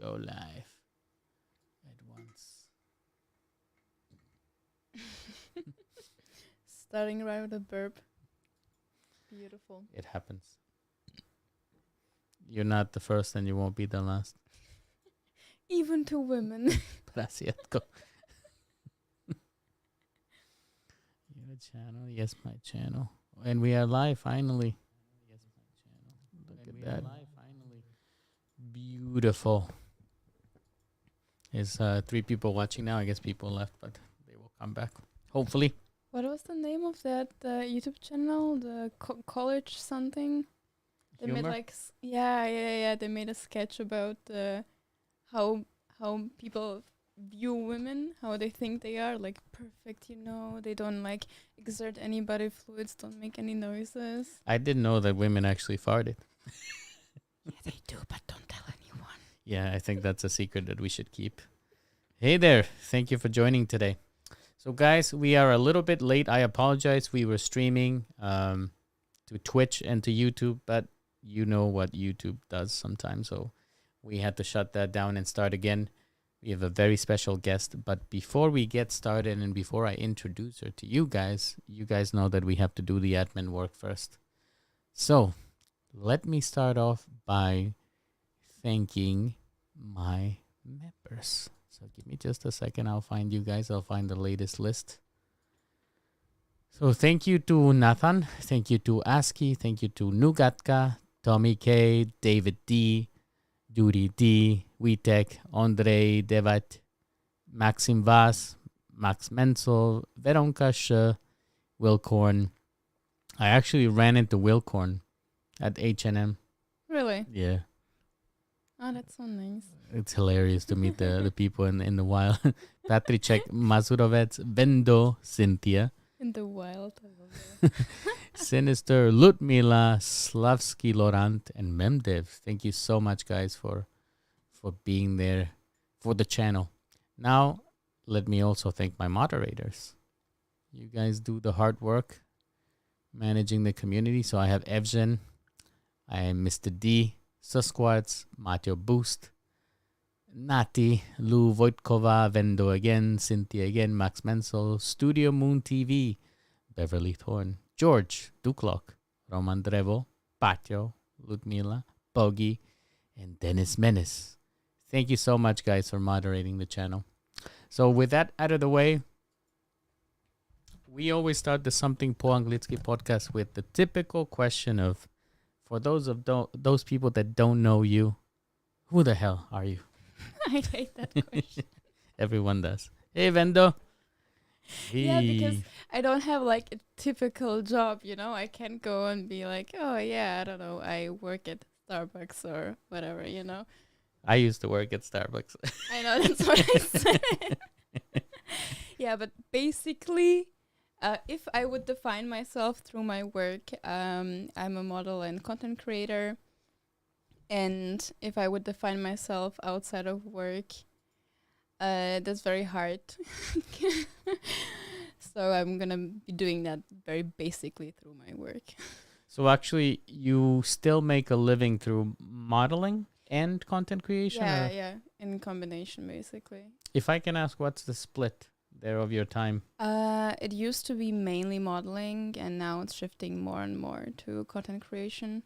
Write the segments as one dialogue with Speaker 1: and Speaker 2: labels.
Speaker 1: go live at once.
Speaker 2: Starting right with a burp. Beautiful.
Speaker 1: It happens. You're not the first and you won't be the last.
Speaker 2: Even to women.
Speaker 1: Prasiatko. Your channel. Yes, my channel. And we are live finally. Look at that. Beautiful. There's 3 people watching now. I guess people left, but they will come back. Hopefully.
Speaker 2: What was the name of that YouTube channel? The college something? They made
Speaker 1: Humor?
Speaker 2: like They made a sketch about how people view women, how they think they are like perfect. They don't like exert any body fluids, don't make any noises.
Speaker 1: I didn't know that women actually farted.
Speaker 2: Yeah, they do, but don't tell anyone.
Speaker 1: Yeah, I think that's a secret that we should keep. Hey there. Thank you for joining today. So, guys, we are a little bit late. I apologize. We were streaming to Twitch and to YouTube, but you know what YouTube does sometimes. So we had to shut that down and start again. We have a very special guest. But before we get started and before I introduce her to you guys know that we have to do the admin work first. So let me start off by thanking my members. So give me just a second. I'll find you guys. I'll find the latest list. So thank you to Nathan. Thank you to Aski. Thank you to Nugatka, Tommy K, David D, Judy D, Witek, Andrei Devat, Maxim Vas, Max Menzel, Veronka Sh, Wilcorn. I actually ran into Wilcorn at H&M.
Speaker 2: Really?
Speaker 1: Yeah.
Speaker 2: Oh, that's so nice.
Speaker 1: It's hilarious to meet the people in the wild. Patricek Mazurovec, Vendo, Cynthia.
Speaker 2: In the wild, I love that.
Speaker 1: Sinister, Ludmila, Slavsky Laurent, and Memdev. Thank you so much, guys, for being there for the channel. Now, let me also thank my moderators. You guys do the hard work managing the community. So I have Evgen, I am Mr. D, Sasquatch, Mateo Boost, Nati, Lou Voitkova, Vendo again, Cynthia again, Max Menzel, Studio Moon TV, Beverly Thorne, George, Duklock, Roman Drevo, Patio, Ludmila, Pogi, and Dennis Menes. Thank you so much, guys, for moderating the channel. So with that out of the way, we always start the Something Po Anglicky podcast with the typical question of, for those people that don't know you, who the hell are you?
Speaker 2: I hate that question.
Speaker 1: Everyone does. Hey, Vendo.
Speaker 2: Yeah, because I don't have like a typical job, I can't go and be like, oh yeah, I don't know, I work at Starbucks or whatever,
Speaker 1: I used to work at Starbucks.
Speaker 2: I know, that's what I said. Yeah, but basically, if I would define myself through my work, I'm a model and content creator. And if I would define myself outside of work, that's very hard. So I'm going to be doing that very basically through my work.
Speaker 1: So actually, you still make a living through modeling and content creation?
Speaker 2: Yeah,
Speaker 1: or?
Speaker 2: yeah, in combination, basically.
Speaker 1: If I can ask, what's the split there of your time?
Speaker 2: It used to be mainly modeling, and now it's shifting more and more to content creation.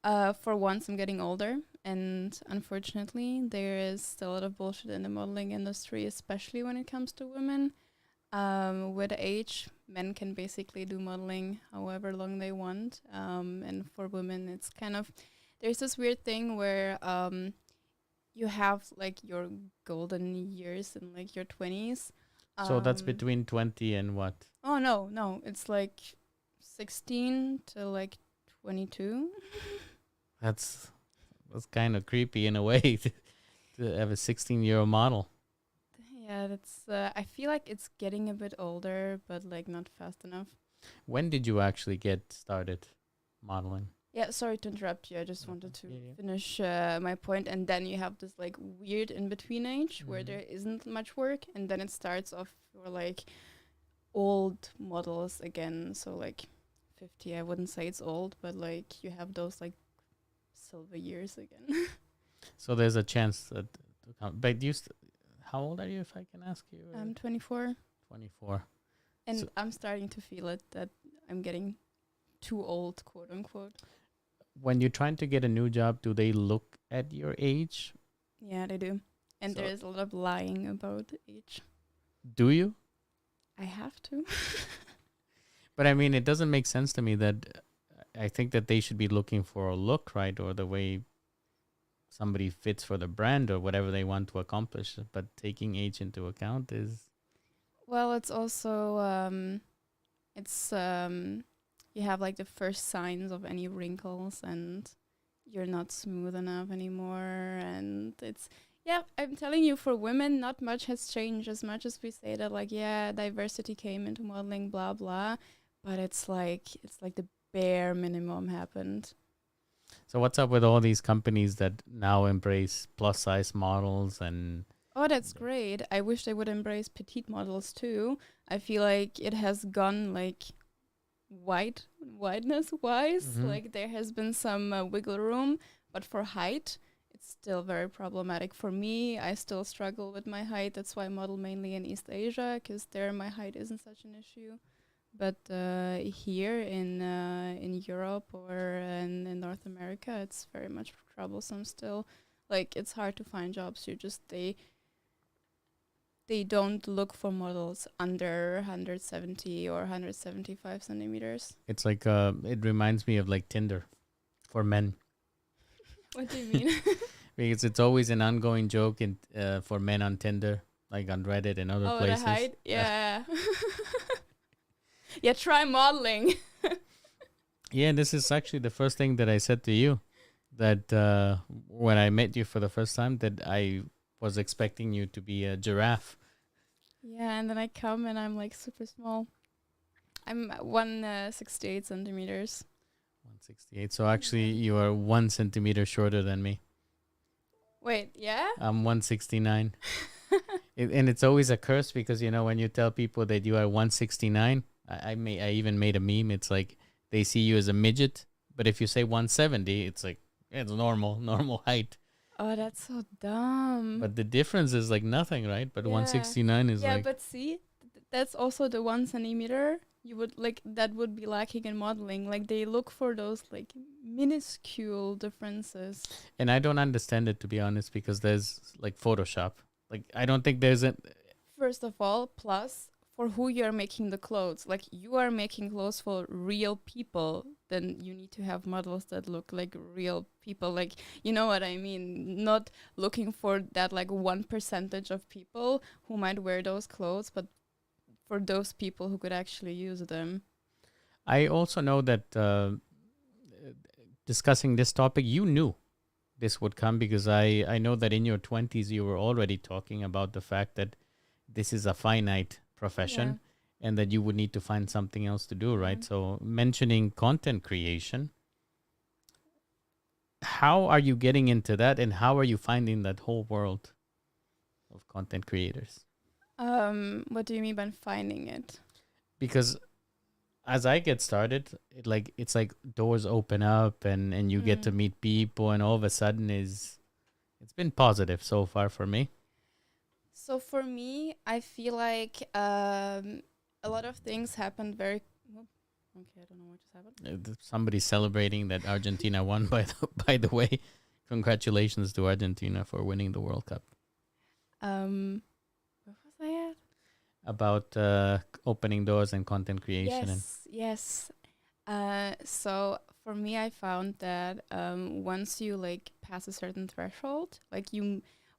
Speaker 2: For once, I'm getting older, and unfortunately, there is still a lot of bullshit in the modeling industry, especially when it comes to women. With age, men can basically do modeling however long they want, and for women, it's kind of, there's this weird thing where you have like your golden years in like your 20s.
Speaker 1: So that's between 20 and what?
Speaker 2: Oh, no, it's like 16 to like 22.
Speaker 1: That's kind of creepy in a way to have a 16-year-old model.
Speaker 2: Yeah, that's. I feel like it's getting a bit older, but like not fast enough.
Speaker 1: When did you actually get started modeling?
Speaker 2: Yeah, sorry to interrupt you. I just wanted to
Speaker 1: Yeah.
Speaker 2: finish my point, and then you have this like weird in between age where there isn't much work, and then it starts off for like old models again. So like 50, I wouldn't say it's old, but like you have those like silver years again.
Speaker 1: So there's a chance that But how old are you, if I can ask you?
Speaker 2: I'm 24,
Speaker 1: 24.
Speaker 2: and
Speaker 1: So
Speaker 2: I'm starting to feel it that I'm getting too old, quote unquote.
Speaker 1: when you're trying to get a new job, do they look at your age?
Speaker 2: Yeah, they do. And
Speaker 1: So
Speaker 2: there is a lot of lying about age.
Speaker 1: do you?
Speaker 2: I have to.
Speaker 1: But I mean, it doesn't make sense to me that I think that they should be looking for a look, right? Or the way somebody fits for the brand or whatever they want to accomplish. But taking age into account is.
Speaker 2: Well, it's also it's you have like the first signs of any wrinkles, and you're not smooth enough anymore, and it's yeah, I'm telling you, for women not much has changed. As much as we say that, like, yeah, diversity came into modeling, blah blah, but it's like the bare minimum happened.
Speaker 1: So what's up with all these companies that now embrace plus size models and
Speaker 2: Oh, that's great. I wish they would embrace petite models too. I feel like it has gone like wideness wise.
Speaker 1: Mhm.
Speaker 2: Like there has been some wiggle room, but for height, it's still very problematic for me. I still struggle with my height. That's why I model mainly in East Asia, because there my height isn't such an issue. But here in Europe or in North America, it's very much troublesome still. Like it's hard to find jobs. They don't look for models under 170 or 175 centimeters.
Speaker 1: it's like it reminds me of like Tinder for men
Speaker 2: What do you mean?
Speaker 1: because it's always an ongoing joke in for men on Tinder, like on Reddit and other
Speaker 2: Oh, the
Speaker 1: places.
Speaker 2: height? Yeah. Yeah, try modeling.
Speaker 1: Yeah, this is actually the first thing that I said to you that when I met you for the first time that I was expecting you to be a giraffe.
Speaker 2: Yeah, and then I come and I'm like super small. I'm 168 centimeters.
Speaker 1: 168. So actually, you are 1 centimeter shorter than me.
Speaker 2: Wait, yeah?
Speaker 1: I'm 169. And it's always a curse because, you know, when you tell people that you are 169, I even made a meme. It's like they see you as a midget. But if you say 170, it's like, yeah, it's normal height.
Speaker 2: Oh, that's so dumb.
Speaker 1: But the difference is like nothing, right? But
Speaker 2: Yeah.
Speaker 1: 169 is
Speaker 2: Yeah,
Speaker 1: like,
Speaker 2: but see, that's also the 1 centimeter you would like that would be lacking in modeling. Like they look for those like minuscule differences.
Speaker 1: and I don't understand it, to be honest, because there's like Photoshop. Like, I don't think there's a,
Speaker 2: First of all, plus for who you're making the clothes. Like you are making clothes for real people, then you need to have models that look like real people. Like you know what I mean? Not looking for that like 1% of people who might wear those clothes, but for those people who could actually use them.
Speaker 1: I also know that discussing this topic, you knew this would come because I know that in your 20s you were already talking about the fact that this is a finite profession and that you would need to find something else to do, right?
Speaker 2: Yeah.
Speaker 1: So mentioning content creation, how are you getting into that and how are you finding that whole world of content creators?
Speaker 2: What do you mean by finding it?
Speaker 1: Because as I get started, it's like doors open up and you get to
Speaker 2: Mm.
Speaker 1: meet people and all of a sudden it's been positive so far for me.
Speaker 2: So for me, I feel like a lot of things happened very. Okay, I don't know what just happened.
Speaker 1: Somebody's celebrating that Argentina won by the way. Congratulations to Argentina for winning the World Cup.
Speaker 2: Where was I at?
Speaker 1: About opening doors and content creation and
Speaker 2: Yes. So for me, I found that once you like pass a certain threshold,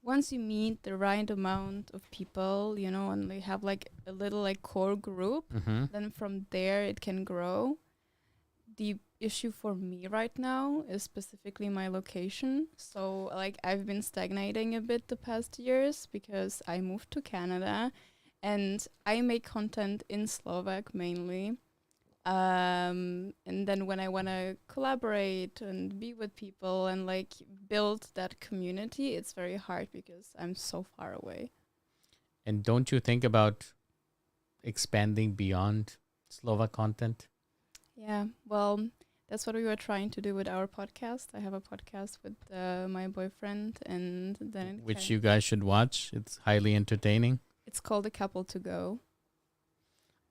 Speaker 2: once you meet the right amount of people, and they have like a little like core group,
Speaker 1: Mhm.
Speaker 2: then from there it can grow. The issue for me right now is specifically my location. So like I've been stagnating a bit the past years because I moved to Canada and I make content in Slovak mainly. And then when I want to collaborate and be with people and like build that community, it's very hard because I'm so far away.
Speaker 1: And don't you think about expanding beyond Slovak content?
Speaker 2: Yeah, well, That's what we were trying to do with our podcast. I have a podcast with my boyfriend, and then
Speaker 1: Which you guys should watch. It's highly entertaining.
Speaker 2: it's called A Couple to Go.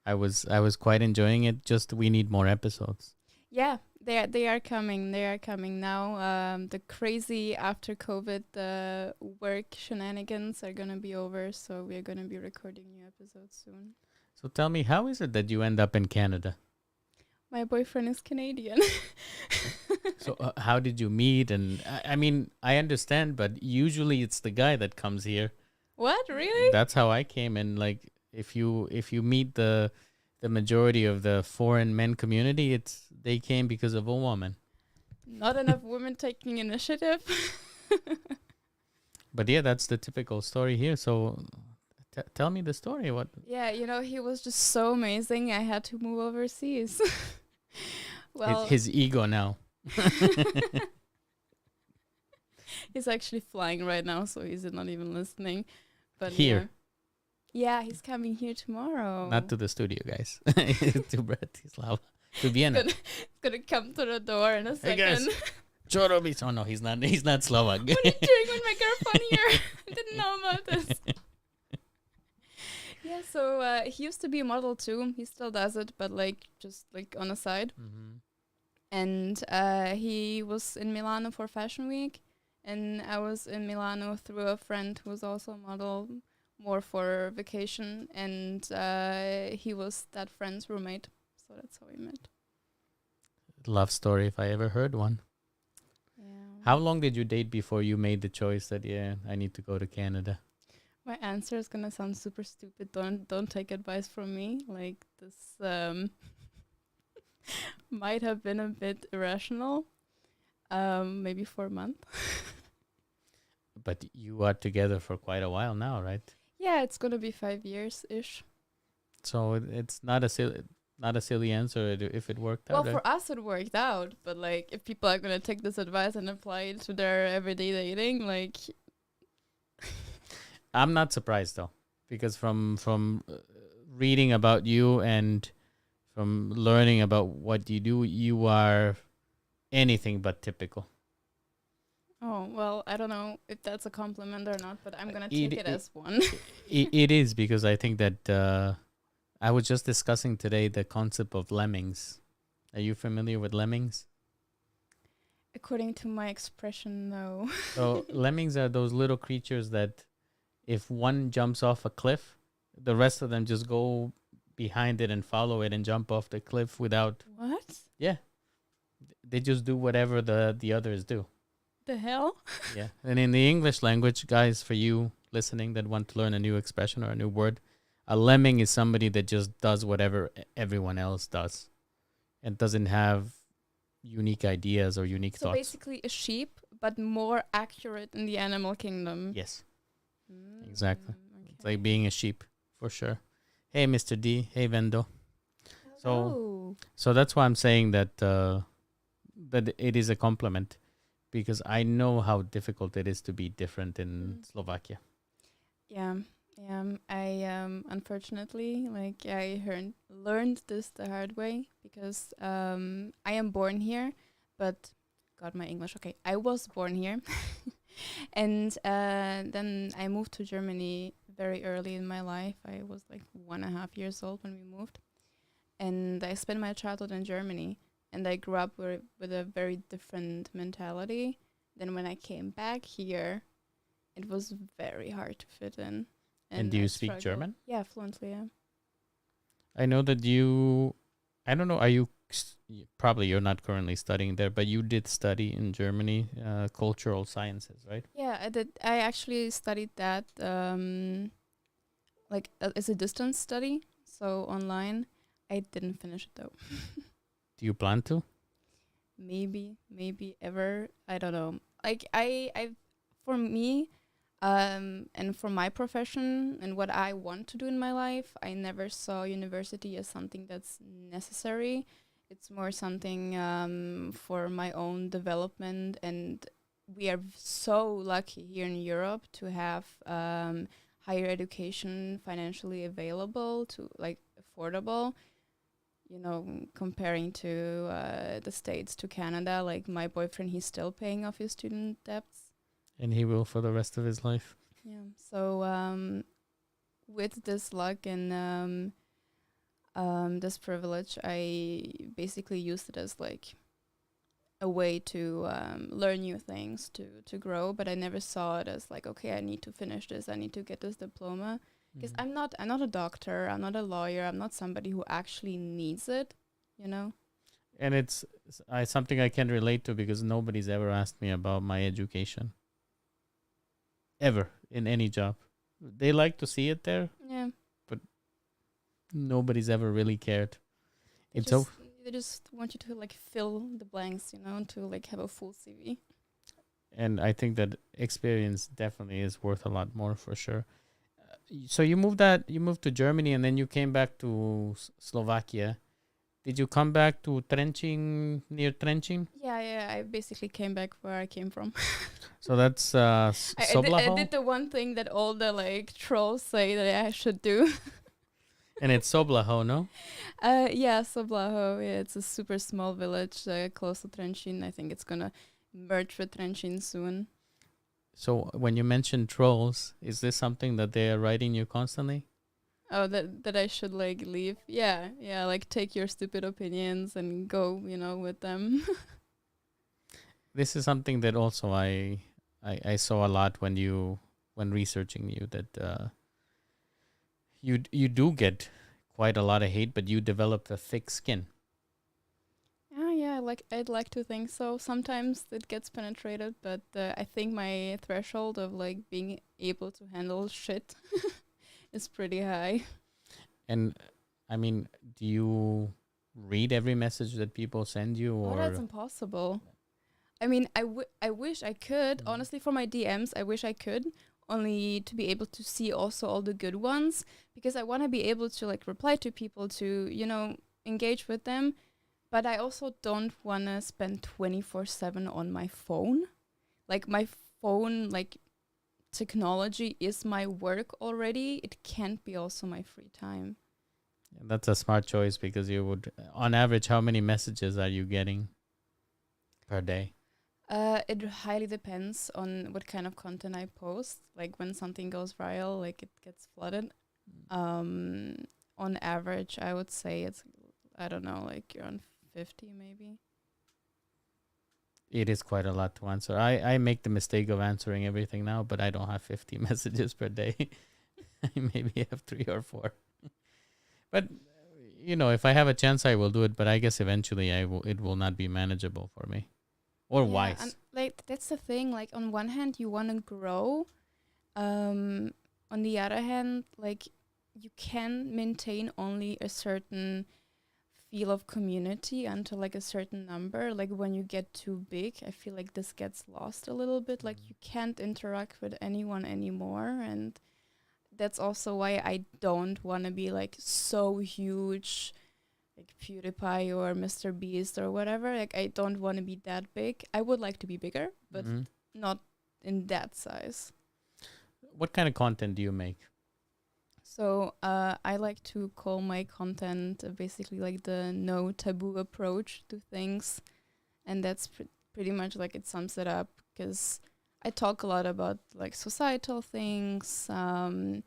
Speaker 1: I was quite enjoying it. Just we need more episodes.
Speaker 2: Yeah, they are coming. They are coming now. The crazy after COVID work shenanigans are gonna be over, so we're gonna be recording new episodes soon.
Speaker 1: So tell me, how is it that you end up in Canada?
Speaker 2: My boyfriend is Canadian.
Speaker 1: So how did you meet? And I mean, I understand, but usually it's the guy that comes here.
Speaker 2: What, really?
Speaker 1: That's how I came in. Like if you meet the majority of the foreign men community, they came because of a woman.
Speaker 2: Not enough women taking initiative.
Speaker 1: But yeah, that's the typical story here. So tell me the story. What?
Speaker 2: Yeah, he was just so amazing. I had to move overseas. Well,
Speaker 1: his ego now.
Speaker 2: he's actually flying right now, so he's not even listening. But
Speaker 1: Here.
Speaker 2: Yeah, he's coming here tomorrow.
Speaker 1: Not to the studio, guys. To Bratislava. To Vienna.
Speaker 2: He's gonna come to the door in a
Speaker 1: Hey guys.
Speaker 2: second.
Speaker 1: Chorobis. Oh no, he's not Slovak.
Speaker 2: What are you doing with my girlfriend here? I didn't know about this. Yeah, so he used to be a model too. He still does it, but just on the side.
Speaker 1: Mm-hmm.
Speaker 2: And he was in Milano for Fashion Week, and I was in Milano through a friend who was also a model, more for vacation, and he was that friend's roommate. So that's how we met.
Speaker 1: Love story if I ever heard one.
Speaker 2: Yeah.
Speaker 1: How long did you date before you made the choice that I need to go to Canada?
Speaker 2: My answer is gonna sound super stupid. Don't take advice from me. Like this might have been a bit irrational. Maybe for a month.
Speaker 1: But you are together for quite a while now, right?
Speaker 2: Yeah, it's gonna be 5 years ish.
Speaker 1: So it's not a silly answer if it worked
Speaker 2: Well,
Speaker 1: out.
Speaker 2: for us it worked out, but if people are gonna take this advice and apply it to their everyday dating,
Speaker 1: I'm not surprised though, because from reading about you and from learning about what you do, you are anything but typical.
Speaker 2: oh well, I don't know if that's a compliment or not, but I'm gonna take it as one.
Speaker 1: It is, because I think that I was just discussing today the concept of lemmings. Are you familiar with lemmings?
Speaker 2: According to my expression, no.
Speaker 1: So lemmings are those little creatures that if one jumps off a cliff, the rest of them just go behind it and follow it and jump off the cliff without.
Speaker 2: What
Speaker 1: Yeah. They just do whatever the others do.
Speaker 2: the hell?
Speaker 1: Yeah. And in the English language, guys, for you listening that want to learn a new expression or a new word, a lemming is somebody that just does whatever everyone else does and doesn't have unique ideas or unique
Speaker 2: So
Speaker 1: thoughts.
Speaker 2: basically, a sheep, but more accurate in the animal kingdom.
Speaker 1: Yes, exactly.
Speaker 2: Okay.
Speaker 1: It's like being a sheep for sure. Hey, Mr. D. Hey, Vendo.
Speaker 2: Oh.
Speaker 1: So that's why I'm saying that that it is a compliment, because I know how difficult it is to be different in Slovakia.
Speaker 2: Yeah. I unfortunately I learned this the hard way, because I am born here, but God, my English. Okay, I was born here, and then I moved to Germany very early in my life. I was 1.5 years old when we moved, and I spent my childhood in Germany, and I grew up with a very different mentality. Then when I came back here, it was very hard to fit in.
Speaker 1: And do
Speaker 2: I
Speaker 1: you speak
Speaker 2: struggled.
Speaker 1: German?
Speaker 2: Yeah, fluently, yeah.
Speaker 1: I know that you. I don't know. Are you probably you're not currently studying there, but you did study in Germany, cultural sciences, right?
Speaker 2: Yeah, I did. I actually studied that as a distance study, so online. I didn't finish it though.
Speaker 1: Do you plan to?
Speaker 2: Maybe ever. I don't know. For me, and for my profession and what I want to do in my life, I never saw university as something that's necessary. It's more something for my own development, and we are so lucky here in Europe to have higher education financially available, to affordable. comparing to the States to Canada, like my boyfriend, he's still paying off his student debts.
Speaker 1: And he will for the rest of his life.
Speaker 2: Yeah. So with this luck and this privilege, I basically used it as like a way to learn new things, to grow. But I never saw it as like, okay, I need to finish this. I need to get this diploma. Because I'm not a doctor. I'm not a lawyer. I'm not somebody who actually needs it, you know?
Speaker 1: And it's something I can relate to because nobody's ever asked me about my education. Ever in any job. They like to see it there.
Speaker 2: Yeah.
Speaker 1: But nobody's ever really cared.
Speaker 2: They just want you to like fill the blanks, to like have a full CV.
Speaker 1: And I think that experience definitely is worth a lot more for sure. So you moved to Germany and then you came back to Slovakia. Did you come back to Trenčín, near Trenčín?
Speaker 2: Yeah, I basically came back where I came from.
Speaker 1: So that's
Speaker 2: I did the one thing that all the like trolls say that I should do.
Speaker 1: And it's Soblaho, no?
Speaker 2: Yeah, Soblaho. Yeah, it's a super small village close to Trenčín. I think it's gonna merge with Trenčín soon.
Speaker 1: So when you mention trolls, is this something that they are writing you constantly?
Speaker 2: Oh, that I should like leave. Yeah, like take your stupid opinions and go, with them.
Speaker 1: This is something that also I saw a lot when researching you, that you do get quite a lot of hate, but you develop a thick skin.
Speaker 2: Yeah, I'd like to think so. Sometimes it gets penetrated, but I think my threshold of like being able to handle shit is pretty high.
Speaker 1: And I mean, do you read every message that people send you, or
Speaker 2: that's impossible. I mean, I wish I could. Honestly, for my DMs, I wish I could, only to be able to see also all the good ones, because I want to be able to like reply to people, to engage with them, but I also don't want to spend 24/7 on my phone. Like my phone, like technology is my work already. It can't be also my free time.
Speaker 1: That's a smart choice, because you would, on average, how many messages are you getting per day?
Speaker 2: It highly depends on what kind of content I post. Like when something goes viral, like it gets flooded. On average, I would say it's, I don't know, like around 50 maybe.
Speaker 1: It is quite a lot to answer. I make the mistake of answering everything now, but I don't have 50 messages per day. I maybe have 3 or 4. But if I have a chance, I will do it. But I guess eventually it will not be manageable for me. Or wise.
Speaker 2: And like that's the thing. Like on one hand, you want to grow. On the other hand, like you can maintain only a certain feel of community until like a certain number. Like when you get too big, I feel like this gets lost a little bit. Like you can't interact with anyone anymore, and that's also why I don't want to be like so huge, like PewDiePie or Mr. Beast or whatever. Like I don't want to be that big. I would like to be bigger, but not in that size.
Speaker 1: What kind of content do you make?
Speaker 2: So I like to call my content basically like the no taboo approach to things, and that's pretty much like it sums it up, because I talk a lot about like societal things, a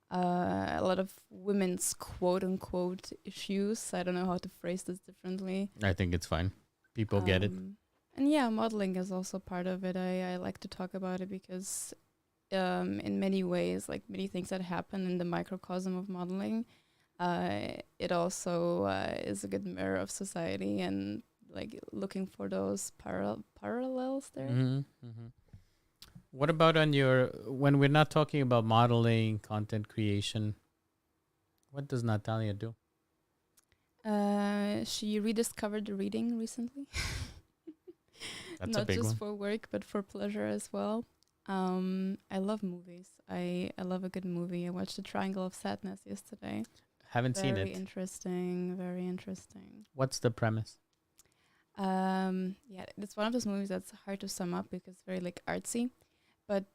Speaker 2: lot of women's quote unquote issues. I don't know how to phrase this differently.
Speaker 1: I think it's fine. People get it.
Speaker 2: And yeah, modeling is also part of it. I like to talk about it because in many ways, like many things that happen in the microcosm of modeling, it also is a good mirror of society, and like looking for those parallels there.
Speaker 1: What about when we're not talking about modeling, content creation, what does Natalia do?
Speaker 2: She rediscovered reading recently.
Speaker 1: That's
Speaker 2: not
Speaker 1: a big
Speaker 2: just
Speaker 1: one.
Speaker 2: for work, but for pleasure as well. I love movies. I love a good movie. I watched The Triangle of Sadness yesterday.
Speaker 1: Haven't seen it.
Speaker 2: Very interesting. Very interesting.
Speaker 1: What's the premise?
Speaker 2: Yeah, it's one of those movies that's hard to sum up because it's very like artsy. But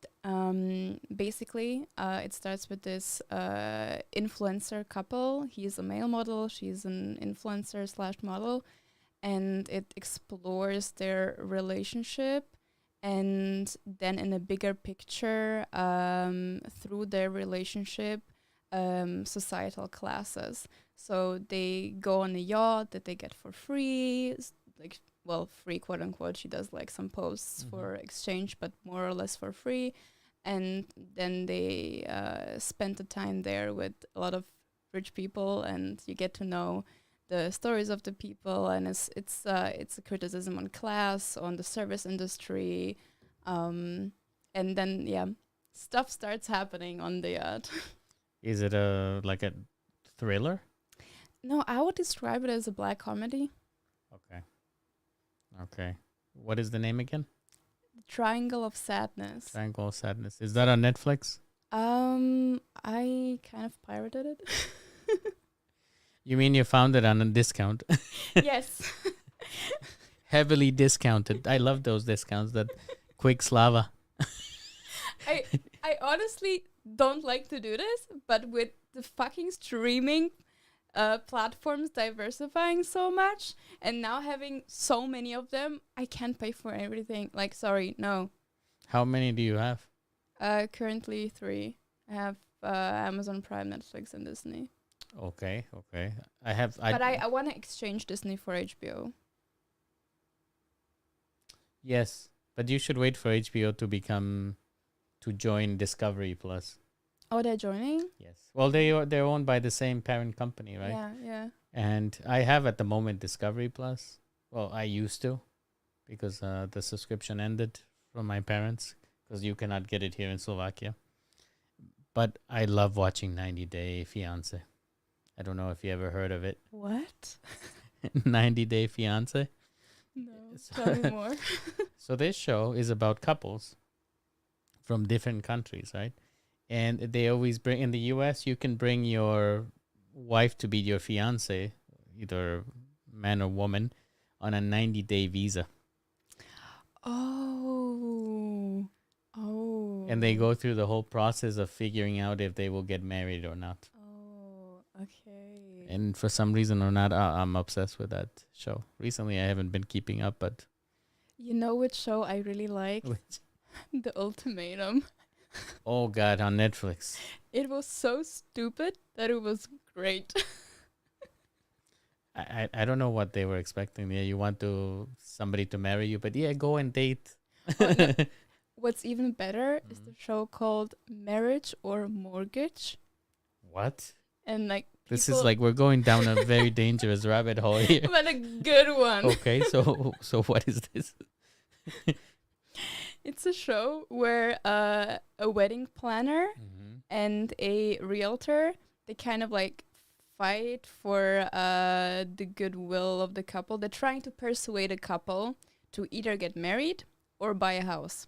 Speaker 2: basically, it starts with this influencer couple. He's a male model. She's an influencer slash model, and it explores their relationship. And then, in a bigger picture, through their relationship, societal classes. So they go on a yacht that they get for free, like, well, free, quote unquote. She does like some posts for exchange, but more or less for free. And then they spend the time there with a lot of rich people, and you get to know the stories of the people. And it's a criticism on class, on the service industry, and then stuff starts happening on the yacht.
Speaker 1: Is it like a thriller?
Speaker 2: No, I would describe it as a black comedy.
Speaker 1: Okay. What is the name again?
Speaker 2: Triangle of Sadness.
Speaker 1: Triangle of Sadness. Is that on Netflix?
Speaker 2: I kind of pirated it.
Speaker 1: You mean you found it on a discount?
Speaker 2: Yes.
Speaker 1: Heavily discounted. I love those discounts. That quick Slava.
Speaker 2: I honestly don't like to do this, but with the fucking streaming platforms diversifying so much and now having so many of them, I can't pay for everything. Like, sorry, no.
Speaker 1: How many do you have?
Speaker 2: Currently 3. I have Amazon Prime, Netflix, and Disney.
Speaker 1: Okay.
Speaker 2: But I want to exchange Disney for HBO.
Speaker 1: Yes, but you should wait for HBO to join Discovery Plus.
Speaker 2: Oh, they're joining?
Speaker 1: Yes. Well, they're owned by the same parent company, right?
Speaker 2: Yeah.
Speaker 1: And I have at the moment Discovery Plus. Well, I used to, because the subscription ended from my parents, because you cannot get it here in Slovakia. But I love watching 90 Day Fiancé. I don't know if you ever heard of it.
Speaker 2: What?
Speaker 1: 90 Day Fiancé?
Speaker 2: No. Tell me more.
Speaker 1: So this show is about couples from different countries, right? And they always bring, in the US, you can bring your wife to be your fiance, either man or woman, on a 90-day visa.
Speaker 2: Oh.
Speaker 1: And they go through the whole process of figuring out if they will get married or not.
Speaker 2: Oh, okay.
Speaker 1: And for some reason or not, I'm obsessed with that show. Recently, I haven't been keeping up, but...
Speaker 2: You know which show I really like? The Ultimatum.
Speaker 1: Oh, God, on Netflix.
Speaker 2: It was so stupid that it was great.
Speaker 1: I don't know what they were expecting. Yeah, you want somebody to marry you, but yeah, go and date.
Speaker 2: Oh, no. What's even better is the show called Marriage or Mortgage.
Speaker 1: What?
Speaker 2: And like
Speaker 1: this is like we're going down a very dangerous rabbit hole here.
Speaker 2: But a good one.
Speaker 1: Okay, so what is this?
Speaker 2: It's a show where a wedding planner and a realtor, they kind of like fight for the goodwill of the couple. They're trying to persuade a couple to either get married or buy a house.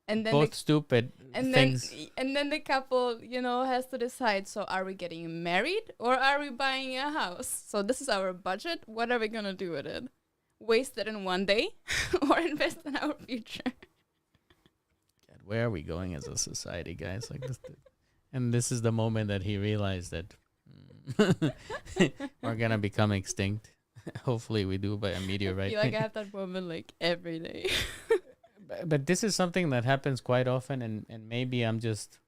Speaker 2: And then
Speaker 1: both stupid things.
Speaker 2: And then the couple, has to decide. So are we getting married or are we buying a house? So this is our budget. What are we going to do with it? Waste it in one day or invest in our future?
Speaker 1: God, where are we going as a society, guys? Like this, and this is the moment that he realized that we're going to become extinct. Hopefully we do by a meteorite.
Speaker 2: I feel like I have that moment like every day.
Speaker 1: But this is something that happens quite often, and maybe I'm just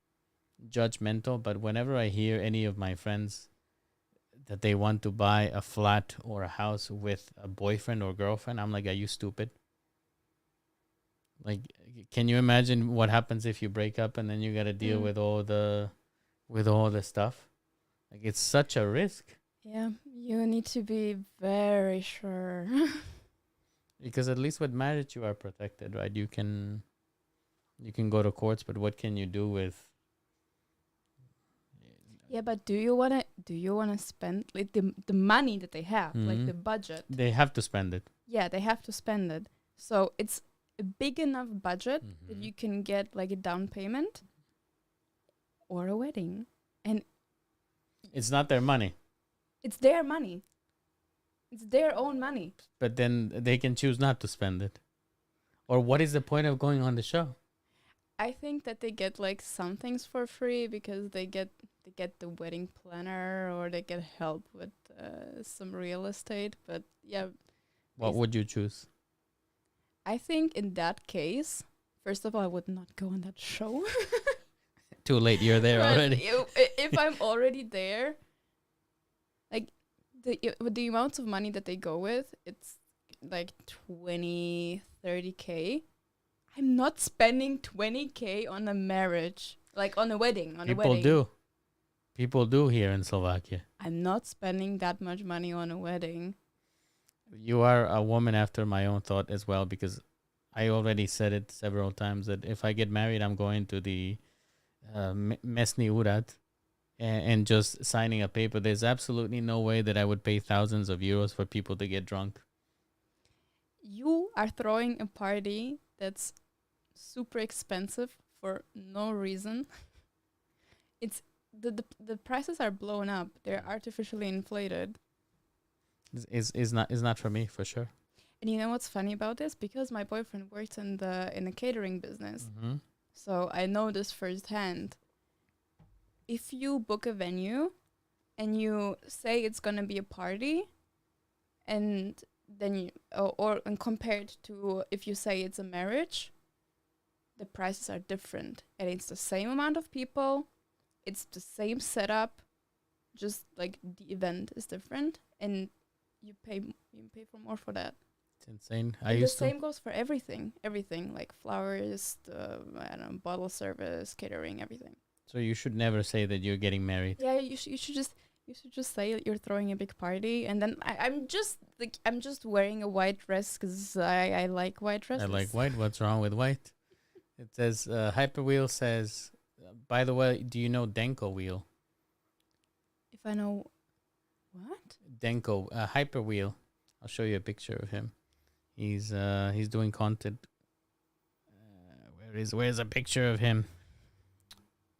Speaker 1: judgmental, but whenever I hear any of my friends that they want to buy a flat or a house with a boyfriend or girlfriend, I'm like, are you stupid? Like, can you imagine what happens if you break up and then you got to deal with all the stuff? Like, it's such a risk.
Speaker 2: Yeah, you need to be very sure.
Speaker 1: Because at least with marriage you are protected, right? You can go to courts, but what can you do with?
Speaker 2: Yeah, but do you wanna spend like the money that they have, like the budget?
Speaker 1: They have to spend it.
Speaker 2: Yeah, they have to spend it. So it's a big enough budget that you can get like a down payment or a wedding, and
Speaker 1: it's not their money.
Speaker 2: It's their money. It's their own money.
Speaker 1: But then they can choose not to spend it. Or what is the point of going on the show?
Speaker 2: I think that they get like some things for free because they get the wedding planner or they get help with some real estate. But yeah,
Speaker 1: What would you choose?
Speaker 2: I think in that case, first of all, I would not go on that show.
Speaker 1: Too late, you're there
Speaker 2: But
Speaker 1: already.
Speaker 2: if I'm already there, like with the amounts of money that they go with, it's like 20, 30K. I'm not spending 20K on a marriage, like on a wedding,
Speaker 1: People do. People do here in Slovakia.
Speaker 2: I'm not spending that much money on a wedding.
Speaker 1: You are a woman after my own thought as well, because I already said it several times that if I get married, I'm going to the Mesni Urat and just signing a paper. There's absolutely no way that I would pay thousands of euros for people to get drunk.
Speaker 2: You are throwing a party that's super expensive for no reason. It's the prices are blown up. They're artificially inflated.
Speaker 1: Is not for me, for sure.
Speaker 2: And you know what's funny about this? Because my boyfriend works in the catering business, so I know this firsthand. If you book a venue and you say it's gonna be a party, and then you and compared to if you say it's a marriage, the prices are different, and it's the same amount of people, it's the same setup, just like the event is different, and you pay for more for that.
Speaker 1: It's insane.
Speaker 2: And the same goes for everything like flowers, I don't know, bottle service, catering, everything.
Speaker 1: So you should never say that you're getting married.
Speaker 2: Yeah, you should just say that you're throwing a big party, and then I'm just wearing a white dress because I like white dresses.
Speaker 1: I like white. What's wrong with white? It says Hyperwheel says. By the way, do you know Denko Wheel?
Speaker 2: If I know what?
Speaker 1: Denko Hyperwheel. I'll show you a picture of him. He's doing content. Where's a picture of him?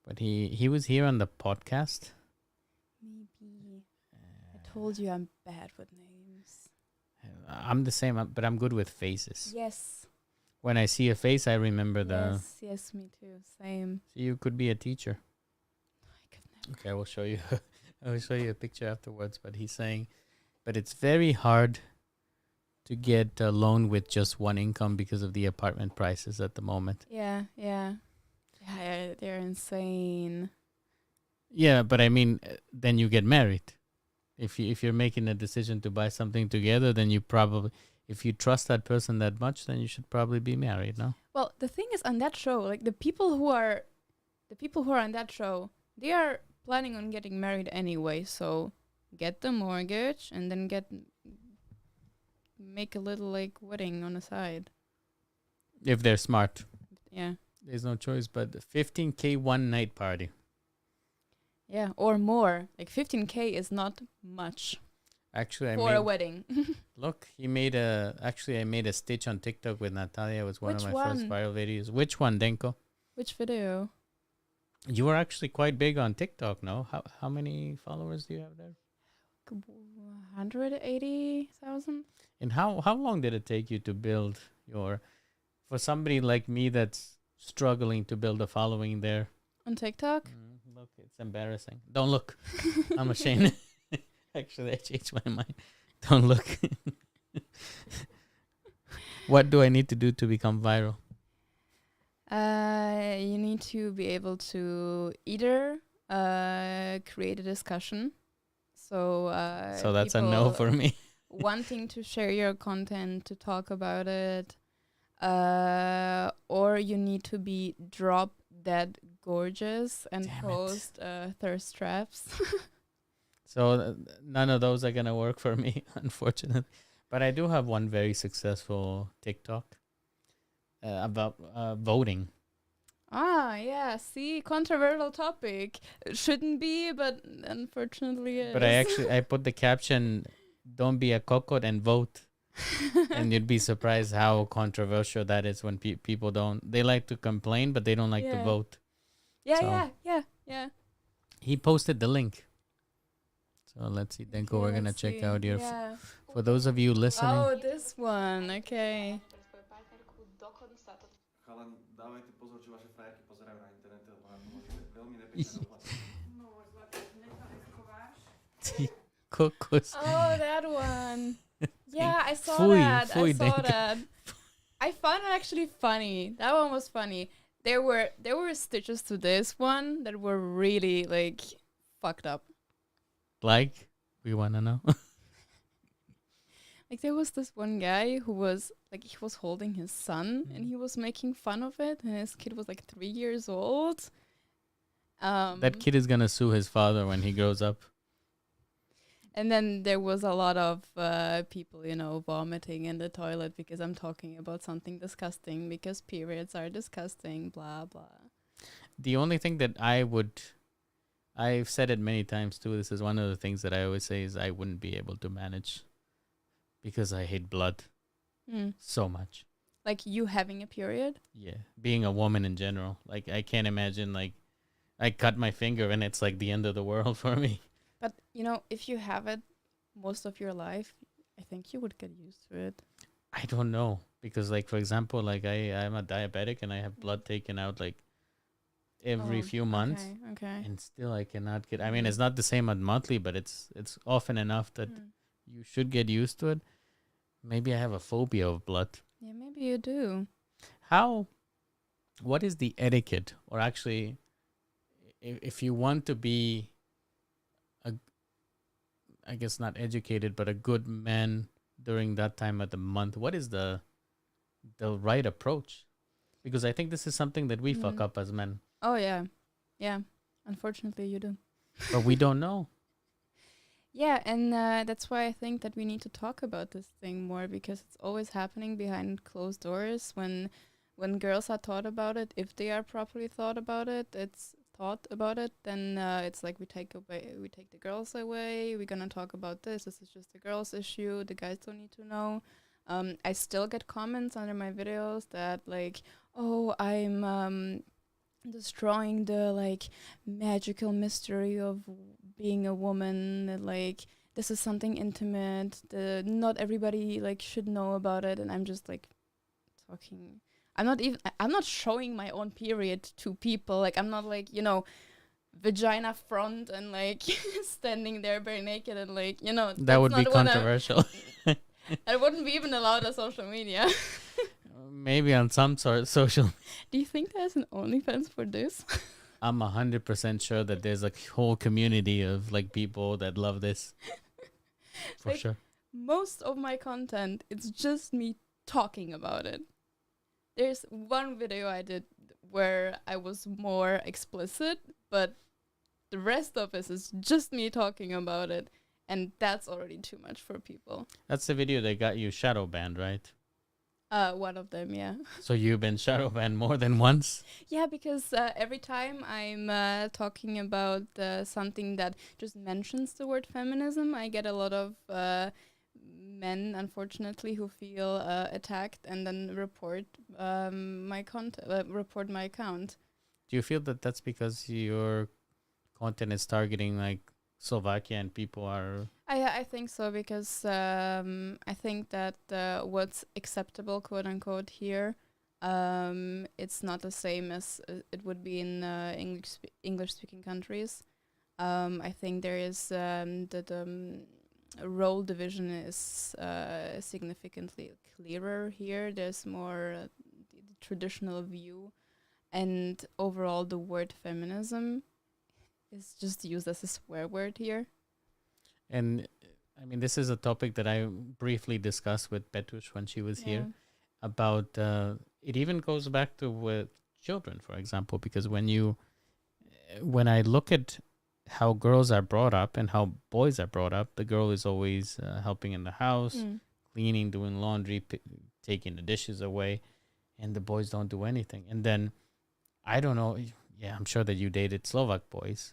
Speaker 1: But he was here on the podcast.
Speaker 2: Maybe. I told you I'm bad with names.
Speaker 1: I'm the same, but I'm good with faces.
Speaker 2: Yes.
Speaker 1: When I see a face, I remember the.
Speaker 2: Yes, me too. Same.
Speaker 1: So you could be a teacher.
Speaker 2: I could never.
Speaker 1: Okay, I will show you. I will show you a picture afterwards. But he's saying, but it's very hard to get a loan with just one income because of the apartment prices at the moment.
Speaker 2: Yeah, they're insane.
Speaker 1: Yeah, but I mean, then you get married. If you're making a decision to buy something together, then you probably, if you trust that person that much, then you should probably be married, no?
Speaker 2: Well, the thing is, on that show, like the people who are on that show, they are planning on getting married anyway. So get the mortgage and then make a little like wedding on the side.
Speaker 1: If they're smart.
Speaker 2: Yeah.
Speaker 1: There's no choice, but 15K one night party.
Speaker 2: Yeah, or more. Like 15K is not much.
Speaker 1: Actually,
Speaker 2: for a wedding.
Speaker 1: Look, I made a stitch on TikTok with Natalia. It was one of my first viral videos. Which one, Denko?
Speaker 2: Which video?
Speaker 1: You were actually quite big on TikTok, no? How many followers do you have there?
Speaker 2: 180,000.
Speaker 1: And how long did it take you to build for somebody like me that's struggling to build a following there?
Speaker 2: On TikTok?
Speaker 1: Look, it's embarrassing. Don't look. I'm ashamed. Actually, I changed my mind. Don't look. What do I need to do to become viral?
Speaker 2: You need to be able to either create a discussion. So
Speaker 1: that's a no for me.
Speaker 2: wanting to share your content, to talk about it, or you need to be drop dead gorgeous and post thirst traps.
Speaker 1: So none of those are gonna work for me, unfortunately. But I do have one very successful TikTok about voting.
Speaker 2: Ah, yeah. See, controversial topic. It shouldn't be, but unfortunately it
Speaker 1: But
Speaker 2: is.
Speaker 1: I put the caption, "Don't be a cockot and vote," and you'd be surprised how controversial that is when people don't. They like to complain, but they don't like to vote.
Speaker 2: Yeah.
Speaker 1: He posted the link. So let's see, Denko. We're gonna check out your. For those of you listening.
Speaker 2: Oh, this one. Okay.
Speaker 3: dávajte pozor, čo vaše frajerky pozerajú na internete, lebo na to môže veľmi nepekné doplatky.
Speaker 4: No, zlaté, nechali schováš.
Speaker 1: Kokos.
Speaker 2: Oh, that one. Yeah, I saw
Speaker 1: Fuj,
Speaker 2: that.
Speaker 1: fuj,
Speaker 2: I saw
Speaker 1: Dank.
Speaker 2: that. I found it actually funny. That one was funny. There were stitches to this one that were really like fucked up.
Speaker 1: Like, we wanna know.
Speaker 2: Like there was this one guy who was like he was holding his son and he was making fun of it, and his kid was like 3 years old.
Speaker 1: That kid is gonna sue his father when he grows up.
Speaker 2: And then there was a lot of people, you know, vomiting in the toilet because I'm talking about something disgusting, because periods are disgusting, blah, blah.
Speaker 1: The only thing that I've said it many times too, this is one of the things that I always say, is I wouldn't be able to manage because I hate blood so much.
Speaker 2: Like you having a period?
Speaker 1: Yeah. Being a woman in general. Like, I can't imagine, like, I cut my finger and it's like the end of the world for me.
Speaker 2: But, you know, if you have it most of your life, I think you would get used to it.
Speaker 1: I don't know. Because, like, for example, like, I'm a diabetic and I have blood taken out, like, every few months.
Speaker 2: Okay.
Speaker 1: And still I cannot get... I mean, it's not the same as monthly, but it's often enough that you should get used to it. Maybe I have a phobia of blood.
Speaker 2: Yeah, maybe you do.
Speaker 1: What is the etiquette? Or actually, if you want to be... I guess not educated, but a good man during that time of the month, what is the right approach? Because I think this is something that we fuck up as men.
Speaker 2: Oh, yeah. Yeah. Unfortunately, you do.
Speaker 1: But we don't know.
Speaker 2: Yeah, and that's why I think that we need to talk about this thing more, because it's always happening behind closed doors. When girls are taught about it, if they are properly thought about it, then it's like we take the girls away. We're gonna talk about this. This is just a girls' issue. The guys don't need to know. I still get comments under my videos that like, oh, I'm destroying the like magical mystery of being a woman. That, like, this is something intimate. Not everybody like should know about it. And I'm just like talking. I'm not showing my own period to people. Like, I'm not like, you know, vagina front and like standing there bare naked and like, you know.
Speaker 1: That would be controversial.
Speaker 2: It wouldn't be even allowed on social media.
Speaker 1: Maybe on some sort of social.
Speaker 2: Do you think there's an OnlyFans for this?
Speaker 1: I'm 100% sure that there's a whole community of like people that love this. For
Speaker 2: like,
Speaker 1: sure.
Speaker 2: Most of my content, it's just me talking about it. There's one video I did where I was more explicit, but the rest of it is just me talking about it. And that's already too much for people.
Speaker 1: That's the video that got you shadow banned, right?
Speaker 2: One of them, yeah.
Speaker 1: So you've been shadow banned more than once?
Speaker 2: Yeah, because every time I'm talking about something that just mentions the word feminism, I get a lot of men, unfortunately, who feel attacked and then report my account.
Speaker 1: Do you feel that that's because your content is targeting like Slovakia and people are...
Speaker 2: I think so, because I think that what's acceptable, quote unquote, here, it's not the same as it would be in English speaking countries. I think there is the role division is significantly clearer here. There's more the traditional view, and overall the word feminism is just used as a swear word here.
Speaker 1: And I mean, this is a topic that I briefly discussed with Petush when she was here about, it even goes back to with children, for example, because when I look at how girls are brought up and how boys are brought up, the girl is always helping in the house, cleaning, doing laundry, taking the dishes away, and the boys don't do anything. And then, I don't know, yeah, I'm sure that you dated Slovak boys,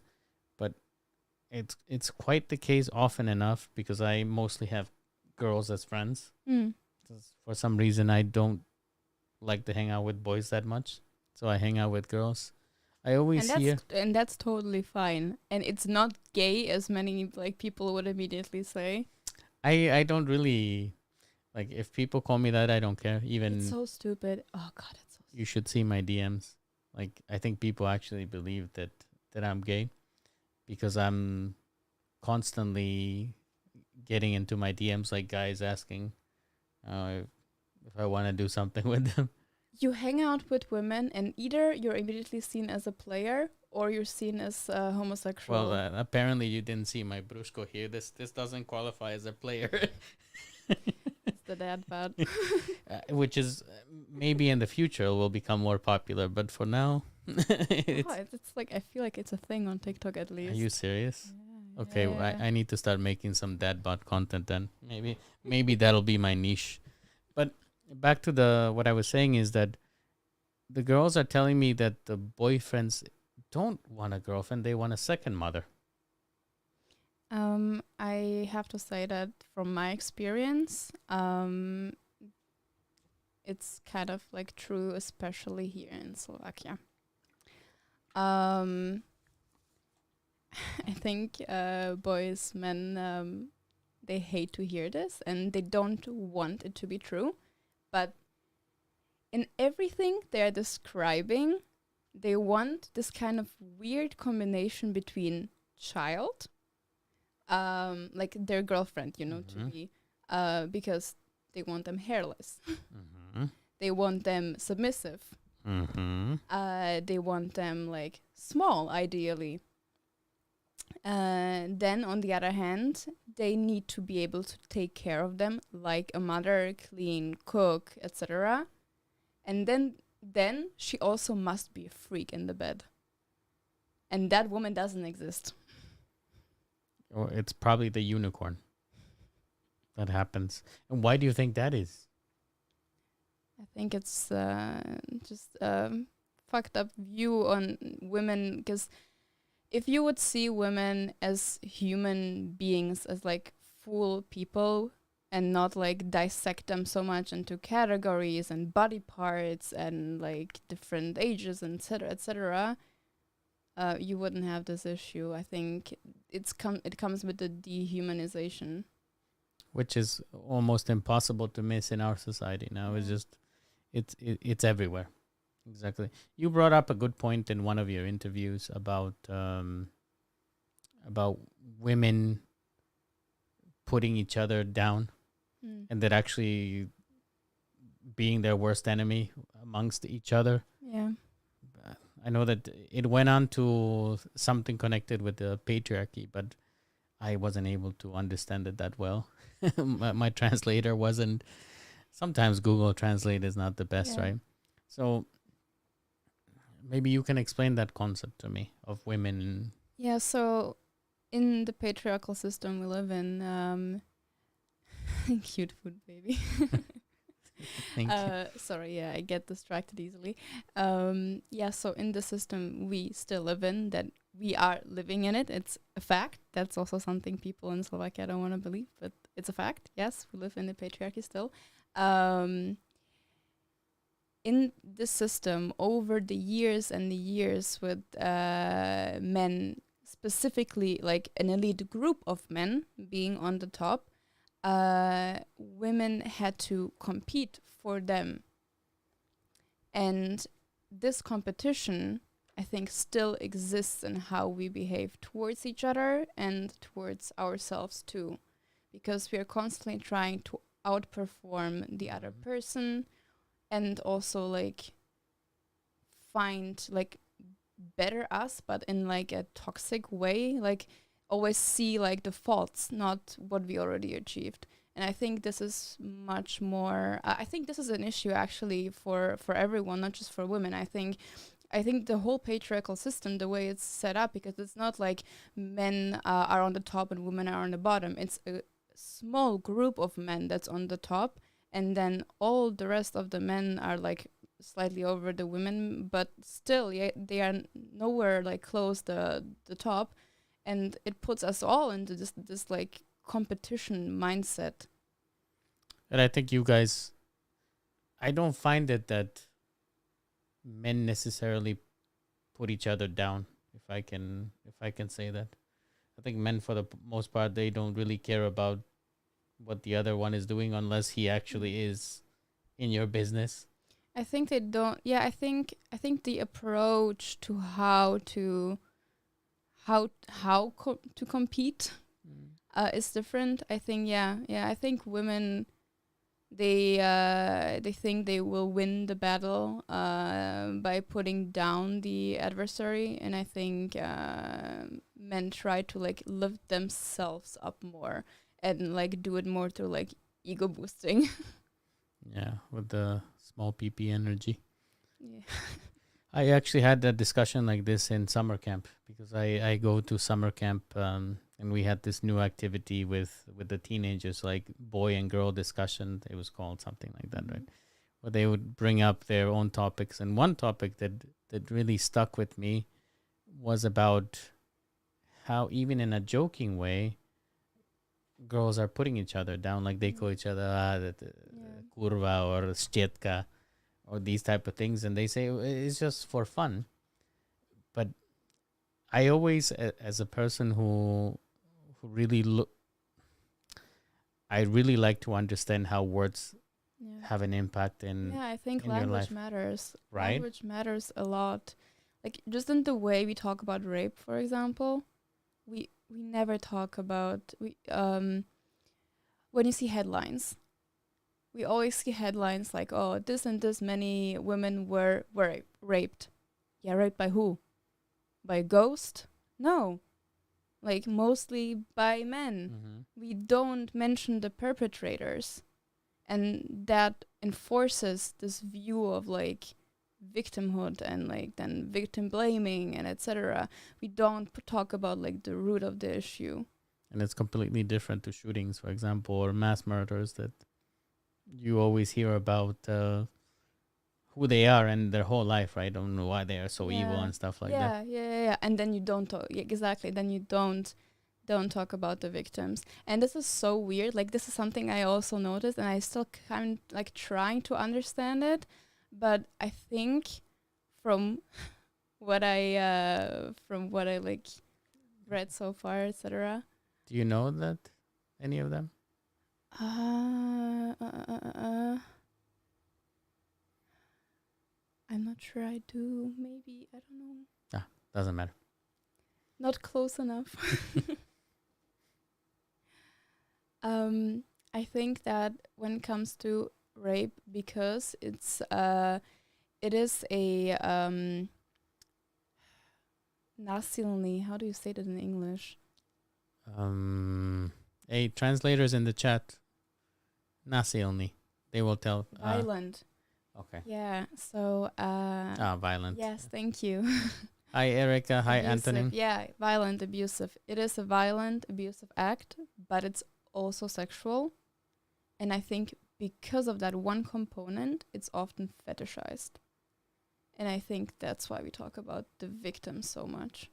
Speaker 1: but it's quite the case often enough, because I mostly have girls as friends. For some reason, I don't like to hang out with boys that much, so I hang out with girls. I always hear,
Speaker 2: and that's totally fine, and it's not gay as many like people would immediately say.
Speaker 1: I don't really like, if people call me that, I don't care. Even
Speaker 2: it's so stupid. Oh god, it's so
Speaker 1: You should see my DMs. Like I think people actually believe that I'm gay because I'm constantly getting into my DMs like guys asking if I want to do something with them.
Speaker 2: You hang out with women, and either you're immediately seen as a player or you're seen as homosexual.
Speaker 1: Well, apparently you didn't see my Brusko here. This doesn't qualify as a player,
Speaker 2: It's the dad bod.
Speaker 1: which is maybe in the future will become more popular. But for now,
Speaker 2: It's like I feel like it's a thing on TikTok at least.
Speaker 1: are you serious?
Speaker 2: Yeah,
Speaker 1: Okay,
Speaker 2: yeah.
Speaker 1: I need to start making some dad bod content then. Maybe that'll be my niche. But back to the what I was saying is that the girls are telling me that the boyfriends don't want a girlfriend, they want a second mother.
Speaker 2: I have to say that from my experience, it's kind of like true, especially here in Slovakia. Um, I think boys, men, they hate to hear this and they don't want it to be true. But in everything they're describing, they want this kind of weird combination between child, like their girlfriend, to
Speaker 1: Mhm.
Speaker 2: be, because they want them hairless.
Speaker 1: Mm-hmm.
Speaker 2: They want them submissive.
Speaker 1: Mm-hmm.
Speaker 2: They want them like small, ideally. Then, on the other hand, they need to be able to take care of them like a mother, clean, cook, etc. And then she also must be a freak in the bed. And that woman doesn't exist.
Speaker 1: Or it's probably the unicorn that happens. And why do you think that is?
Speaker 2: I think it's just a fucked up view on women, because if you would see women as human beings, as like full people, and not like dissect them so much into categories and body parts and like different ages, etc., you wouldn't have this issue. I think it comes with the dehumanization.
Speaker 1: Which is almost impossible to miss in our society now. It's
Speaker 2: Yeah.
Speaker 1: just it's everywhere. Exactly. You brought up a good point in one of your interviews about women putting each other down
Speaker 2: Mm.
Speaker 1: and that actually being their worst enemy amongst each other.
Speaker 2: Yeah.
Speaker 1: I know that it went on to something connected with the patriarchy, but I wasn't able to understand it that well. My translator wasn't. Sometimes Google Translate is not the best,
Speaker 2: Yeah.
Speaker 1: right? So maybe you can explain that concept to me of women.
Speaker 2: Yeah, so in the patriarchal system we live in, cute food baby.
Speaker 1: Thank you.
Speaker 2: Sorry, yeah, I get distracted easily. Yeah, so in the system we still live in, that we are living in it. It's a fact. That's also something people in Slovakia don't want to believe, but it's a fact. Yes, we live in the patriarchy still. In this system, over the years and the years, with men, specifically like an elite group of men being on the top, women had to compete for them. And this competition, I think, still exists in how we behave towards each other and towards ourselves too, because we are constantly trying to outperform the other person, and also like find like better us, but in like a toxic way, like always see like the faults, not what we already achieved. And I think this is much more I think this is an issue actually for everyone, not just for women. I think the whole patriarchal system, the way it's set up, because it's not like men are on the top and women are on the bottom. It's a small group of men that's on the top, and then all the rest of the men are like slightly over the women, but still, yeah, they are nowhere like close the top, and it puts us all into this like competition mindset.
Speaker 1: And I think you guys, I don't find it that men necessarily put each other down. If I can say that, I think men for the most part they don't really care about what the other one is doing unless he actually is in your business.
Speaker 2: I think they don't. Yeah, I think the approach to how to compete is different. I think I think women they think they will win the battle by putting down the adversary, and I think men try to like lift themselves up more and like do it more through like ego boosting.
Speaker 1: Yeah, with the small PP energy.
Speaker 2: Yeah.
Speaker 1: I actually had that discussion like this in summer camp because I go to summer camp and we had this new activity with the teenagers, like boy and girl discussion. It was called something like that, right? Where they would bring up their own topics. And one topic that really stuck with me was about how even in a joking way, girls are putting each other down. Like they call each other
Speaker 2: Yeah.
Speaker 1: kurva or stjetka or these type of things. And they say it's just for fun. But I always, as a person who really look, I really like to understand how words
Speaker 2: Yeah.
Speaker 1: have an impact in
Speaker 2: Yeah, I think
Speaker 1: in your
Speaker 2: language
Speaker 1: life,
Speaker 2: matters.
Speaker 1: right?
Speaker 2: Language matters a lot. Like just in the way we talk about rape, for example, we never talk about we when you see headlines, we always see headlines like, oh, this and this many women were raped. Yeah, raped by who? By a ghost? No, like mostly by men.
Speaker 1: Mm-hmm.
Speaker 2: We don't mention the perpetrators, and that enforces this view of like victimhood and like then victim blaming and etc. We don't talk about like the root of the issue.
Speaker 1: And it's completely different to shootings, for example, or mass murders that you always hear about who they are and their whole life, right? Don't know why they are so evil
Speaker 2: Yeah.
Speaker 1: and stuff like that.
Speaker 2: Yeah. And then you don't talk, yeah, exactly. Then you don't talk about the victims. And this is so weird. Like this is something I also noticed, and I still kind of like trying to understand it. But I think from from what I like read so far, etc.
Speaker 1: Do you know that any of them?
Speaker 2: I'm not sure I do. Maybe I don't know.
Speaker 1: Doesn't matter.
Speaker 2: Not close enough. I think that when it comes to rape, because it is a nasilný. How do you say that in English?
Speaker 1: Hey, translators in the chat. Nasilni. They will tell.
Speaker 2: Violent.
Speaker 1: Okay.
Speaker 2: Yeah. So.
Speaker 1: Violent.
Speaker 2: Yes. Thank you.
Speaker 1: Hi, Erica. Hi,
Speaker 2: Abusive.
Speaker 1: Anthony.
Speaker 2: Yeah, violent, abusive. It is a violent, abusive act, but it's also sexual. And I think because of that one component, it's often fetishized. And I think that's why we talk about the victim so much.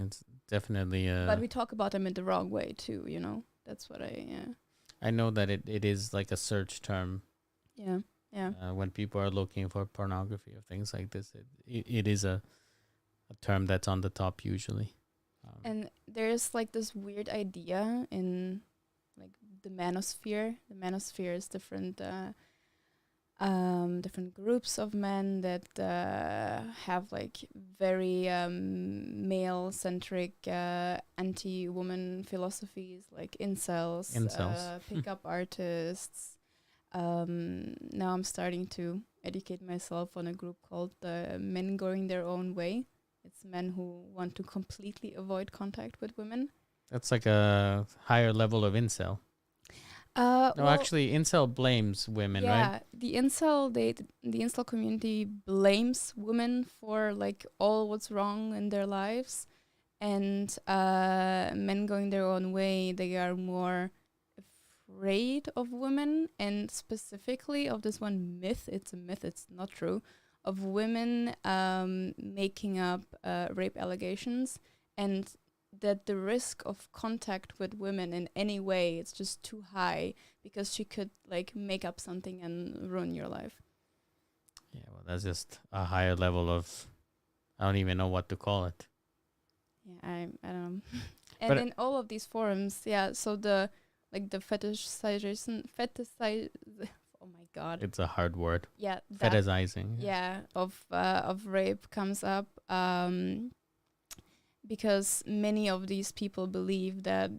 Speaker 1: It's definitely.
Speaker 2: But we talk about them in the wrong way too, you know? That's what
Speaker 1: I know that it is like a search term.
Speaker 2: Yeah.
Speaker 1: When people are looking for pornography or things like this, it is a term that's on the top usually.
Speaker 2: And there's like this weird idea in like the manosphere. The manosphere is different different groups of men that have like very male centric anti-woman philosophies, like incels. Pickup artists. Now I'm starting to educate myself on a group called Men Going Their Own Way. It's men who want to completely avoid contact with women.
Speaker 1: That's like a higher level of incel. No, actually, incel blames women, right?
Speaker 2: Yeah, the incel community blames women for like all what's wrong in their lives, and men going their own way, they are more afraid of women, and specifically of this one myth. It's a myth. It's not true. Of women making up rape allegations, and that the risk of contact with women in any way, it's just too high because she could like make up something and ruin your life.
Speaker 1: Yeah, well, that's just a higher level of, I don't even know what to call it.
Speaker 2: Yeah, I don't know. And in all of these forums, yeah, so the fetishization, oh my god,
Speaker 1: It's a hard word.
Speaker 2: yeah, that
Speaker 1: Fetishizing.
Speaker 2: of rape comes up, because many of these people believe that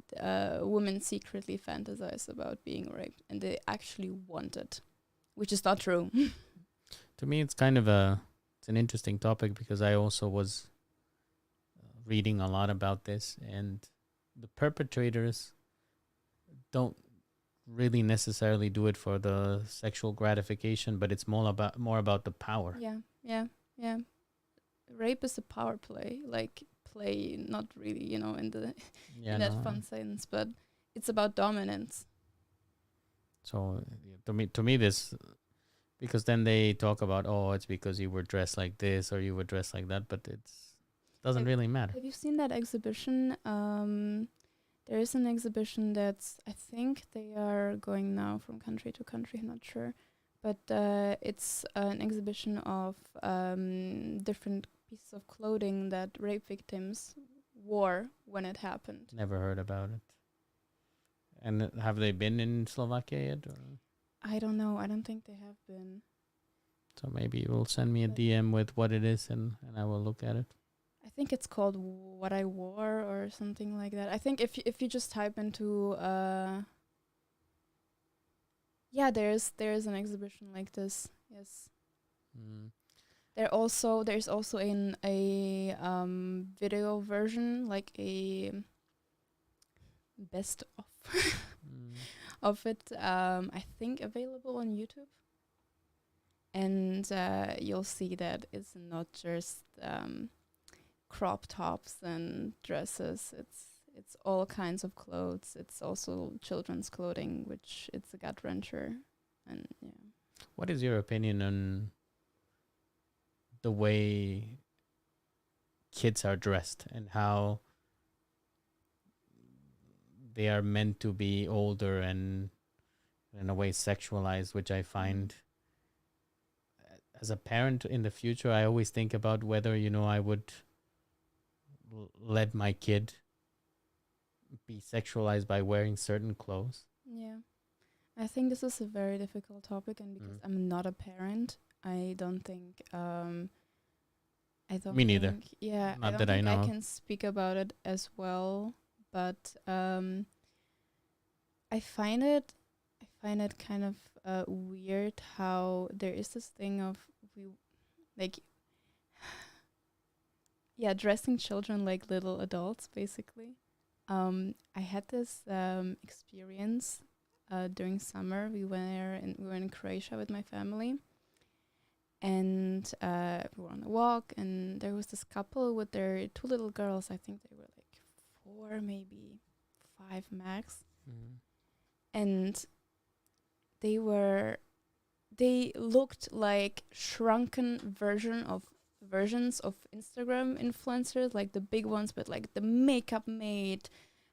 Speaker 2: women secretly fantasize about being raped and they actually want it, which is not true.
Speaker 1: To me, it's kind of it's an interesting topic because I also was reading a lot about this, and the perpetrators don't really necessarily do it for the sexual gratification, but it's more about the power.
Speaker 2: Yeah. Rape is a power play, like play, not really, in the
Speaker 1: Yeah,
Speaker 2: in that
Speaker 1: no.
Speaker 2: fun sense, but it's about dominance.
Speaker 1: So to me, this, because then they talk about, oh, it's because you were dressed like this or you were dressed like that, but it's doesn't really matter.
Speaker 2: Have you seen that exhibition? There is an exhibition that's, I think they are going now from country to country, I'm not sure. But it's an exhibition of different pieces of clothing that rape victims wore when it happened.
Speaker 1: Never heard about it. And have they been in Slovakia yet? Or?
Speaker 2: I don't know. I don't think they have been.
Speaker 1: So maybe you will send me a
Speaker 2: But-
Speaker 1: DM with what it is, and I will look at it.
Speaker 2: I think it's called What I Wore or something like that. I think if you just type into there's an exhibition like this. Yes.
Speaker 1: Mm.
Speaker 2: There's also in a video version, like a best of
Speaker 1: Mm.
Speaker 2: of it. I think available on YouTube. And you'll see that it's not just crop tops and dresses. It's all kinds of clothes. It's also children's clothing, which it's a gut wrencher. And yeah.
Speaker 1: What is your opinion on the way kids are dressed and how they are meant to be older and in a way sexualized, which I find as a parent in the future, I always think about whether, I would let my kid be sexualized by wearing certain clothes.
Speaker 2: Yeah. I think this is a very difficult topic, and because I'm not a parent, I don't think I don't
Speaker 1: Me neither.
Speaker 2: think, yeah,
Speaker 1: Not
Speaker 2: I don't
Speaker 1: that I
Speaker 2: think
Speaker 1: know.
Speaker 2: I can speak about it as well, but I find it kind of weird how there is this thing of dressing children like little adults, basically. I had this experience during summer. We were in Croatia with my family, and we were on a walk, and there was this couple with their two little girls. I think they were like 4, maybe 5 max, and they looked like shrunken versions of Instagram influencers, like the big ones, but like the makeup made,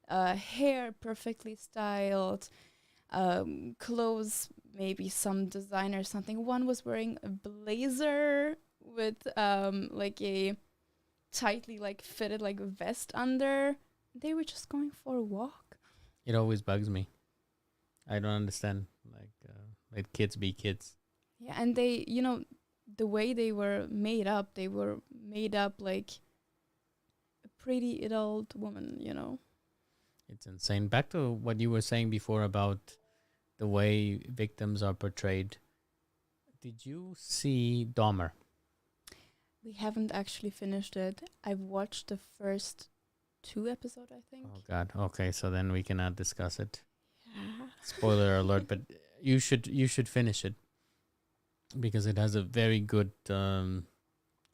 Speaker 2: hair perfectly styled, clothes, maybe some designer something. One was wearing a blazer with like a tightly like fitted like vest under. They were just going for a walk.
Speaker 1: It always bugs me. I don't understand. Let kids be kids.
Speaker 2: Yeah, and they, the way they were made up like a pretty adult woman,
Speaker 1: It's insane. Back to what you were saying before about the way victims are portrayed. Did you see Dahmer?
Speaker 2: We haven't actually finished it. I've watched the first 2 episodes, I think.
Speaker 1: Oh God. Okay, so then we cannot discuss it.
Speaker 2: Yeah.
Speaker 1: Spoiler alert, but you should finish it because it has a very good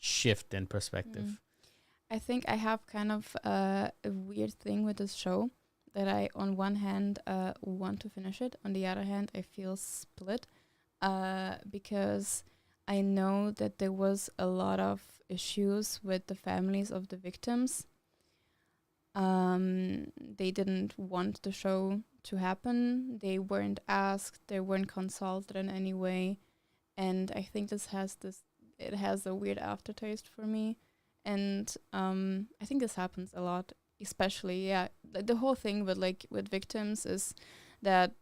Speaker 1: shift in perspective.
Speaker 2: I think I have kind of a weird thing with this show that I, on one hand, want to finish it. On the other hand, I feel split because I know that there was a lot of issues with the families of the victims. They didn't want the show to happen. They weren't asked. They weren't consulted in any way. And I think it has a weird aftertaste for me. And I think this happens a lot, especially, the whole thing with victims is that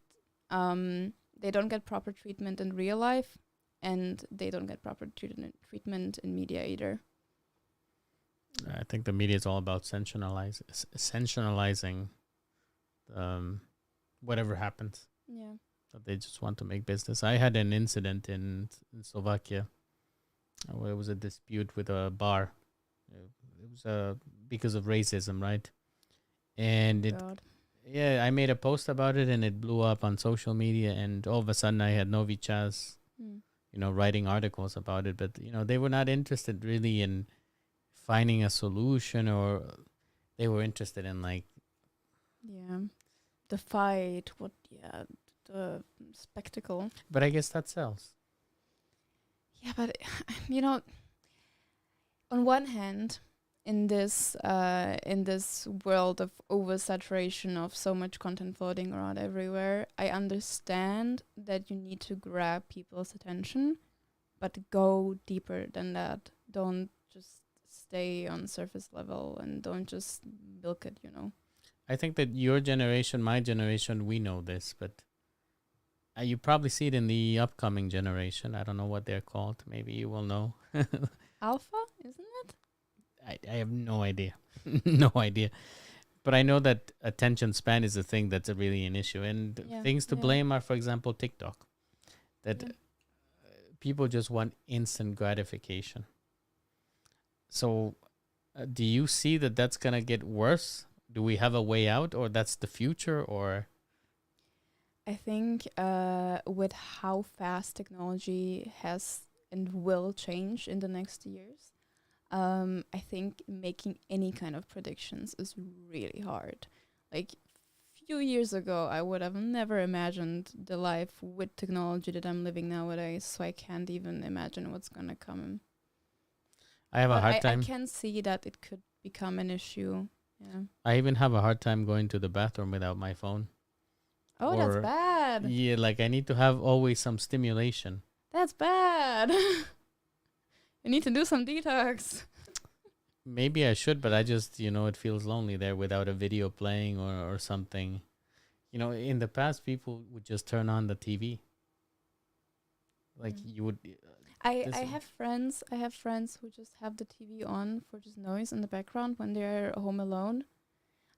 Speaker 2: they don't get proper treatment in real life, and they don't get proper treatment in media either.
Speaker 1: I think the media is all about sensationalizing whatever happens.
Speaker 2: Yeah.
Speaker 1: That they just want to make business. I had an incident in Slovakia where it was a dispute with a bar. It was because of racism, right? And
Speaker 2: God.
Speaker 1: I made a post about it and it blew up on social media. And all of a sudden, I had Novi Chaz, writing articles about it. But they were not interested really in finding a solution, or they were interested in
Speaker 2: the fight. The spectacle.
Speaker 1: But I guess that sells.
Speaker 2: Yeah, but on one hand, in this world of oversaturation of so much content floating around everywhere, I understand that you need to grab people's attention, but go deeper than that. Don't just stay on surface level and don't just milk it.
Speaker 1: I think that your generation, my generation, we know this, but you probably see it in the upcoming generation. I don't know what they're called. Maybe you will know.
Speaker 2: Alpha, isn't it?
Speaker 1: I have no idea. No idea. But I know that attention span is a thing that's really an issue. And things to blame are, for example, TikTok. That people just want instant gratification. So do you see that that's going to get worse? Do we have a way out, or that's the future, or?
Speaker 2: I think with how fast technology has and will change in the next years, I think making any kind of predictions is really hard. Like few years ago, I would have never imagined the life with technology that I'm living nowadays, so I can't even imagine what's going to come.
Speaker 1: I have a hard time.
Speaker 2: I can see that it could become an issue. Yeah.
Speaker 1: I even have a hard time going to the bathroom without my phone.
Speaker 2: Oh, that's bad.
Speaker 1: Yeah, like I need to have always some stimulation.
Speaker 2: That's bad. You need to do some detox.
Speaker 1: Maybe I should, but I just, it feels lonely there without a video playing or something. In the past, people would just turn on the TV. Like you would.
Speaker 2: I have friends who just have the TV on for just noise in the background when they're home alone.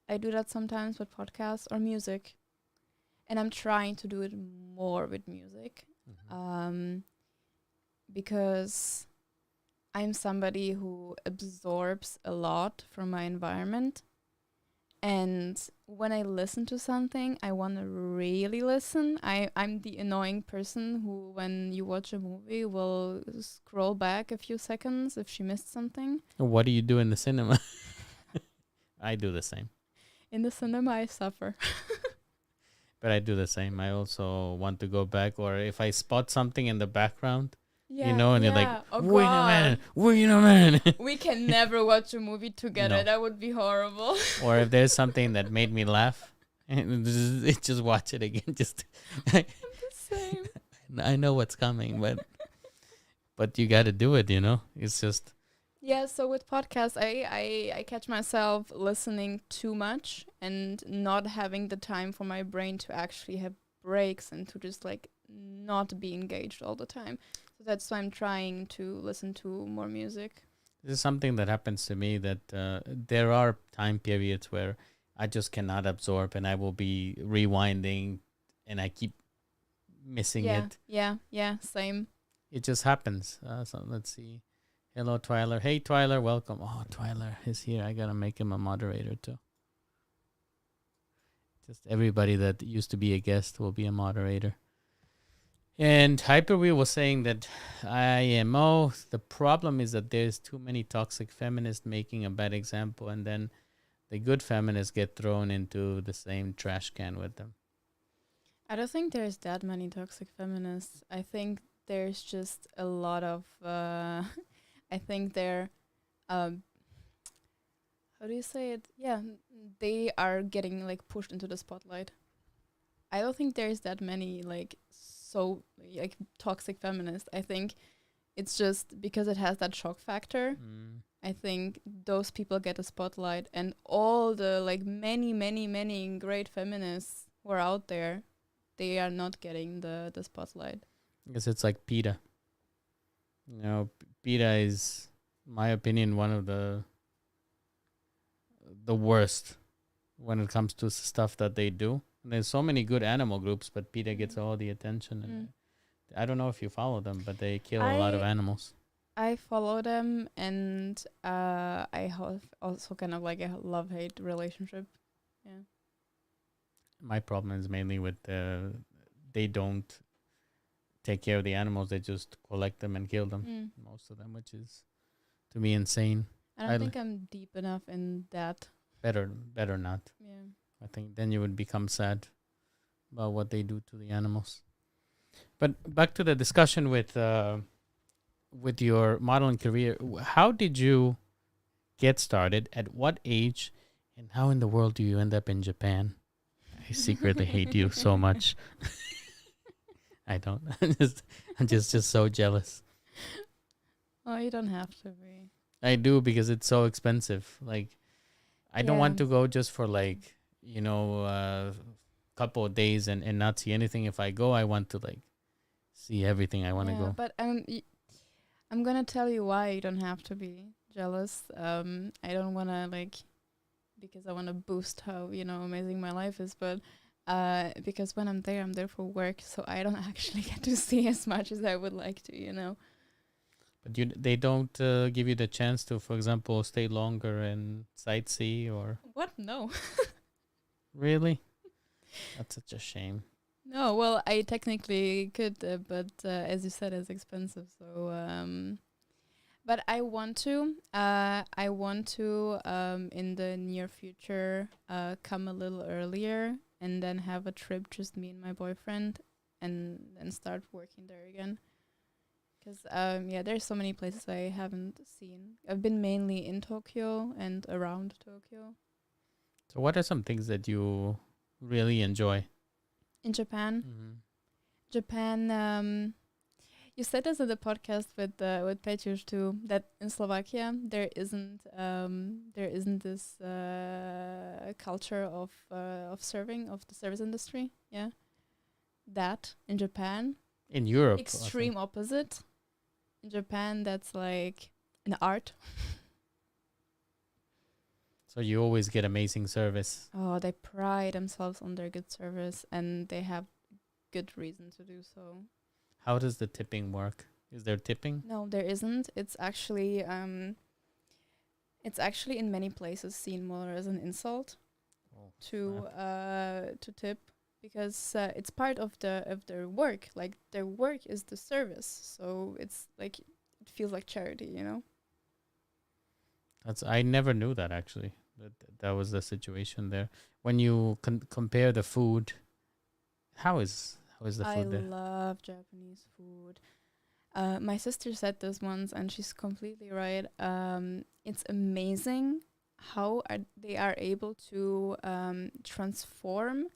Speaker 2: I do that sometimes with podcasts or music. And I'm trying to do it more with music. Because I'm somebody who absorbs a lot from my environment. And when I listen to something, I want to really listen. I'm the annoying person who, when you watch a movie, will scroll back a few seconds if she missed something.
Speaker 1: What do you do in the cinema? I do the same.
Speaker 2: In the cinema, I suffer.
Speaker 1: But I do the same. I also want to go back, or if I spot something in the background, and you're like, wait a minute.
Speaker 2: We can never watch a movie together. No. That would be horrible.
Speaker 1: Or if there's something that made me laugh, just watch it again.
Speaker 2: I'm the same.
Speaker 1: I know what's coming, but you got to do it, It's just.
Speaker 2: Yeah, so with podcasts, I catch myself listening too much and not having the time for my brain to actually have breaks and to just not be engaged all the time. So that's why I'm trying to listen to more music.
Speaker 1: This is something that happens to me, that there are time periods where I just cannot absorb and I will be rewinding and I keep missing it.
Speaker 2: Yeah, same.
Speaker 1: It just happens. So let's see. Hello, Twyler. Hey, Twyler, welcome. Oh, Twyler is here. I got to make him a moderator, too. Just everybody that used to be a guest will be a moderator. And Hyperwheel was saying that IMO, the problem is that there's too many toxic feminists making a bad example, and then the good feminists get thrown into the same trash can with them.
Speaker 2: I don't think there's that many toxic feminists. I think there's just a lot of... I think they're, how do you say it? Yeah, they are getting pushed into the spotlight. I don't think there's that many toxic feminists. I think it's just because it has that shock factor. I think those people get a spotlight, and all the many great feminists who are out there they are not getting the spotlight.
Speaker 1: I guess it's like PETA. You know, PETA is, in my opinion, one of the worst when it comes to stuff that they do. And there's so many good animal groups, but PETA gets all the attention. And I don't know if you follow them, but they kill a lot of animals.
Speaker 2: I follow them, and I have also kind of like a love-hate relationship. Yeah.
Speaker 1: My problem is mainly with they don't take care of the animals. They just collect them and kill them, most of them, which is, to me, insane.
Speaker 2: I don't think I'm deep enough in that.
Speaker 1: Better not.
Speaker 2: Yeah.
Speaker 1: I think then you would become sad about what they do to the animals. But back to the discussion with your modeling career. How did you get started? At what age? And how in the world do you end up in Japan? I secretly hate you so much. I don't. I'm just so jealous.
Speaker 2: Oh, you don't have to be.
Speaker 1: I do, because it's so expensive. Like, I don't want to go just for like, couple of days and not see anything. If I go, I want to like see everything. I want to go.
Speaker 2: But I'm gonna tell you why you don't have to be jealous. I don't wanna because I wanna boost how amazing my life is, but because when I'm there for work, so I don't actually get to see as much as I would like to.
Speaker 1: But they don't give you the chance to, for example, stay longer and sightsee or...
Speaker 2: What? No.
Speaker 1: Really? That's such a shame.
Speaker 2: No, well, I technically could, but as you said, it's expensive. So, but I want to. I want to in the near future come a little earlier and then have a trip, just me and my boyfriend, and then start working there again. Because there's so many places I haven't seen. I've been mainly in Tokyo and around Tokyo.
Speaker 1: So what are some things that you really enjoy
Speaker 2: in Japan? Japan, you said this in the podcast with Petrus too, that in Slovakia there isn't this culture of serving, of the service industry. Yeah, that in Japan,
Speaker 1: in Europe,
Speaker 2: extreme opposite. In Japan, that's like an art.
Speaker 1: So you always get amazing service.
Speaker 2: Oh, they pride themselves on their good service, and they have good reason to do so.
Speaker 1: How does the tipping work? Is there tipping?
Speaker 2: No, there isn't. It's actually in many places seen more as an insult to tip, because it's part of their work. Like, their work is the service, so it's like it feels like charity,
Speaker 1: I never knew that, actually. That was the situation there. When you compare the food, how is the food there?
Speaker 2: I love Japanese food. My sister said this once, and she's completely right. It's amazing how they are able to transform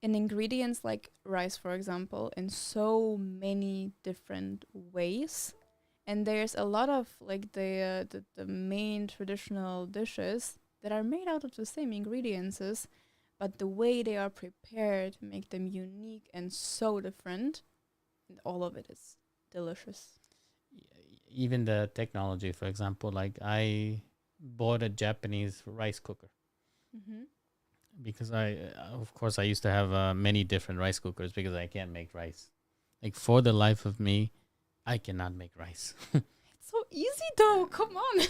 Speaker 2: in ingredients like rice, for example, in so many different ways. And there's a lot of like the main traditional dishes that are made out of the same ingredients, but the way they are prepared make them unique and so different. And all of it is delicious.
Speaker 1: Even the technology, for example, like I bought a Japanese rice cooker. Because of course, I used to have many different rice cookers because I can't make rice. Like, for the life of me, I cannot make rice.
Speaker 2: It's so easy though. Come on.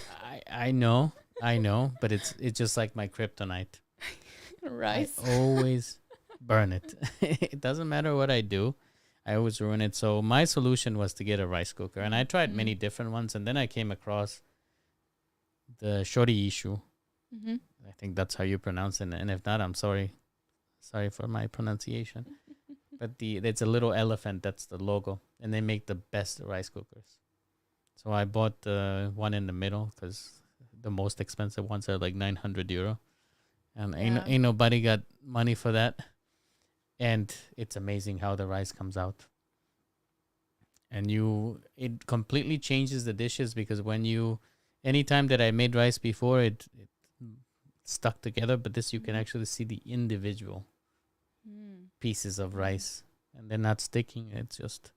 Speaker 1: I know, but it's just like my kryptonite.
Speaker 2: Rice.
Speaker 1: I always burn it. It doesn't matter what I do. I always ruin it. So my solution was to get a rice cooker, and I tried many different ones, and then I came across the shori ishu. I think that's how you pronounce it, and if not, I'm sorry for my pronunciation. But it's a little elephant. That's the logo, and they make the best rice cookers. So I bought the one in the middle because the most expensive ones are like 900 euro, and ain't nobody got money for that. And it's amazing how the rice comes out. And it completely changes the dishes, because anytime that I made rice before, it stuck together, but this you can actually see the individual. pieces of rice, and they're not sticking. It just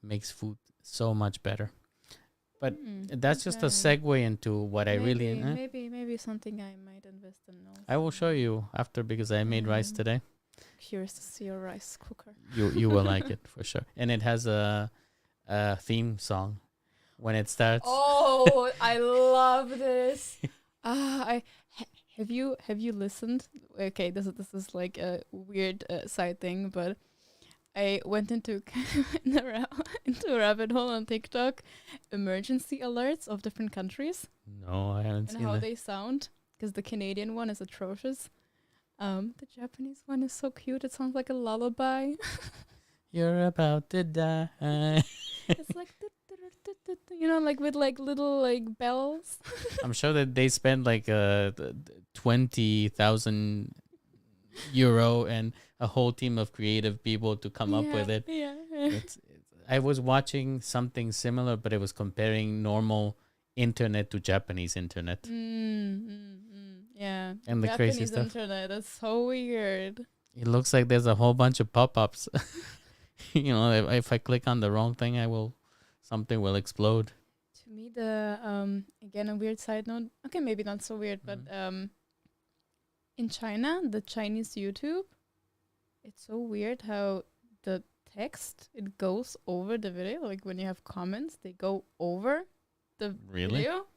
Speaker 1: makes food so much better. But that's just a
Speaker 2: okay.
Speaker 1: segue into what I really.
Speaker 2: Maybe something I might invest in also.
Speaker 1: I will show you after because I made rice
Speaker 2: Yeah.
Speaker 1: today.
Speaker 2: Curious to see your rice cooker.
Speaker 1: You will like it for sure, and it has a theme song when it starts.
Speaker 2: Oh, I love this. Have you listened? Okay, this is like a weird side thing, but I went into into a rabbit hole on TikTok, emergency alerts of different countries
Speaker 1: No, I haven't
Speaker 2: and
Speaker 1: seen
Speaker 2: how
Speaker 1: that.
Speaker 2: they sound. Because the Canadian one is atrocious. The Japanese one is so cute. It sounds like a lullaby.
Speaker 1: You're about to die.
Speaker 2: It's like you know, like with like little like bells.
Speaker 1: I'm sure that they spend like 20,000 euro and a whole team of creative people to come up with it.
Speaker 2: Yeah.
Speaker 1: I was watching something similar, but it was comparing normal internet to Japanese internet.
Speaker 2: Yeah.
Speaker 1: And the crazy
Speaker 2: Japanese
Speaker 1: stuff.
Speaker 2: internet is so weird.
Speaker 1: It looks like there's a whole bunch of pop-ups. You know, if I click on the wrong thing, something will explode.
Speaker 2: To me, the again a weird side note. Okay, maybe not so weird, but in China, the Chinese YouTube, it's so weird how the text it goes over the video. Like when you have comments, they go over the
Speaker 1: Really?
Speaker 2: video.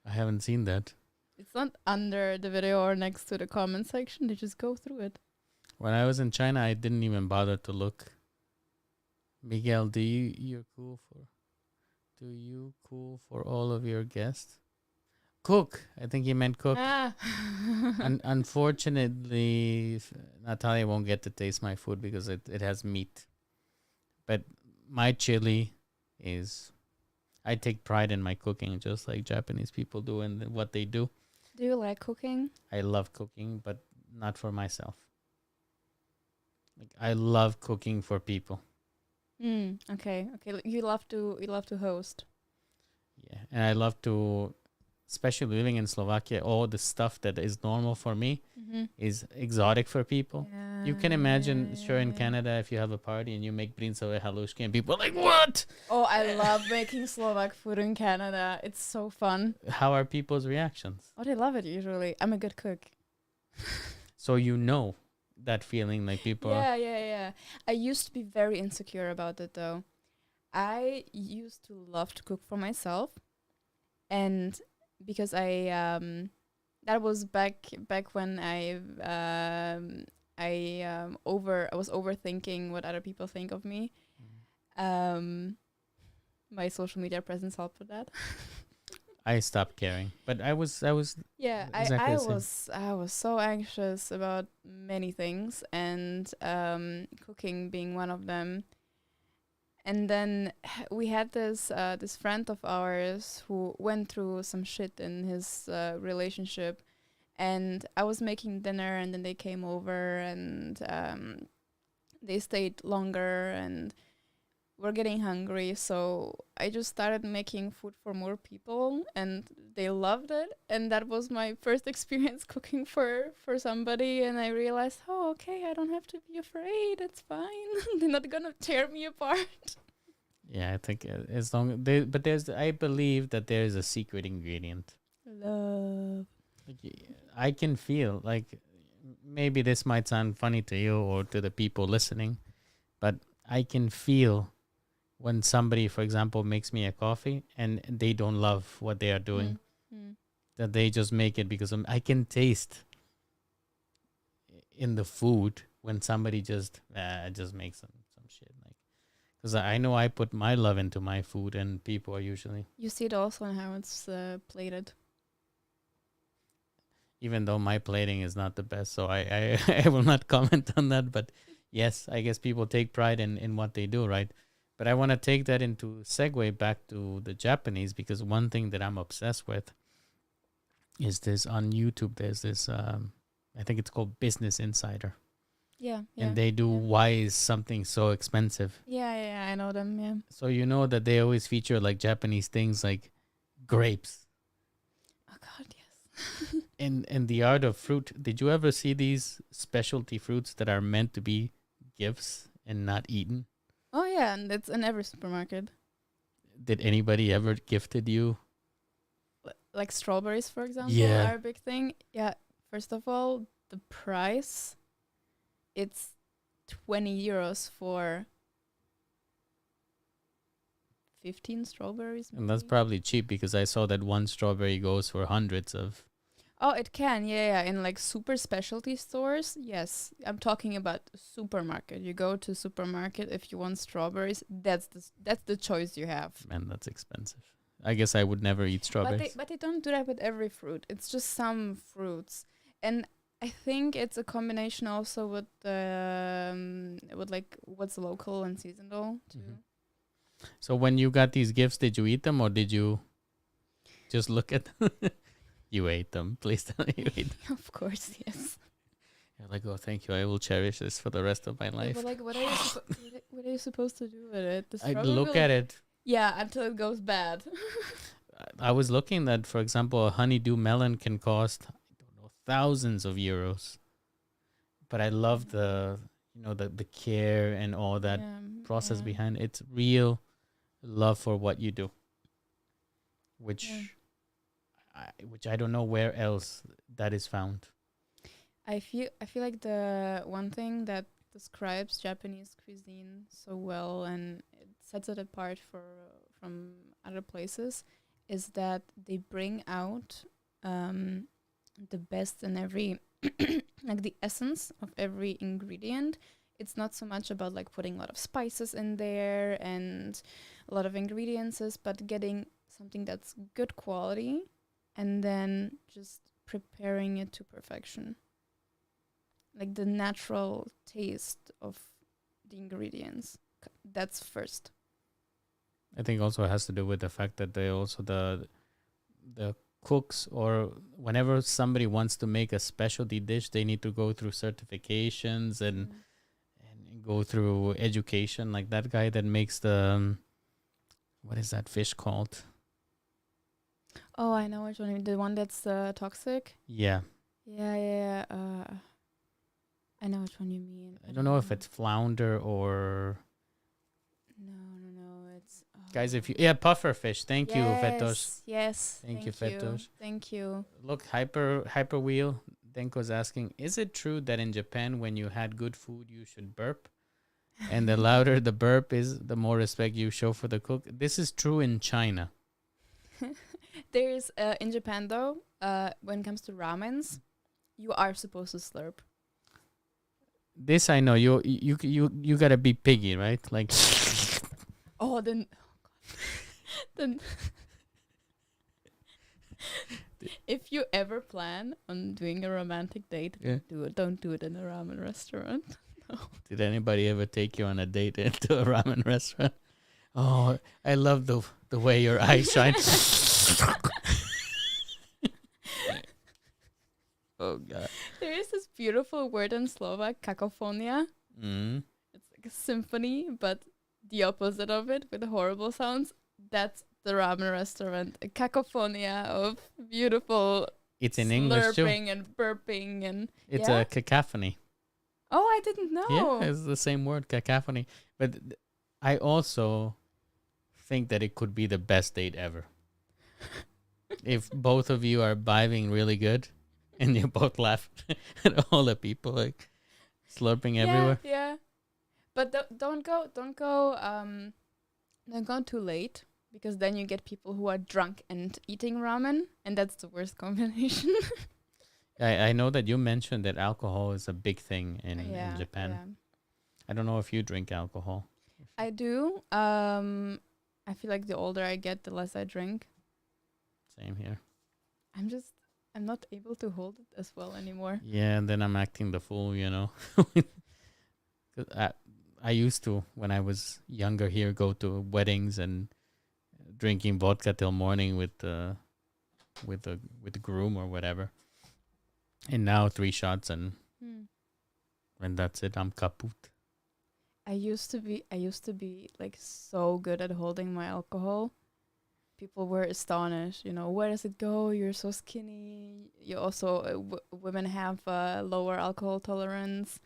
Speaker 1: I haven't seen that.
Speaker 2: It's not under the video or next to the comment section. They just go through it.
Speaker 1: When I was in China, I didn't even bother to look. Miguel, do you cool for all of your guests? Cook. I think he meant cook. Unfortunately, Natalia won't get to taste my food because it has meat. But my chili is... I take pride in my cooking, just like Japanese people do and what they do.
Speaker 2: Do you like cooking?
Speaker 1: I love cooking, but not for myself. Like I love cooking for people.
Speaker 2: Okay. Like, you love to host.
Speaker 1: Yeah, and I love to, especially living in Slovakia, all the stuff that is normal for me is exotic for people. You can imagine, sure, in Canada, if you have a party and you make brinzové halušky and people are like, what?
Speaker 2: Oh, I love making Slovak food in Canada. It's so fun.
Speaker 1: How are people's reactions?
Speaker 2: Oh, they love it usually. I'm a good cook.
Speaker 1: So you know that feeling, like people are...
Speaker 2: Yeah. I used to be very insecure about it though. I used to love to cook for myself, and because I that was back when I was overthinking what other people think of me. My social media presence helped with that.
Speaker 1: I stopped caring, but I was
Speaker 2: Yeah,
Speaker 1: exactly
Speaker 2: I
Speaker 1: the same.
Speaker 2: was so anxious about many things, and cooking being one of them. And then we had this friend of ours who went through some shit in his relationship, and I was making dinner, and then they came over, and they stayed longer, and we're getting hungry, so I just started making food for more people, and they loved it. And that was my first experience cooking for somebody, and I realized, oh, okay, I don't have to be afraid. It's fine. They're not gonna tear me apart.
Speaker 1: Yeah, I think as long I believe that there is a secret ingredient.
Speaker 2: Love.
Speaker 1: I can feel like maybe this might sound funny to you or to the people listening, but I can feel when somebody, for example, makes me a coffee and they don't love what they are doing, that they just make it because I can taste in the food when somebody just makes some shit, like, because I know I put my love into my food and people are usually,
Speaker 2: You see it also in how it's plated.
Speaker 1: even though my plating is not the best, so I I will not comment on that, but yes, I guess people take pride in what they do, right? But I want to take that into segue back to the Japanese, because one thing that I'm obsessed with is this on YouTube. There's this, I think it's called Business Insider.
Speaker 2: Yeah.
Speaker 1: And they do why is something so expensive.
Speaker 2: Yeah, I know them, yeah.
Speaker 1: So you know that they always feature like Japanese things like grapes.
Speaker 2: Oh god, yes.
Speaker 1: And the art of fruit. Did you ever see these specialty fruits that are meant to be gifts and not eaten?
Speaker 2: Oh yeah, and it's in every supermarket.
Speaker 1: Did anybody ever gifted you?
Speaker 2: Like strawberries, for example,
Speaker 1: Yeah.
Speaker 2: are a big thing. Yeah, first of all, the price, it's 20 euros for 15 strawberries.
Speaker 1: And that's
Speaker 2: Maybe.
Speaker 1: probably cheap because I saw that one strawberry goes for hundreds of.
Speaker 2: Oh, it can, yeah, yeah. In like super specialty stores, yes. I'm talking about supermarket. You go to supermarket if you want strawberries. That's the choice you have.
Speaker 1: Man, that's expensive. I guess I would never eat strawberries.
Speaker 2: But they don't do that with every fruit. It's just some fruits, and I think it's a combination also with with like what's local and seasonal too.
Speaker 1: Mhm. So when you got these gifts, did you eat them or did you just look at them? You ate them. Please tell me you ate them.
Speaker 2: Of course, yes.
Speaker 1: You're like, oh, thank you. I will cherish this for the rest of my
Speaker 2: Yeah,
Speaker 1: life.
Speaker 2: but like, what are you supposed to do with it? The
Speaker 1: I
Speaker 2: strawberry
Speaker 1: look
Speaker 2: will-
Speaker 1: at it.
Speaker 2: Yeah, until it goes bad.
Speaker 1: I was looking that, for example, a honeydew melon can cost, I don't know, thousands of euros. But I love the care and all that process
Speaker 2: yeah.
Speaker 1: behind it. It's real love for what you do, which
Speaker 2: Yeah.
Speaker 1: which I don't know where else that is found.
Speaker 2: I feel like the one thing that describes Japanese cuisine so well and it sets it apart from other places is that they bring out the best in every like the essence of every ingredient. It's not so much about like putting a lot of spices in there and a lot of ingredients, but getting something that's good quality and then just preparing it to perfection. Like the natural taste of the ingredients. That's first.
Speaker 1: I think also it has to do with the fact that they also the cooks, or whenever somebody wants to make a specialty dish, they need to go through certifications and go through education. Like that guy that makes the what is that fish called?
Speaker 2: Oh, I know which one. The one that's toxic.
Speaker 1: Yeah,
Speaker 2: Yeah. I know which one you mean.
Speaker 1: I don't know if it's flounder or
Speaker 2: No. It's
Speaker 1: guys. If you puffer fish. Thank you, Fetos.
Speaker 2: Yes.
Speaker 1: Thank you, Fetos.
Speaker 2: Thank you.
Speaker 1: Look, hyper wheel. Denko's asking, is it true that in Japan, when you had good food, you should burp? And the louder the burp is, the more respect you show for the cook. This is true in China.
Speaker 2: There's in Japan though, when it comes to ramens, you are supposed to slurp.
Speaker 1: This I know. You gotta be piggy, right? Like,
Speaker 2: Oh, then, then, if you ever plan on doing a romantic date,
Speaker 1: Yeah.
Speaker 2: don't do it in a ramen restaurant.
Speaker 1: Did anybody ever take you on a date into a ramen restaurant? Oh, I love the way your eyes shine. Oh God.
Speaker 2: There is this beautiful word in Slovak, kakophonia.
Speaker 1: Mm.
Speaker 2: It's like a symphony, but the opposite of it with horrible sounds. That's the ramen restaurant, a kakophonia of beautiful
Speaker 1: It's in English too.
Speaker 2: slurping and burping and
Speaker 1: It's
Speaker 2: yeah?
Speaker 1: a cacophony.
Speaker 2: Oh, I didn't know.
Speaker 1: Yeah, it's the same word, cacophony. But I also think that it could be the best date ever. If both of you are vibing really good and you both laugh at all the people like slurping everywhere.
Speaker 2: Yeah. But don't go too late because then you get people who are drunk and eating ramen and that's the worst combination.
Speaker 1: I know that you mentioned that alcohol is a big thing in Japan.
Speaker 2: Yeah.
Speaker 1: I don't know if you drink alcohol.
Speaker 2: I do. I feel like the older I get, the less I drink.
Speaker 1: Same here.
Speaker 2: I'm not able to hold it as well anymore.
Speaker 1: Yeah, and then I'm acting the fool, you know. 'Cause I used to, when I was younger here, go to weddings and drinking vodka till morning with the groom or whatever. And now 3 shots and that's it. I'm kaput.
Speaker 2: I used to be like so good at holding my alcohol. People were astonished, where does it go? You're so skinny. you also women have lower alcohol tolerance.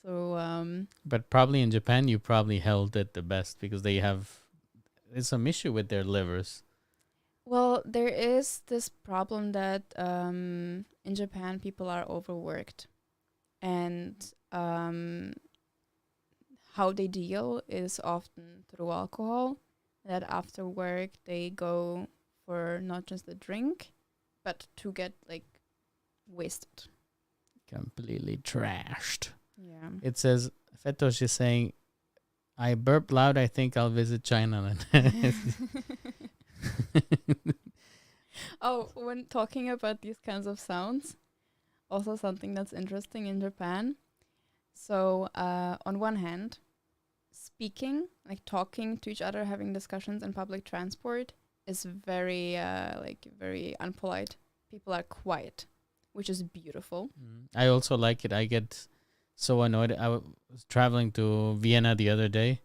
Speaker 2: So
Speaker 1: But probably in Japan, you probably held it the best because they have there's some issue with their livers.
Speaker 2: well, there is this problem that in Japan people are overworked, and how they deal is often through alcohol. That after work they go for not just a drink, but to get like wasted.
Speaker 1: Completely trashed.
Speaker 2: Yeah.
Speaker 1: It says Fetosh is saying, "I burp loud. I think I'll visit China." Then.
Speaker 2: Oh, when talking about these kinds of sounds, also something that's interesting in Japan. So, on one hand, speaking, like talking to each other, having discussions in public transport, is very, very unpolite. People are quiet, which is beautiful.
Speaker 1: I also like it. I get so annoyed. Was traveling to Vienna the other day,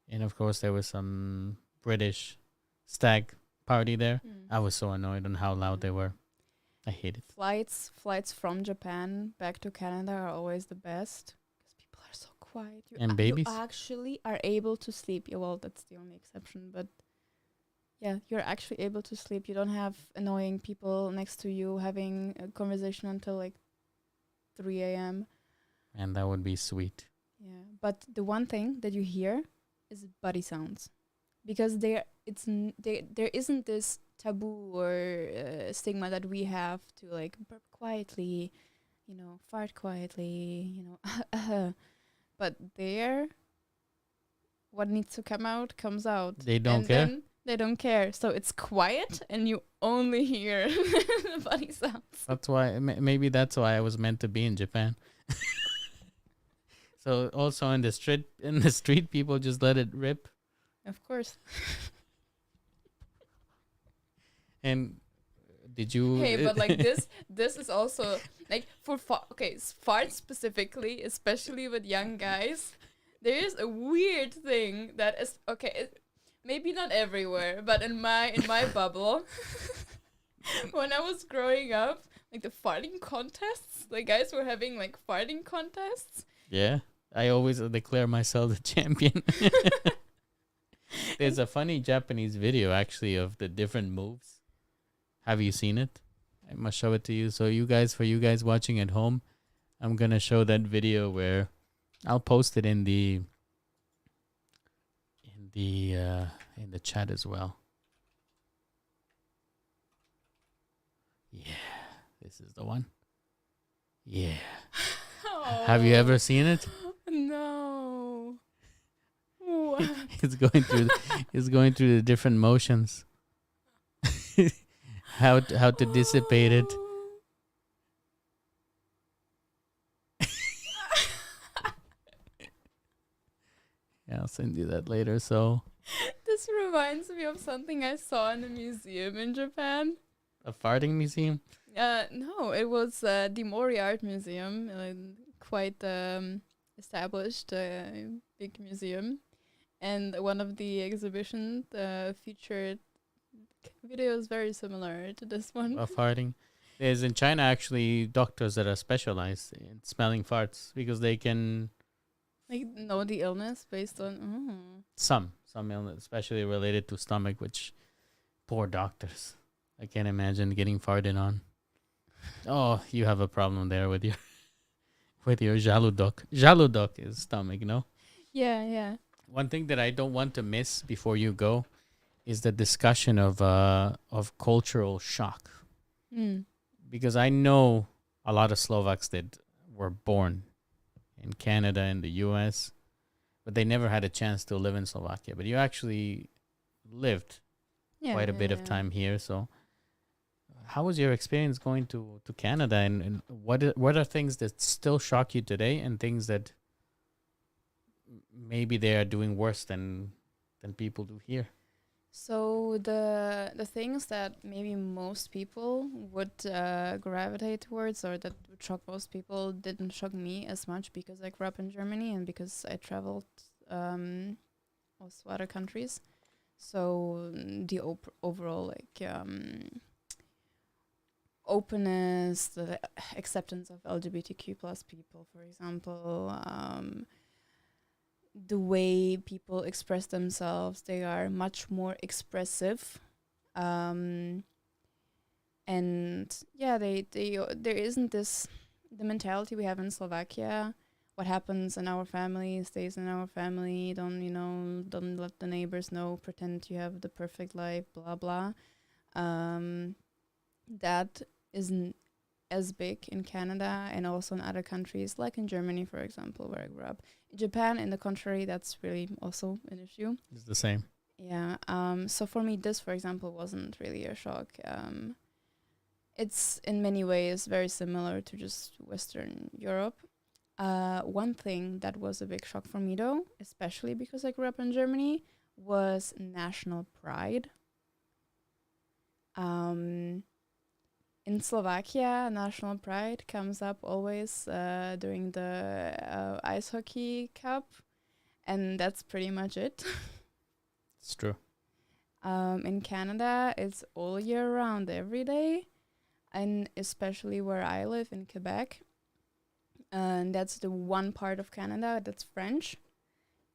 Speaker 1: and of course there was some British stag party there. I was so annoyed on how loud they were. I hate it.
Speaker 2: Flights from Japan back to Canada are always the best because people are so quiet.
Speaker 1: And babies?
Speaker 2: You actually are able to sleep. Yeah, well, that's the only exception, but yeah, you're actually able to sleep. You don't have annoying people next to you having a conversation until like 3 a.m.
Speaker 1: And that would be sweet.
Speaker 2: Yeah, but the one thing that you hear is body sounds, because there isn't this taboo or stigma that we have to like burp quietly, fart quietly, but there, what needs to come out comes out.
Speaker 1: They don't
Speaker 2: and
Speaker 1: care?
Speaker 2: Then they don't care, so it's quiet, and you only hear the body sounds.
Speaker 1: That's why maybe that's why I was meant to be in Japan. So also in the street, people just let it rip.
Speaker 2: Of course.
Speaker 1: And did you?
Speaker 2: Hey, but like this is also like for farts specifically, especially with young guys. There is a weird thing that is maybe not everywhere, but in my bubble, when I was growing up, like the farting contests, the guys were having like farting contests.
Speaker 1: Yeah, I always declare myself the champion. There's a funny Japanese video actually of the different moves. Have you seen it? I must show it to you. So for you guys watching at home, I'm gonna show that video where I'll post it in the chat as well. Yeah, this is the one. Yeah. Have you ever seen it?
Speaker 2: No. What?
Speaker 1: It's going through the different motions. How to dissipate it. Yeah, I'll send you that later. So
Speaker 2: This reminds me of something I saw in a museum in Japan.
Speaker 1: a farting museum.
Speaker 2: No, it was the Mori Art Museum, quite established, big museum, and one of the exhibitions featured videos very similar to this one.
Speaker 1: Of farting. There's in China actually doctors that are specialized in smelling farts because they can
Speaker 2: Like know the illness based on.
Speaker 1: some illness, especially related to stomach, which poor doctors. I can't imagine getting farted on. Oh, you have a problem there with your jaludok. Jaludok is stomach, no?
Speaker 2: Yeah.
Speaker 1: One thing that I don't want to miss before you go is the discussion of cultural shock. Because I know a lot of Slovaks that were born in Canada and the US, but they never had a chance to live in Slovakia. But you actually lived quite a bit of time here. So how was your experience going to Canada, and what are things that still shock you today, and things that maybe they are doing worse than people do here?
Speaker 2: So the things that maybe most people would gravitate towards, or that would shock most people, didn't shock me as much because I grew up in Germany and because I traveled also other countries. So the overall openness, the acceptance of LGBTQ plus people, for example, the way people express themselves, they are much more expressive. And yeah, there isn't the mentality we have in Slovakia. What happens in our family stays in our family. Don't let the neighbors know. Pretend you have the perfect life. Blah blah. That isn't as big in Canada and also in other countries, like in Germany, for example, where I grew up. In Japan, in the contrary, that's really also an issue.
Speaker 1: It's the same.
Speaker 2: Yeah. So for me, this, for example, wasn't really a shock. It's in many ways very similar to just Western Europe. One thing that was a big shock for me, though, especially because I grew up in Germany, was national pride. In Slovakia, national pride comes up always during the ice hockey cup, and that's pretty much it.
Speaker 1: It's true.
Speaker 2: In Canada, it's all year round, every day, and especially where I live in Quebec. And that's the one part of Canada that's French.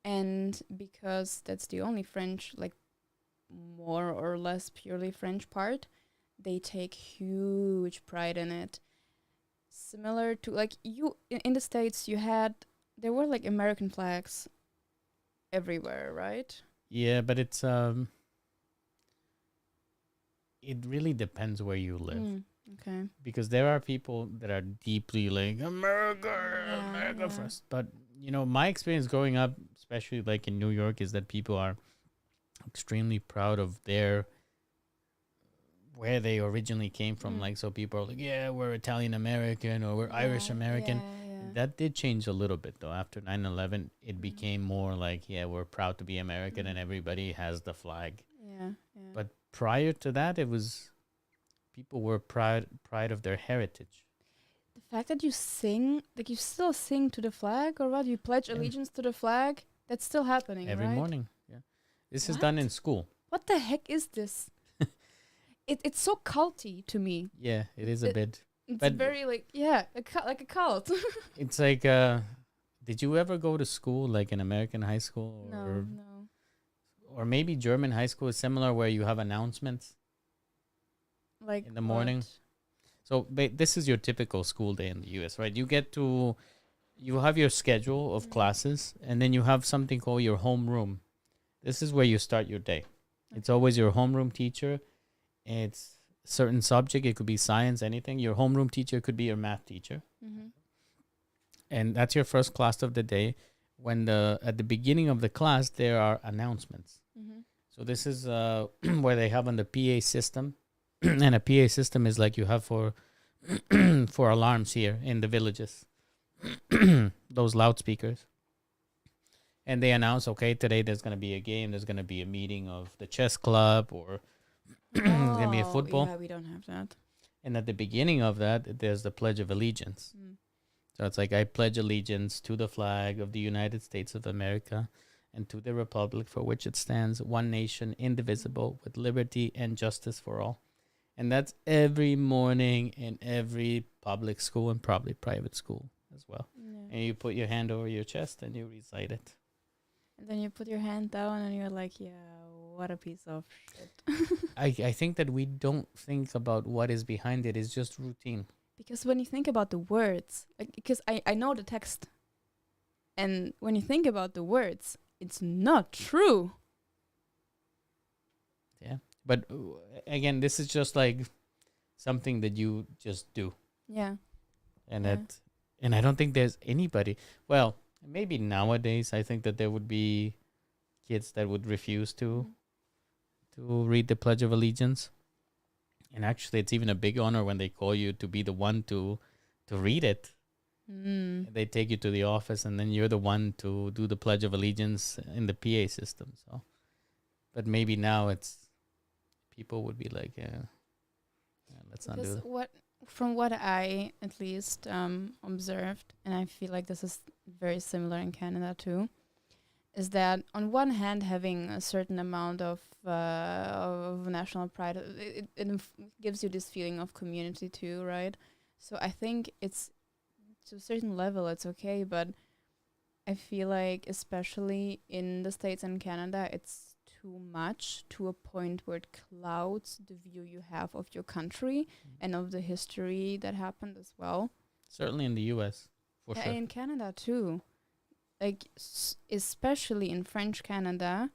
Speaker 2: And because that's the only French, like more or less purely French part, they take huge pride in it. Similar to like in the States, there were like American flags everywhere, right?
Speaker 1: Yeah, but it's it really depends where you live.
Speaker 2: Okay.
Speaker 1: Because there are people that are deeply like America
Speaker 2: Yeah.
Speaker 1: first. But my experience growing up, especially like in New York, is that people are extremely proud of where they originally came from. Like, so people are like, yeah, we're Italian American or we're Irish American.
Speaker 2: Yeah.
Speaker 1: That did change a little bit though. After 9/11, it became more like, yeah, we're proud to be American and everybody has the flag.
Speaker 2: Yeah.
Speaker 1: But prior to that, it was people were pride of their heritage.
Speaker 2: The fact that you sing, like you still sing to the flag, or what? You pledge allegiance to the flag. That's still happening
Speaker 1: Every
Speaker 2: right?
Speaker 1: morning. Yeah, this is done in school.
Speaker 2: What the heck is this? It's so culty to me.
Speaker 1: Yeah, it is a bit.
Speaker 2: It's
Speaker 1: But
Speaker 2: very like like a cult.
Speaker 1: it's like, did you ever go to school like in American high school
Speaker 2: No.
Speaker 1: or maybe German high school is similar where you have announcements
Speaker 2: Like
Speaker 1: in the morning?
Speaker 2: what?
Speaker 1: So this is your typical school day in the US, right? You have your schedule of classes and then you have something called your homeroom. This is where you start your day. It's always your homeroom teacher. It's a certain subject. It could be science, anything. Your homeroom teacher could be your math teacher. And that's your first class of the day. At the beginning of the class, there are announcements. So this is where they have on the PA system. And a PA system is like you have for for alarms here in the villages. Those loudspeakers. And they announce, okay, today there's going to be a game. There's going to be a meeting of the chess club or there's going to be a football.
Speaker 2: Yeah, we don't have that.
Speaker 1: And at the beginning of that, there's the Pledge of Allegiance. So it's like, I pledge allegiance to the flag of the United States of America and to the republic for which it stands, one nation, indivisible, with liberty and justice for all. And that's every morning in every public school and probably private school as well.
Speaker 2: Yeah.
Speaker 1: And you put your hand over your chest and you recite it.
Speaker 2: And then you put your hand down and you're like, yeah, what a piece of shit.
Speaker 1: I think that we don't think about what is behind it. It's just routine.
Speaker 2: Because when you think about the words, like, because I know the text, and when you think about the words, it's not true.
Speaker 1: Yeah. But again, this is just like something that you just do.
Speaker 2: Yeah.
Speaker 1: And
Speaker 2: Yeah.
Speaker 1: and I don't think there's anybody. Well, maybe nowadays I think that there would be kids that would refuse to read the Pledge of Allegiance. And actually, it's even a big honor when they call you to be the one to read it. They take you to the office, and then you're the one to do the Pledge of Allegiance in the PA system. So, but maybe now people would be like, let's not do that.
Speaker 2: From what I at least observed, and I feel like this is very similar in Canada too, is that on one hand, having a certain amount of national pride, gives you this feeling of community too, right? So I think it's to a certain level it's okay, but I feel like especially in the States and Canada, it's too much to a point where it clouds the view you have of your country and of the history that happened as well.
Speaker 1: Certainly in the U.S. for
Speaker 2: Yeah,
Speaker 1: sure.
Speaker 2: in Canada too. Like especially in French Canada,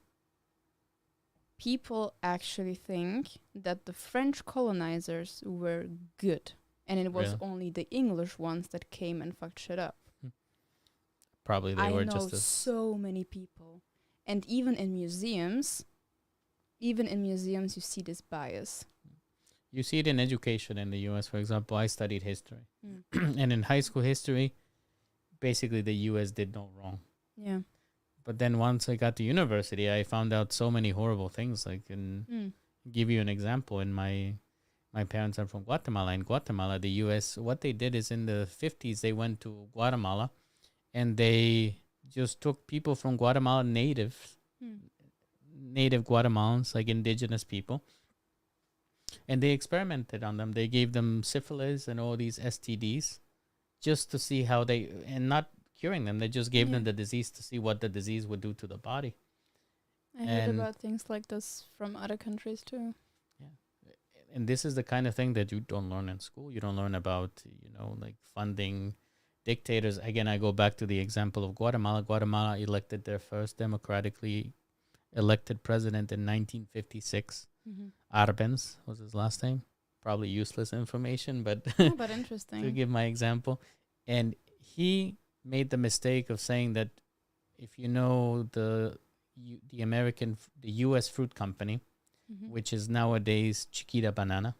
Speaker 2: people actually think that the French colonizers were good, and it was
Speaker 1: Really?
Speaker 2: only the English ones that came and fucked shit up.
Speaker 1: Probably they
Speaker 2: I
Speaker 1: were
Speaker 2: know
Speaker 1: just as
Speaker 2: so many people, and even in museums, you see this bias.
Speaker 1: you see it in education in the U.S. For example, I studied history,
Speaker 2: Mm.
Speaker 1: and in high school history, basically the U.S. did no wrong.
Speaker 2: Yeah.
Speaker 1: But then once I got to university, I found out so many horrible things. Like, give you an example. In my parents are from Guatemala. In Guatemala, the U.S. what they did is in the 50s they went to Guatemala, and they just took people from Guatemala, native Guatemalans, like indigenous people, and they experimented on them. They gave them syphilis and all these STDs just to see how they, and not curing them. They just gave them
Speaker 2: Yeah.
Speaker 1: the disease to see what the disease would do to the body.
Speaker 2: I heard
Speaker 1: And
Speaker 2: about things like this from other countries too.
Speaker 1: yeah, and this is the kind of thing that you don't learn in school. You don't learn about, like funding dictators. Again, I go back to the example of Guatemala. Guatemala elected their first democratically elected president in 1956. Arbenz was his last name. Probably useless information, but
Speaker 2: Oh, but
Speaker 1: to
Speaker 2: interesting.
Speaker 1: give my example. And he made the mistake of saying that if you know the U.S. fruit company, which is nowadays Chiquita Banana.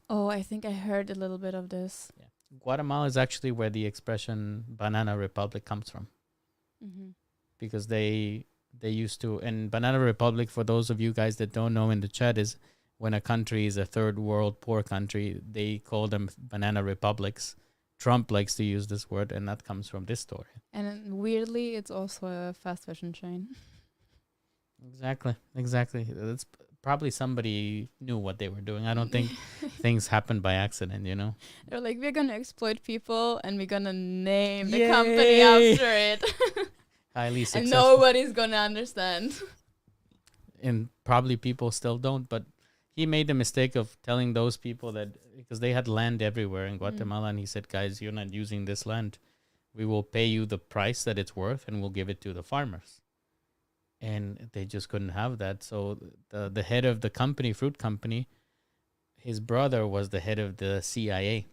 Speaker 2: Oh, I think I heard a little bit of this.
Speaker 1: Yeah. Guatemala is actually where the expression Banana Republic comes from, because they used to, and Banana Republic, for those of you guys that don't know in the chat, is when a country is a third world poor country, they call them banana republics. Trump likes to use this word, and that comes from this story.
Speaker 2: And weirdly, it's also a fast fashion chain.
Speaker 1: Exactly. That's probably somebody knew what they were doing. I don't think things happened by accident,
Speaker 2: They're like, we're gonna exploit people and we're gonna name the
Speaker 1: Yay!
Speaker 2: company after it.
Speaker 1: Highly
Speaker 2: And
Speaker 1: successful.
Speaker 2: nobody's gonna understand.
Speaker 1: And probably people still don't, but he made the mistake of telling those people that, because they had land everywhere in Guatemala, and he said, guys, you're not using this land. We will pay you the price that it's worth, and we'll give it to the farmers. And they just couldn't have that. So the head of the company, fruit company, his brother was the head of the CIA.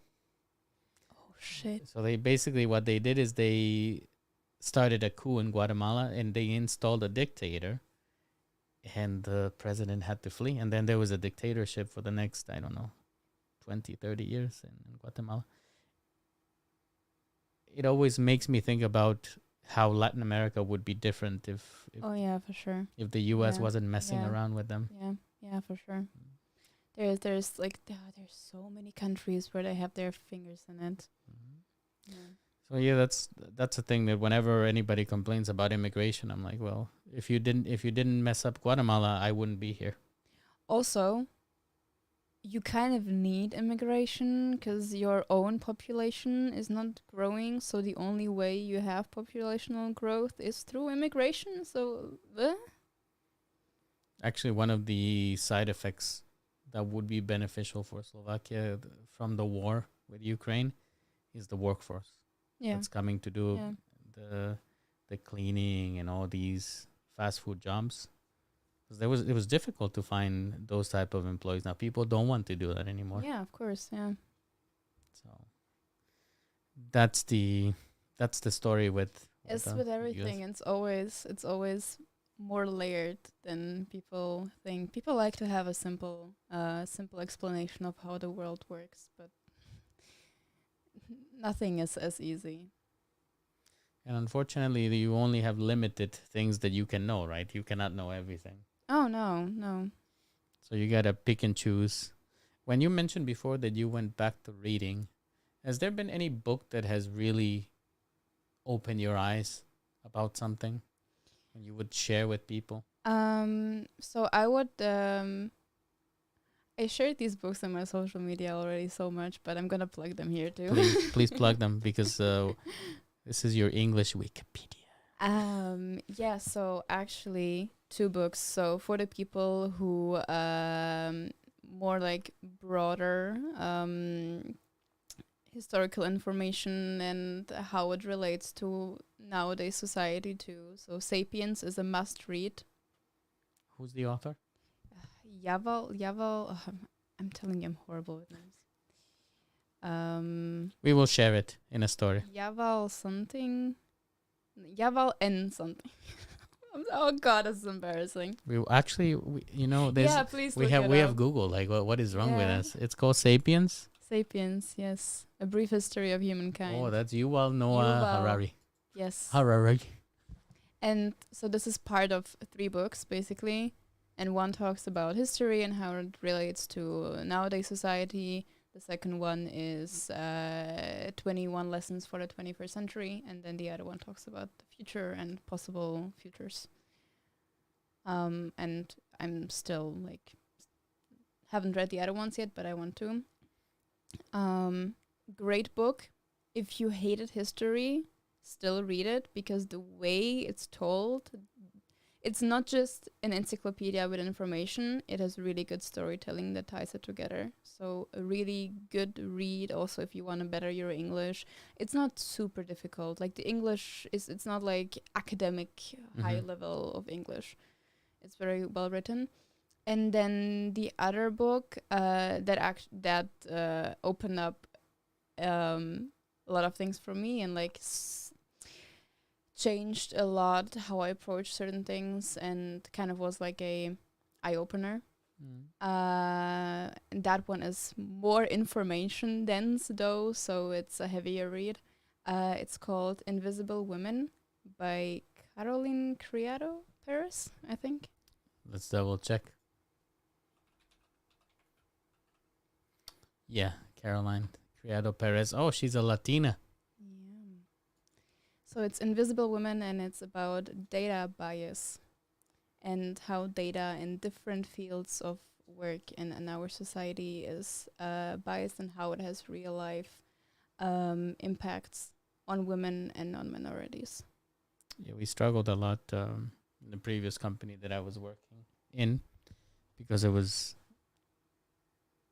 Speaker 2: Oh shit.
Speaker 1: So they basically, what they did is they started a coup in Guatemala, and they installed a dictator, and the president had to flee. And then there was a dictatorship for the next, I don't know, 20, 30 years in Guatemala. It always makes me think about how Latin America would be different if
Speaker 2: Oh yeah, for sure.
Speaker 1: if the U.S.
Speaker 2: Yeah,
Speaker 1: wasn't messing
Speaker 2: yeah.
Speaker 1: around with them.
Speaker 2: Yeah, for sure. There's like there's so many countries where they have their fingers in it. Yeah.
Speaker 1: So yeah, that's a thing that whenever anybody complains about immigration, I'm like, well, if you didn't mess up Guatemala, I wouldn't be here.
Speaker 2: Also, you kind of need immigration because your own population is not growing. So the only way you have populational growth is through immigration. So,
Speaker 1: Actually, one of the side effects that would be beneficial for Slovakia from the war with Ukraine is the workforce
Speaker 2: yeah,
Speaker 1: that's coming to do
Speaker 2: yeah,
Speaker 1: the cleaning and all these fast food jobs. Because it was difficult to find those type of employees. Now people don't want to do that anymore.
Speaker 2: yeah. Of course, yeah.
Speaker 1: So that's the story with
Speaker 2: As
Speaker 1: the
Speaker 2: with
Speaker 1: US.
Speaker 2: everything, it's always more layered than people think. People like to have a simple explanation of how the world works, but nothing is as easy.
Speaker 1: And unfortunately, you only have limited things that you can know, right? You cannot know everything.
Speaker 2: Oh no.
Speaker 1: So you gotta pick and choose. When you mentioned before that you went back to reading, has there been any book that has really opened your eyes about something? you would share with people?
Speaker 2: So I would I shared these books on my social media already so much, but I'm gonna plug them here too.
Speaker 1: Please plug them because this is your English Wikipedia.
Speaker 2: Yeah, so actually two books. So for the people who more like broader historical information and how it relates to nowadays society too. So Sapiens is a must read.
Speaker 1: Who's the author?
Speaker 2: Yaval, I'm telling you I'm horrible with names.
Speaker 1: We will share it in a story.
Speaker 2: Yaval something. Yaval N something. Oh god, this is embarrassing.
Speaker 1: We actually, there's
Speaker 2: Yeah, please
Speaker 1: we
Speaker 2: look
Speaker 1: have
Speaker 2: it
Speaker 1: we
Speaker 2: up.
Speaker 1: have Google. Like, what is wrong with
Speaker 2: Yeah.
Speaker 1: us? It's called Sapiens.
Speaker 2: Sapiens, yes. A Brief History of Humankind.
Speaker 1: Oh, that's Yuval Noah
Speaker 2: Yuval.
Speaker 1: Harari.
Speaker 2: Yes.
Speaker 1: Harari.
Speaker 2: And so this is part of 3 books, basically. And one talks about history and how it relates to nowadays society. The second one is 21 lessons for the 21st century. And then the other one talks about the future and possible futures. And I'm still, haven't read the other ones yet, but I want to. Great book. If you hated history, still read it, because the way it's told, it's not just an encyclopedia with information. It has really good storytelling that ties it together. So a really good read also if you want to better your English. It's not super difficult. Like the English it's not like academic high level of English. It's very well written. And then the other book that opened up a lot of things for me and changed a lot how I approach certain things, and kind of was like a eye opener. And that one is more information dense though, so it's a heavier read. It's called Invisible Women by Caroline Criado Perez, I think.
Speaker 1: Let's double check. Yeah, Caroline Criado Perez. Oh, she's a Latina.
Speaker 2: Yeah. So it's Invisible Women, and it's about data bias and how data in different fields of work in our society is biased, and how it has real life impacts on women and on minorities.
Speaker 1: Yeah, we struggled a lot in the previous company that I was working in, because it was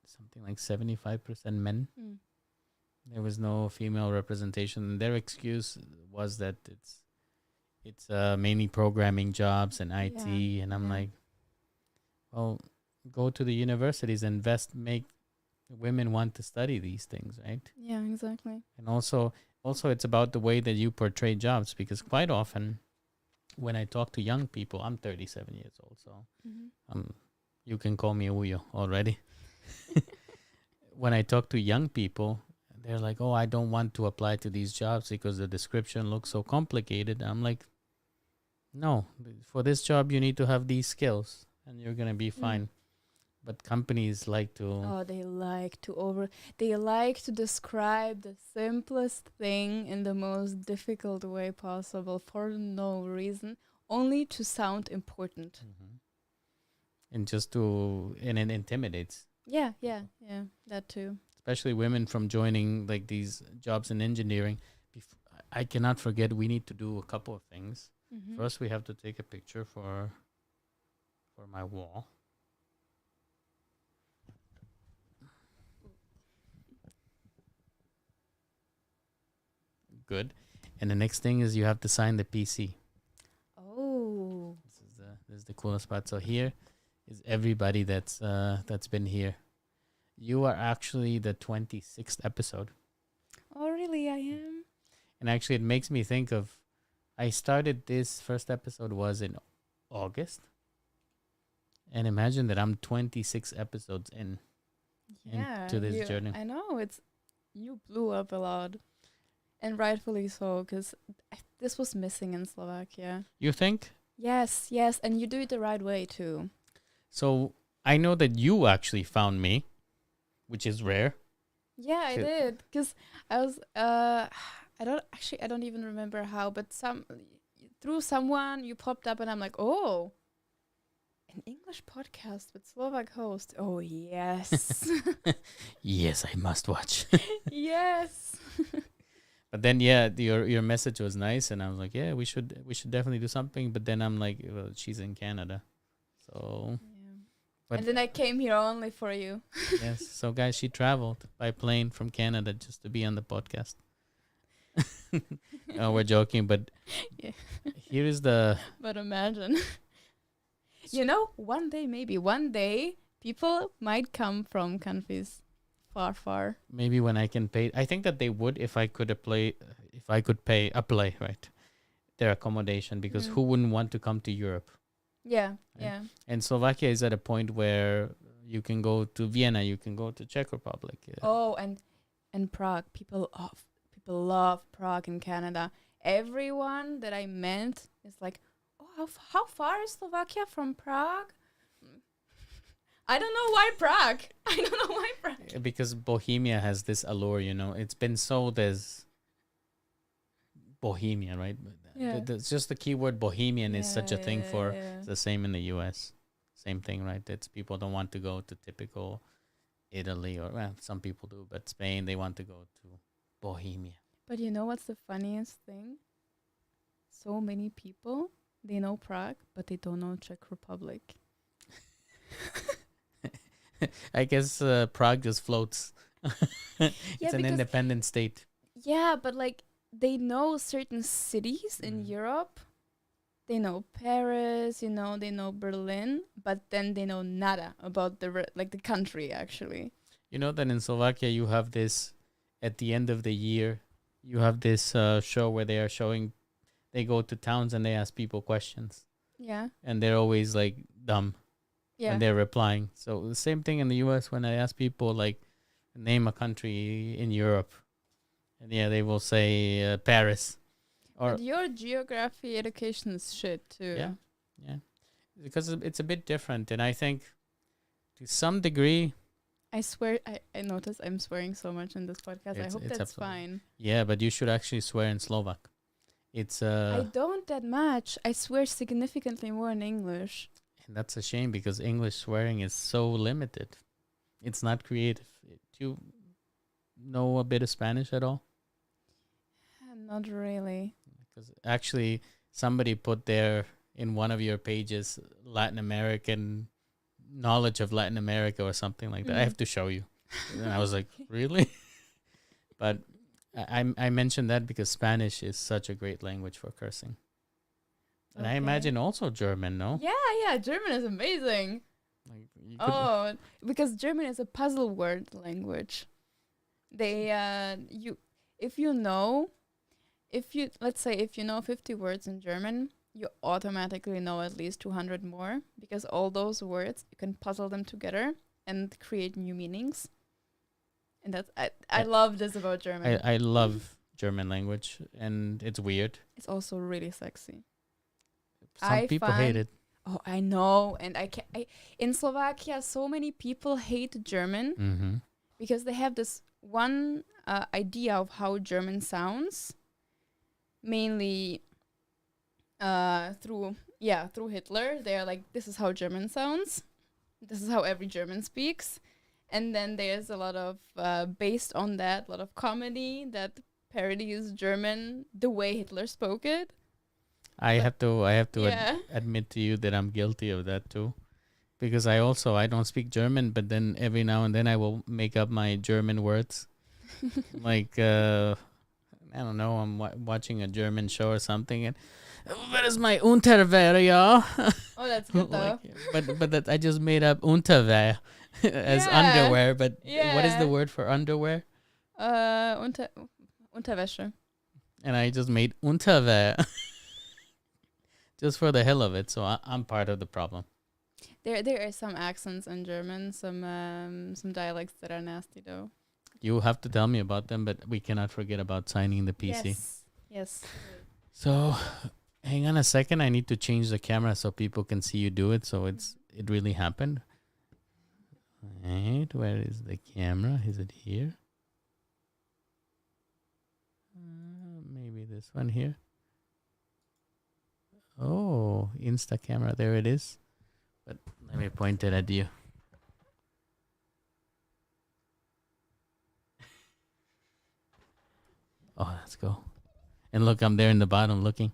Speaker 1: something like 75% men. There was no female representation. Their excuse was that it's mainly programming jobs and IT, and I'm like, well, go to the universities, make women want to study these things, right?
Speaker 2: Yeah, exactly.
Speaker 1: And also it's about the way that you portray jobs, because quite often when I talk to young people, I'm 37 years old, so you can call me Uyo already. When I talk to young people, they're like, oh, I don't want to apply to these jobs because the description looks so complicated. I'm like, no, for this job, you need to have these skills and you're going to be fine. But companies like to...
Speaker 2: Oh, they like to describe the simplest thing in the most difficult way possible for no reason, only to sound important.
Speaker 1: And it intimidates.
Speaker 2: Yeah, that too.
Speaker 1: Especially women from joining like these jobs in engineering. I cannot forget, we need to do a couple of things. First, we have to take a picture for my wall. Good. And the next thing is you have to sign the PC.
Speaker 2: Oh.
Speaker 1: This is the coolest part. So here is everybody that's been here. You are actually the 26th episode.
Speaker 2: Oh, really? I am?
Speaker 1: And actually, it makes me think of, I started this first episode was in August. And imagine that I'm 26 episodes into this journey.
Speaker 2: I know. You blew up a lot. And rightfully so, because this was missing in Slovakia.
Speaker 1: You think?
Speaker 2: Yes. And you do it the right way, too.
Speaker 1: So I know that you actually found me, which is rare.
Speaker 2: Yeah, I did. Because I was, I don't even remember how, but through someone you popped up, and I'm like, oh, an English podcast with Slovak host. Oh yes,
Speaker 1: Yes, I must watch.
Speaker 2: yes.
Speaker 1: But then yeah, your message was nice, and I was like, yeah, we should definitely do something. But then I'm like, well, she's in Canada, so
Speaker 2: Yeah.
Speaker 1: but
Speaker 2: And then I came here only for you.
Speaker 1: yes. So guys, she traveled by plane from Canada just to be on the podcast. Oh, we're joking, but
Speaker 2: Yeah.
Speaker 1: here is the
Speaker 2: But imagine, you know, maybe one day, people might come from countries far, far.
Speaker 1: maybe when I can pay. I think that they would if I could apply right their accommodation, because
Speaker 2: Mm.
Speaker 1: who wouldn't want to come to Europe?
Speaker 2: Yeah,
Speaker 1: Right.
Speaker 2: yeah.
Speaker 1: And Slovakia is at a point where you can go to Vienna, you can go to Czech Republic.
Speaker 2: Oh, and Prague. People love Prague in Canada. Everyone that I met is like, oh, how far is Slovakia from Prague? I don't know why Prague. I don't know why Prague.
Speaker 1: Because Bohemia has this allure, it's been sold as Bohemia, right?
Speaker 2: Yeah.
Speaker 1: It's just the keyword Bohemian is such a thing for.
Speaker 2: Yeah.
Speaker 1: It's the same in the US. Same thing, right? It's people don't want to go to typical Italy, or well, some people do, but Spain, they want to go to Bohemia.
Speaker 2: But you know what's the funniest thing? So many people, they know Prague, but they don't know Czech Republic.
Speaker 1: I guess Prague just floats. It's an
Speaker 2: because-
Speaker 1: independent state.
Speaker 2: Yeah, but like they know certain cities in
Speaker 1: Mm.
Speaker 2: Europe. They know Paris, they know Berlin, but then they know nada about the country actually.
Speaker 1: You know that in Slovakia you have this, at the end of the year, you have this show where they go to towns and they ask people questions.
Speaker 2: Yeah.
Speaker 1: And they're always like dumb
Speaker 2: Yeah.
Speaker 1: when they're replying. So the same thing in the US when I ask people like name a country in Europe. And yeah, they will say Paris. Or
Speaker 2: But your geography education is shit too.
Speaker 1: yeah. Because it's a bit different, and I think to some degree,
Speaker 2: I swear, I notice I'm swearing so much in this podcast. I hope
Speaker 1: It's
Speaker 2: that's
Speaker 1: absolutely-
Speaker 2: fine.
Speaker 1: yeah, but you should actually swear in Slovak. It's
Speaker 2: I don't that much. I swear significantly more in English.
Speaker 1: and that's a shame because English swearing is so limited. It's not creative. Do you know a bit of Spanish at all?
Speaker 2: Not really.
Speaker 1: Because actually, somebody put there in one of your pages Latin American knowledge of Latin America or something like that. I
Speaker 2: Mhm.
Speaker 1: have to show you. And I was like, really? But I mentioned that because Spanish is such a great language for cursing. And I
Speaker 2: Okay.
Speaker 1: imagine also German, no?
Speaker 2: Yeah, German is amazing.
Speaker 1: Like you could,
Speaker 2: Oh, because German is a puzzle word language. They let's say if you know 50 words in German, you automatically know at least 200 more because all those words you can puzzle them together and create new meanings. And that's I love this about German.
Speaker 1: I love German language, and it's weird.
Speaker 2: It's also really sexy.
Speaker 1: Some
Speaker 2: I
Speaker 1: people hate
Speaker 2: find-
Speaker 1: it.
Speaker 2: Oh, I know, and in Slovakia, so many people hate German.
Speaker 1: Mm-hmm.
Speaker 2: Because they have this one idea of how German sounds, mainly through Hitler. They're like, this is how German sounds. This is how every German speaks. And then there's a lot of, based on that, a lot of comedy that parodies German the way Hitler spoke it.
Speaker 1: I have to
Speaker 2: Yeah.
Speaker 1: admit to you that I'm guilty of that too, because I don't speak German, but then every now and then I will make up my German words, like I don't know, I'm watching a German show or something, and where is my Unterwehr, ja?
Speaker 2: Oh, that's good though.
Speaker 1: but that I just made up Unterwehr as
Speaker 2: Yeah.
Speaker 1: underwear, but what is the
Speaker 2: Yeah.
Speaker 1: word for underwear?
Speaker 2: Unterwäsche.
Speaker 1: And I just made Unterwehr. Just for the hell of it, so I'm part of the problem.
Speaker 2: There are some accents in German, some dialects that are nasty though.
Speaker 1: You have to tell me about them, but we cannot forget about signing the PC.
Speaker 2: Yes.
Speaker 1: So, hang on a second. I need to change the camera so people can see you do it. So it really happened. Right, where is the camera? Is it here? Maybe this one here. Oh, Insta camera. There it is. But let me point it at you. Oh, let's go. And look, I'm there in the bottom looking.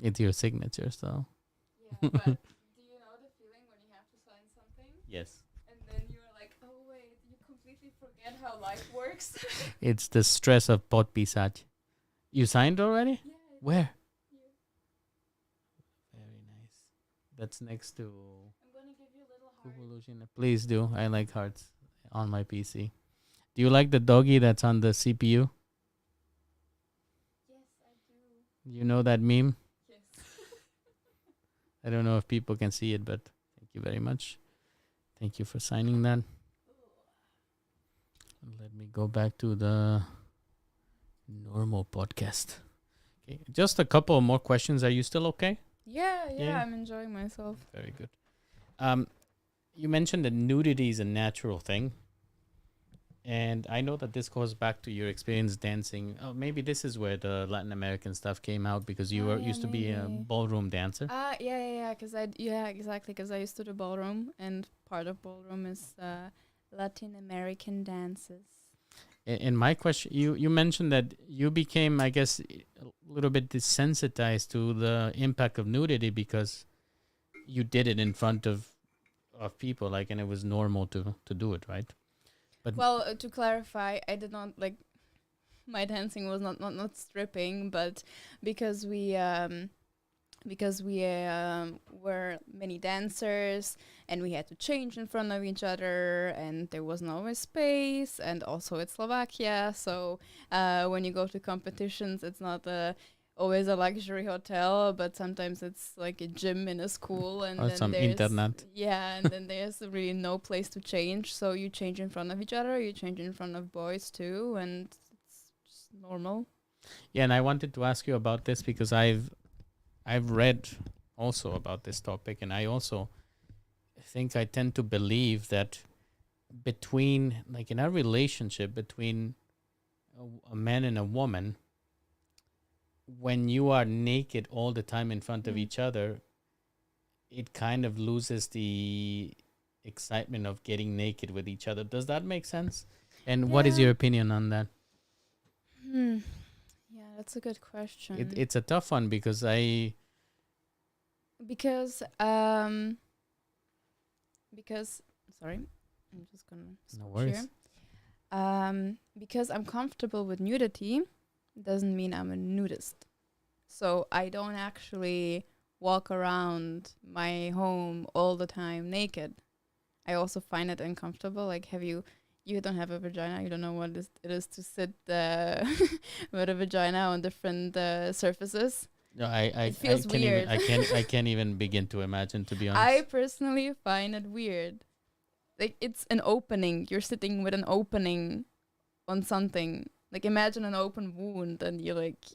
Speaker 1: It's your signature, so.
Speaker 2: Yeah, but do you know the feeling when you have to sign something
Speaker 1: Yes.
Speaker 2: and then you're like, oh wait, you completely forget how life works?
Speaker 1: It's the stress of podpisać. You signed already?
Speaker 2: Yeah.
Speaker 1: Where?
Speaker 2: Here.
Speaker 1: Very nice. That's next to
Speaker 2: I'm gonna give you a little heart.
Speaker 1: Evolution. Please do. I like hearts on my PC. Do you like the doggy that's on the CPU?
Speaker 2: Yes, I do.
Speaker 1: You know that meme?
Speaker 2: Yes.
Speaker 1: I don't know if people can see it, but thank you very much. Thank you for signing that. Let me go back to the normal podcast. Okay, just a couple more questions. Are you still okay?
Speaker 2: Yeah,
Speaker 1: Yeah.
Speaker 2: I'm enjoying myself.
Speaker 1: Very good. You mentioned that nudity is a natural thing. And I know that this goes back to your experience dancing. Oh, maybe this is where the Latin American stuff came out because you were
Speaker 2: Yeah,
Speaker 1: used to be a
Speaker 2: maybe.
Speaker 1: ballroom dancer.
Speaker 2: Exactly, because I used to do ballroom, and part of ballroom is Latin American dances.
Speaker 1: And my question, you mentioned that you became, I guess, a little bit desensitized to the impact of nudity because you did it in front of people, like, and it was normal to do it, right? But
Speaker 2: Well, to clarify, I did not like my dancing was not stripping, but because we were many dancers and we had to change in front of each other and there wasn't always space, and also it's Slovakia, so when you go to competitions it's not always a luxury hotel, but sometimes it's like a gym in a school, and
Speaker 1: or
Speaker 2: then
Speaker 1: some
Speaker 2: there's
Speaker 1: internet.
Speaker 2: and then there's really no place to change, so you change in front of each other, you change in front of boys too, and it's just normal.
Speaker 1: Yeah, and I wanted to ask you about this because I've read also about this topic, and I also think I tend to believe that between, like, in a relationship between a man and a woman, when you are naked all the time in front of
Speaker 2: Mm.
Speaker 1: each other, it kind of loses the excitement of getting naked with each other. Does that make sense? And what is
Speaker 2: Yeah.
Speaker 1: your opinion on that?
Speaker 2: Yeah, that's a good question.
Speaker 1: It's a tough one because
Speaker 2: because sorry, I'm just gonna
Speaker 1: no
Speaker 2: switch
Speaker 1: worries.
Speaker 2: here. Because I'm comfortable with nudity doesn't mean I'm a nudist. So I don't actually walk around my home all the time naked. I also find it uncomfortable. Like, you don't have a vagina, you don't know what it is to sit with a vagina on different surfaces.
Speaker 1: No,
Speaker 2: It feels weird.
Speaker 1: I can't even begin to imagine, to be
Speaker 2: I
Speaker 1: honest.
Speaker 2: personally find it weird. Like, it's an opening. You're sitting with an opening on something. Like, imagine an open wound and you're like,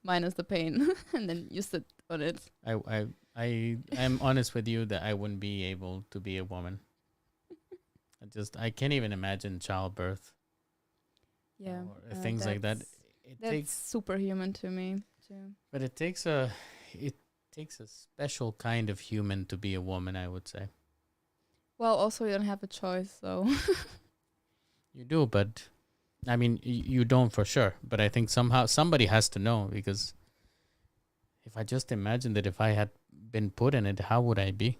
Speaker 2: minus the pain. And then you sit on it.
Speaker 1: I'm honest with you that I wouldn't be able to be a woman. I can't even imagine childbirth
Speaker 2: Yeah.
Speaker 1: or things like that. It
Speaker 2: That's
Speaker 1: takes,
Speaker 2: superhuman to me, too.
Speaker 1: but it takes a special kind of human to be a woman, I would say.
Speaker 2: Well, also, you don't have a choice, so.
Speaker 1: You do, but I mean, you don't for sure. But I think somehow somebody has to know, because if I just imagine that if I had been put in it, how would I be?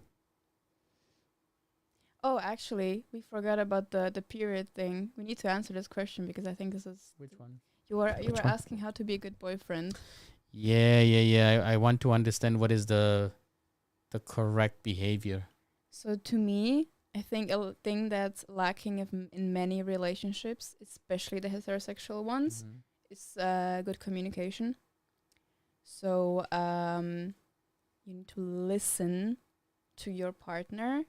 Speaker 2: Oh, actually, we forgot about the period thing. We need to answer this question because I think this is.
Speaker 1: Which one?
Speaker 2: You were
Speaker 1: Which one?
Speaker 2: asking how to be a good boyfriend.
Speaker 1: Yeah. I want to understand what is the correct behavior.
Speaker 2: So to me, I think a thing that's lacking in many relationships, especially the heterosexual ones,
Speaker 1: Mhm.
Speaker 2: is good communication. So you need to listen to your partner,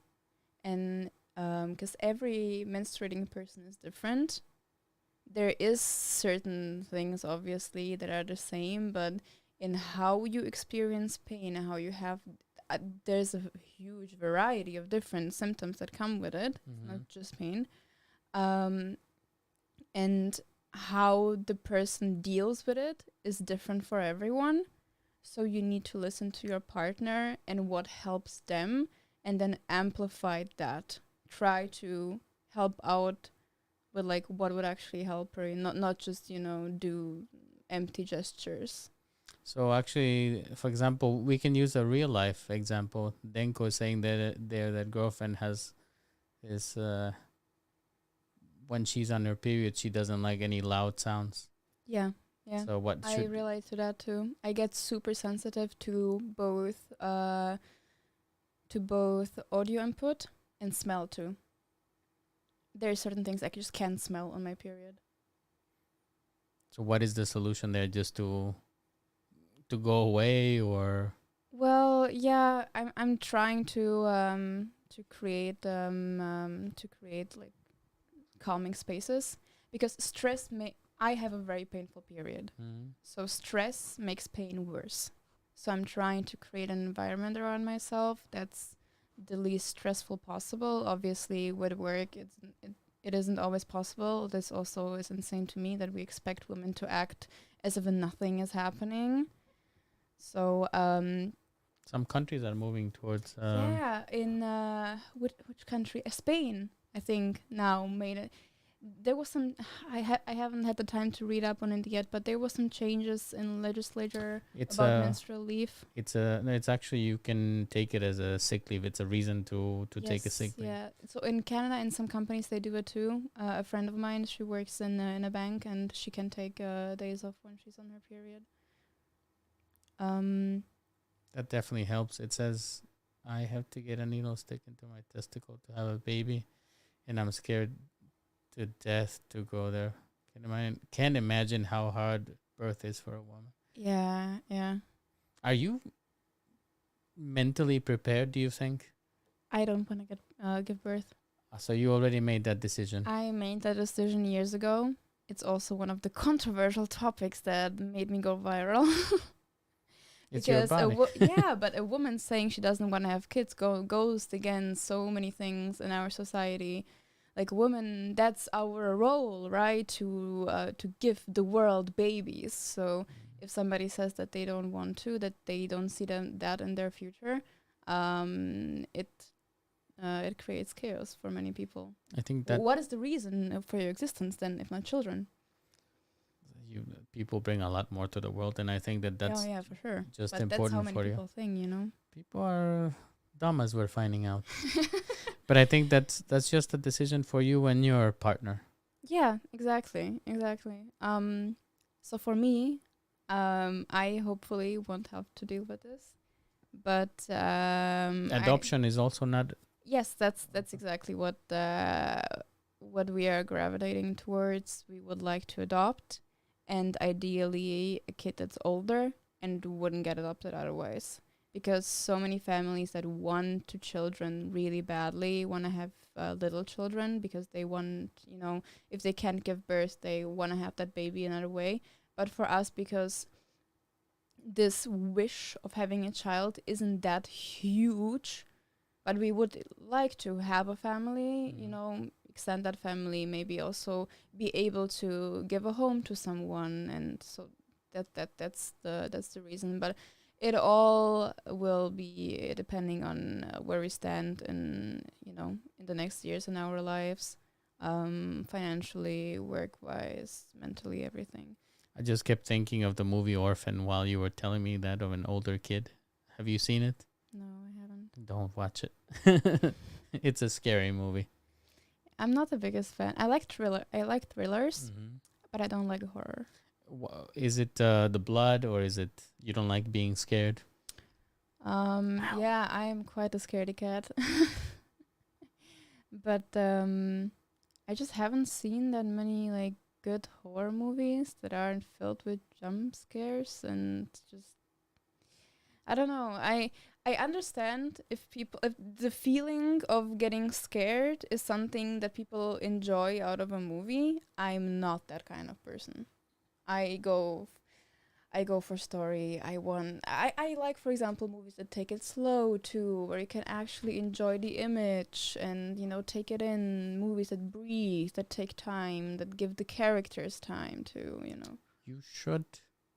Speaker 2: and because every menstruating person is different. There is certain things obviously that are the same, but in how you experience pain and how you have there's a huge variety of different symptoms that come with it. It's
Speaker 1: Mhm.
Speaker 2: not just pain. And how the person deals with it is different for everyone. So you need to listen to your partner and what helps them, and then amplify that. Try to help out with like what would actually help her, not just do empty gestures.
Speaker 1: So actually, for example, we can use a real life example. Denko is saying that that girlfriend is when she's on her period, she doesn't like any loud sounds.
Speaker 2: Yeah, yeah.
Speaker 1: So what
Speaker 2: I
Speaker 1: should
Speaker 2: relate to that too. I get super sensitive to both audio input and smell too. There are certain things I just can't smell on my period.
Speaker 1: so what is the solution there? Just to go away, or
Speaker 2: Well, yeah, I'm trying to create like calming spaces, because stress I have a very painful period. So stress makes pain worse. So I'm trying to create an environment around myself that's the least stressful possible. Obviously, with work, it isn't always possible. This also is insane to me that we expect women to act as if nothing is happening. So
Speaker 1: some countries are moving towards
Speaker 2: yeah, in which country? Spain, I think, now made it. There was some. I haven't had the time to read up on it yet, but there was some changes in legislature about menstrual leave.
Speaker 1: It's actually, you can take it as a sick leave. It's a reason to take a sick leave.
Speaker 2: Yeah. So in Canada, in some companies, they do it too. A friend of mine, she works in a bank, and she can take days off when she's on her period.
Speaker 1: That definitely helps. It says I have to get a needle stick into my testicle to have a baby, and I'm scared to death to go there. Can't imagine how hard birth is for a woman.
Speaker 2: Yeah, yeah.
Speaker 1: Are you mentally prepared, do you think?
Speaker 2: I don't want to give birth.
Speaker 1: So you already made that decision.
Speaker 2: I made that decision years ago. It's also one of the controversial topics that made me go viral.
Speaker 1: It's your
Speaker 2: Because
Speaker 1: body.
Speaker 2: but a woman saying she doesn't want to have kids goes against so many things in our society. Like, women, that's our role, right? To give the world babies. So if somebody says that they don't want to, that they don't see that in their future, it creates chaos for many people.
Speaker 1: I think that
Speaker 2: What is the reason for your existence then, if not children?
Speaker 1: people bring a lot more to the world, and I think that's
Speaker 2: yeah, for sure.
Speaker 1: just
Speaker 2: But
Speaker 1: important
Speaker 2: that's how many
Speaker 1: for you.
Speaker 2: people think.
Speaker 1: People are dumb, as we're finding out. But I think that's just a decision for you and your partner.
Speaker 2: Yeah, exactly. So for me, I hopefully won't have to deal with this. But
Speaker 1: Adoption is also not.
Speaker 2: yes, that's exactly what we are gravitating towards. We would like to adopt, and ideally a kid that's older and wouldn't get adopted otherwise. Because so many families that want to children really badly want to have little children, because they want, if they can't give birth, they want to have that baby another way. But for us, because this wish of having a child isn't that huge, but we would like to have a family, extend that family, maybe also be able to give a home to someone, and so that's the reason. But it all will be depending on where we stand in the next years in our lives, financially, work-wise, mentally, everything.
Speaker 1: I just kept thinking of the movie Orphan while you were telling me that, of an older kid. Have you seen it?
Speaker 2: No, I haven't.
Speaker 1: Don't watch it. It's a scary movie.
Speaker 2: I'm not the biggest fan. I like thrillers, but I don't like horror.
Speaker 1: Is it the blood, or is it you don't like being scared?
Speaker 2: Yeah, I am quite a scaredy cat. But I just haven't seen that many like good horror movies that aren't filled with jump scares, and just I don't know. I understand if the feeling of getting scared is something that people enjoy out of a movie. I'm not that kind of person. I I go for story. I like, for example, movies that take it slow too, where you can actually enjoy the image and, take it in. Movies that breathe, that take time, that give the characters time to.
Speaker 1: You should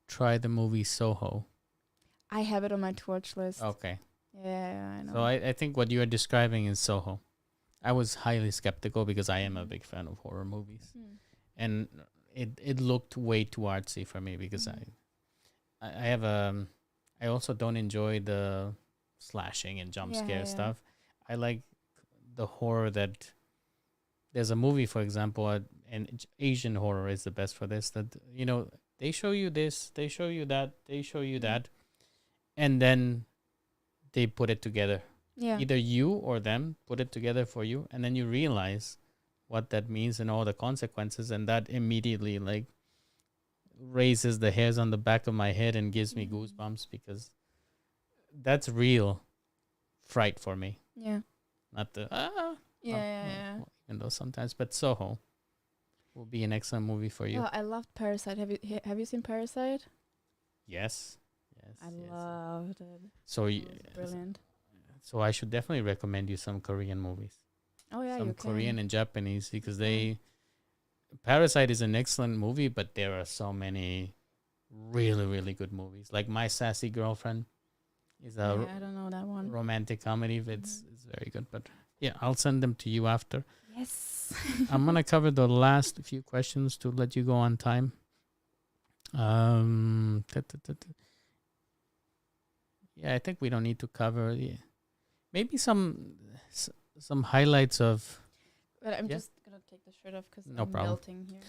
Speaker 1: try the movie Soho.
Speaker 2: I have it on my to watch list.
Speaker 1: Okay.
Speaker 2: Yeah, I know.
Speaker 1: So I think what you are describing is Soho. I was highly skeptical because I am a big fan of horror movies. And it looked way too artsy for me because I have I also don't enjoy the slashing and jump scare stuff. I like the horror that there's a movie, for example, and Asian horror is the best for this, that they show you this, they show you that, they show you that, and then they put it together. Either you or them put it together for you, and then you realize what that means and all the consequences, and that immediately raises the hairs on the back of my head and gives me goosebumps, because that's real fright for me.
Speaker 2: Yeah.
Speaker 1: Not the
Speaker 2: Yeah.
Speaker 1: even though sometimes, but Soho will be an excellent movie for you.
Speaker 2: Oh, I loved Parasite. Have you seen Parasite?
Speaker 1: Yes.
Speaker 2: I loved it.
Speaker 1: So
Speaker 2: It was brilliant.
Speaker 1: So I should definitely recommend you some Korean movies.
Speaker 2: Oh yeah,
Speaker 1: Some
Speaker 2: you can.
Speaker 1: Korean and Japanese, because Parasite is an excellent movie, but there are so many really, really good movies. Like My Sassy Girlfriend is a
Speaker 2: I don't know that one.
Speaker 1: romantic comedy. It's very good. But yeah, I'll send them to you after.
Speaker 2: Yes.
Speaker 1: I'm gonna cover the last few questions to let you go on time. Yeah, I think we don't need to cover. Maybe some highlights of.
Speaker 2: But I'm
Speaker 1: Yeah.
Speaker 2: just gonna take the shirt off because
Speaker 1: No
Speaker 2: I'm
Speaker 1: problem.
Speaker 2: melting here.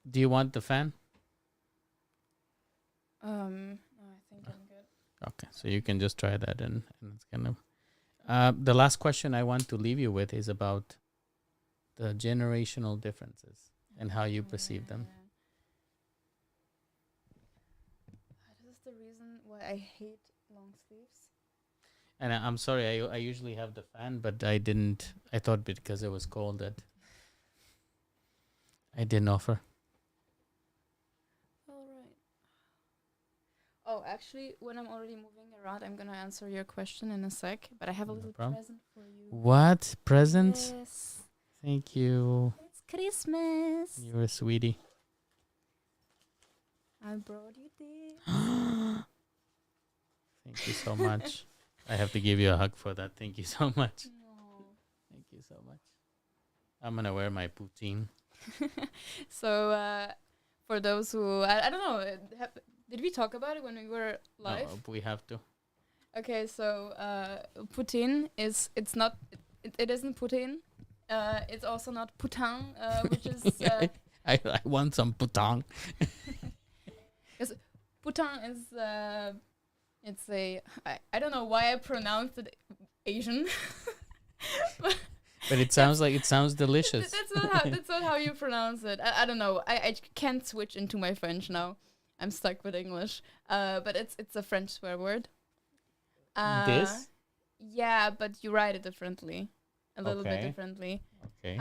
Speaker 1: Do you want the fan?
Speaker 2: No, I think I'm good.
Speaker 1: Okay, so you can just try that, and it's kind of. The last question I want to leave you with is about the generational differences and how you perceive them.
Speaker 2: This is the reason why I hate long sleeves.
Speaker 1: And I'm sorry, I usually have the fan, but I didn't. I thought because it was cold that I didn't offer.
Speaker 2: All right. Oh, actually, when I'm already moving around, I'm gonna answer your question in a sec. But I have a
Speaker 1: No
Speaker 2: little
Speaker 1: problem.
Speaker 2: present for you.
Speaker 1: What present?
Speaker 2: Yes.
Speaker 1: Thank you.
Speaker 2: It's Christmas.
Speaker 1: You're a sweetie.
Speaker 2: I brought you this.
Speaker 1: Thank you so much. I have to give you a hug for that. Thank you so much.
Speaker 2: No.
Speaker 1: Thank you so much. I'm gonna wear my poutine.
Speaker 2: So, for those who I don't know, did we talk about it when we were live?
Speaker 1: No, we have to.
Speaker 2: Okay, so poutine it isn't poutine. It's also not putain, which is
Speaker 1: I want some poutine.
Speaker 2: putain is it's I don't know why I pronounced it Asian.
Speaker 1: But it sounds delicious.
Speaker 2: That's not how you pronounce it. I don't know. I can't switch into my French now. I'm stuck with English. But it's a French swear word.
Speaker 1: This?
Speaker 2: Yeah, but you write it differently. A little bit
Speaker 1: Okay.
Speaker 2: differently.
Speaker 1: Okay.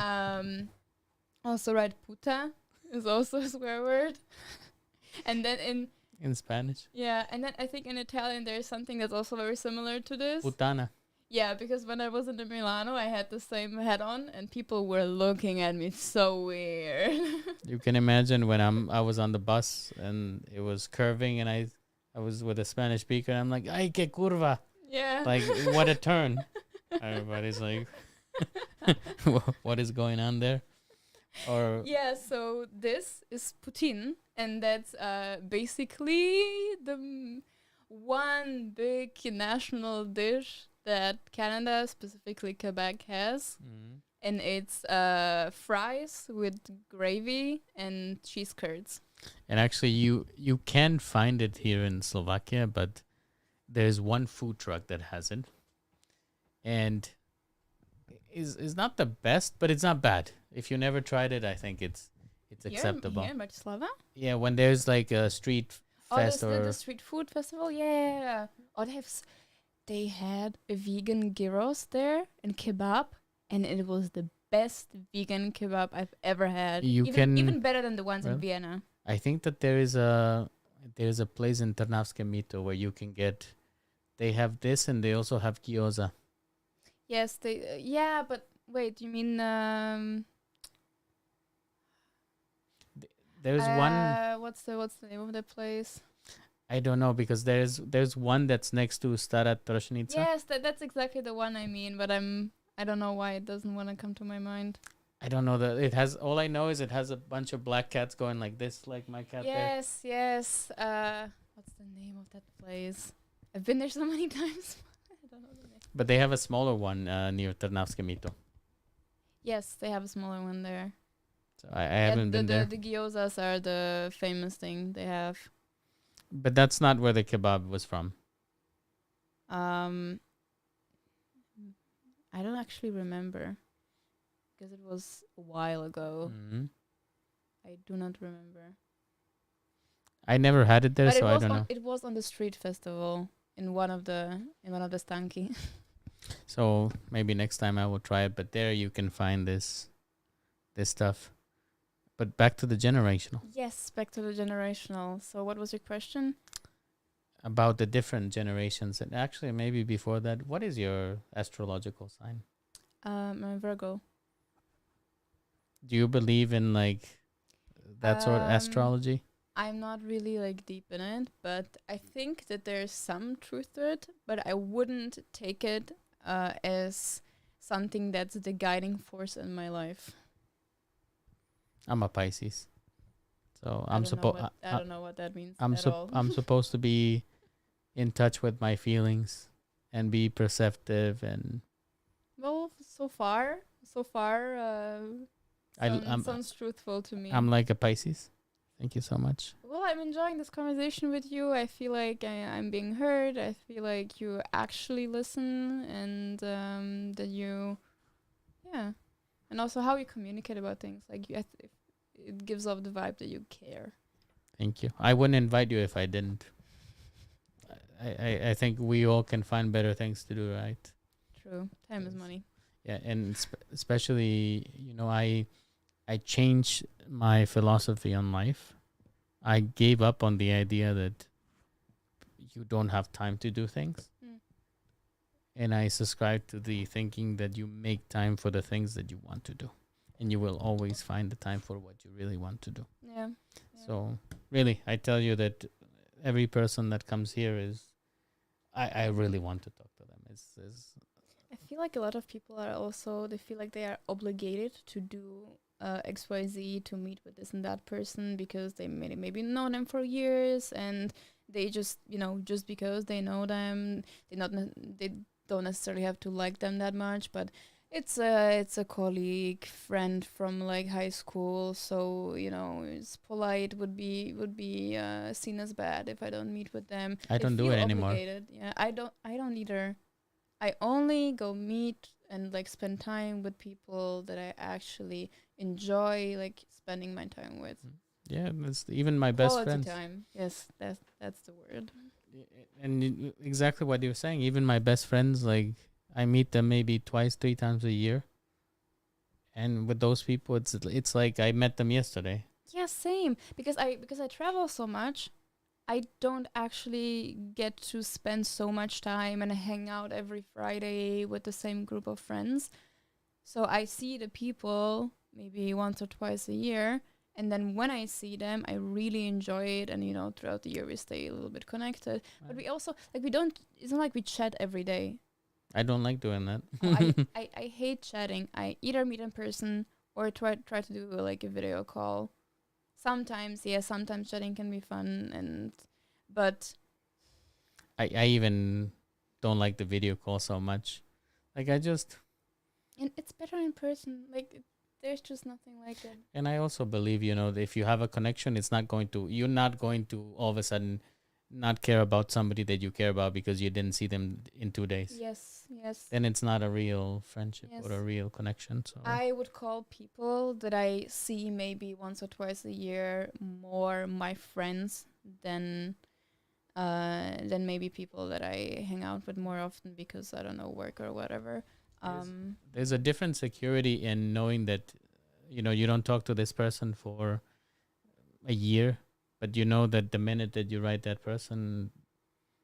Speaker 2: Also write puta is also a swear word. And then
Speaker 1: In Spanish.
Speaker 2: and then I think in Italian there's something that's also very similar to this.
Speaker 1: Putana.
Speaker 2: Yeah, because when I was in Milano, I had the same hat on, and people were looking at me so weird.
Speaker 1: You can imagine when I was on the bus and it was curving and I was with a Spanish speaker and I'm like, ay, que curva.
Speaker 2: Yeah.
Speaker 1: Like, what a turn. Everybody's like, what is going on there? Or
Speaker 2: Yeah, so this is poutine, and that's basically the one big national dish that Canada, specifically Quebec, has. And it's fries with gravy and cheese curds.
Speaker 1: And actually, you can find it here in Slovakia, but there's one food truck that has it, and is not the best, but it's not bad. If you never tried it, I think it's acceptable.
Speaker 2: Here in Bratislava?
Speaker 1: Yeah, when there's like a street fest
Speaker 2: The street food festival? Yeah. Oh, they had a vegan gyros there and kebab, and it was the best vegan kebab I've ever had.
Speaker 1: You
Speaker 2: even
Speaker 1: can-
Speaker 2: better than the ones in
Speaker 1: Really?
Speaker 2: Vienna.
Speaker 1: I think that there is a There's a place in Trnavské Mito where you can get. They have this, and they also have gyoza.
Speaker 2: Yes, they. Yeah, but wait, you mean
Speaker 1: There's one.
Speaker 2: what's the name of the place?
Speaker 1: I don't know because there's one that's next to Stara Trošnica.
Speaker 2: Yes, that's exactly the one I mean, but I don't know why it doesn't want to come to my mind.
Speaker 1: I don't know that it has. All I know is it has a bunch of black cats going like this, like my cat there.
Speaker 2: Yes. What's the name of that place? I've been there so many times. I don't know the name.
Speaker 1: But they have a smaller one near Trnavské Mito.
Speaker 2: Yes, they have a smaller one there.
Speaker 1: So I haven't been there.
Speaker 2: The gyozas are the famous thing they have.
Speaker 1: But that's not where the kebab was from.
Speaker 2: I don't actually remember because it was a while ago.
Speaker 1: Mhm.
Speaker 2: I do not remember.
Speaker 1: I never had it there,
Speaker 2: But
Speaker 1: so I don't know.
Speaker 2: it was on the street festival in one of the stanki.
Speaker 1: So maybe next time I will try it. But there you can find this stuff. But back to the generational.
Speaker 2: Yes, back to the generational. So what was your question?
Speaker 1: About the different generations. And actually, maybe before that, what is your astrological sign?
Speaker 2: I'm a Virgo.
Speaker 1: Do you believe in like that sort of astrology?
Speaker 2: I'm not really like deep in it, but I think that there's some truth to it, but I wouldn't take it as something that's the guiding force in my life.
Speaker 1: I'm a Pisces. So
Speaker 2: I don't know what that means at all.
Speaker 1: I'm supposed to be in touch with my feelings and be perceptive and
Speaker 2: Well, so far, sounds truthful to me.
Speaker 1: I'm like a Pisces. Thank you so much.
Speaker 2: Well, I'm enjoying this conversation with you. I feel like I'm being heard. I feel like you actually listen and that you, yeah. And also how you communicate about things. Like it gives off the vibe that you care.
Speaker 1: Thank you. I wouldn't invite you if I didn't. I think we all can find better things to do, right?
Speaker 2: True. Time is money.
Speaker 1: Yeah, and especially, I changed my philosophy on life. I gave up on the idea that you don't have time to do things. And I subscribe to the thinking that you make time for the things that you want to do. And you will always find the time for what you really want to do.
Speaker 2: Yeah.
Speaker 1: So, really, I tell you that every person that comes here is, I really want to talk to them.
Speaker 2: I feel like a lot of people they feel like they are obligated to do XYZ, to meet with this and that person because they maybe know them for years and they just, just because they know them, they don't necessarily have to like them that much, but it's a colleague, friend from like high school, so it's polite would be seen as bad if I don't meet with them.
Speaker 1: I don't do it anymore.
Speaker 2: Obligated. Yeah, I don't either. I only go meet and like spend time with people that I actually enjoy like spending my time with.
Speaker 1: Yeah, that's even my best
Speaker 2: Quality
Speaker 1: friends.
Speaker 2: time. Yes, that's the word.
Speaker 1: And exactly what you're saying. Even my best friends, like I meet them maybe 2-3 times a year. And with those people, it's like I met them yesterday.
Speaker 2: Yeah, same. Because I travel so much, I don't actually get to spend so much time and hang out every Friday with the same group of friends. So I see the people maybe once or twice a year. And then when I see them, I really enjoy it. And, throughout the year, we stay a little bit connected. Right. But we also, it's not like we chat every day.
Speaker 1: I don't like doing that.
Speaker 2: I hate chatting. I either meet in person or try to do like a video call. Sometimes chatting can be fun, but
Speaker 1: I even don't like the video call so much. Like and
Speaker 2: it's better in person. Like there's just nothing like it.
Speaker 1: And I also believe, that if you have a connection, you're not going to all of a sudden not care about somebody that you care about because you didn't see them in 2 days.
Speaker 2: Yes.
Speaker 1: Then it's not a real friendship or a real connection. So
Speaker 2: I would call people that I see maybe once or twice a year more my friends than maybe people that I hang out with more often because I don't know, work or whatever.
Speaker 1: There's a different security in knowing that you don't talk to this person for a year, but you know that the minute that you write that person,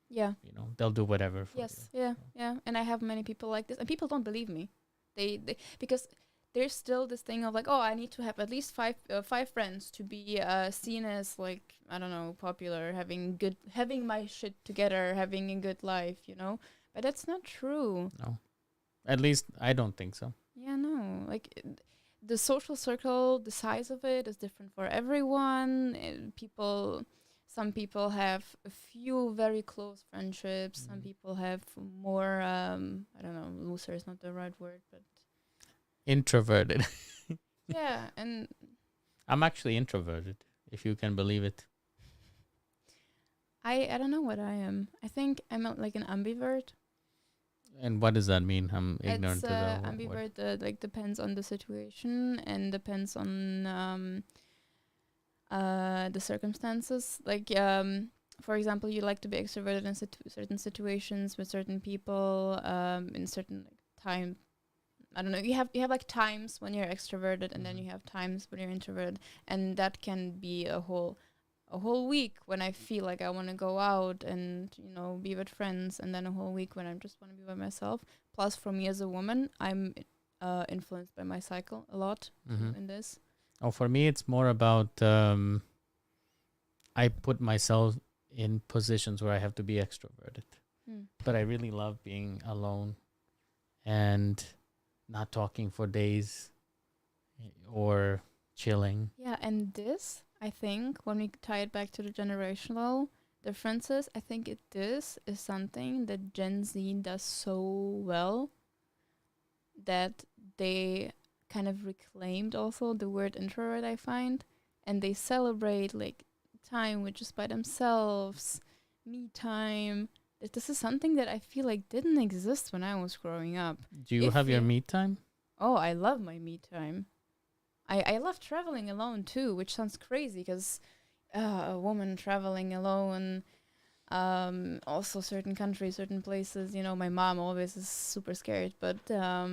Speaker 2: Yeah.
Speaker 1: they'll do whatever for
Speaker 2: Yes. Yeah. Yeah. And I have many people like this, and people don't believe me. They because there's still this thing of like, oh, I need to have at least five friends to be seen as like, I don't know, popular, having my shit together, having a good life, But that's not true.
Speaker 1: you. No, at least I don't think so.
Speaker 2: Yeah, no. Like the social circle, the size of it is different for everyone. Some people have a few very close friendships. Some people have more. I don't know. Loser is not the right word, but
Speaker 1: Introverted.
Speaker 2: yeah. And
Speaker 1: I'm actually introverted, if you can believe it.
Speaker 2: I don't know what I am. I think I'm like an ambivert.
Speaker 1: And what does that mean? I'm ignorant
Speaker 2: It's
Speaker 1: to the word.
Speaker 2: ambivert. Like depends on the situation and depends on the circumstances. Like for example, you like to be extroverted in certain situations with certain people in certain time. I don't know. You have like times when you're extroverted, and then you have times when you're introverted, and that can be a whole week when I feel like I want to go out and be with friends, and then a whole week when I just want to be by myself. Plus, for me as a woman, I'm influenced by my cycle a lot in this.
Speaker 1: Oh, for me, it's more about I put myself in positions where I have to be extroverted, but I really love being alone and not talking for days or chilling.
Speaker 2: Yeah, and this, I think, when we tie it back to the generational differences, I think this is something that Gen Z does so well that they kind of reclaimed also the word introvert, I find, and they celebrate like time with just by themselves, me time. This is something that I feel like didn't exist when I was growing up.
Speaker 1: Do you have your me time?
Speaker 2: Oh, I love my me time. I love traveling alone too, which sounds crazy because a woman traveling alone, also certain countries, certain places, my mom always is super scared, but
Speaker 1: Yeah,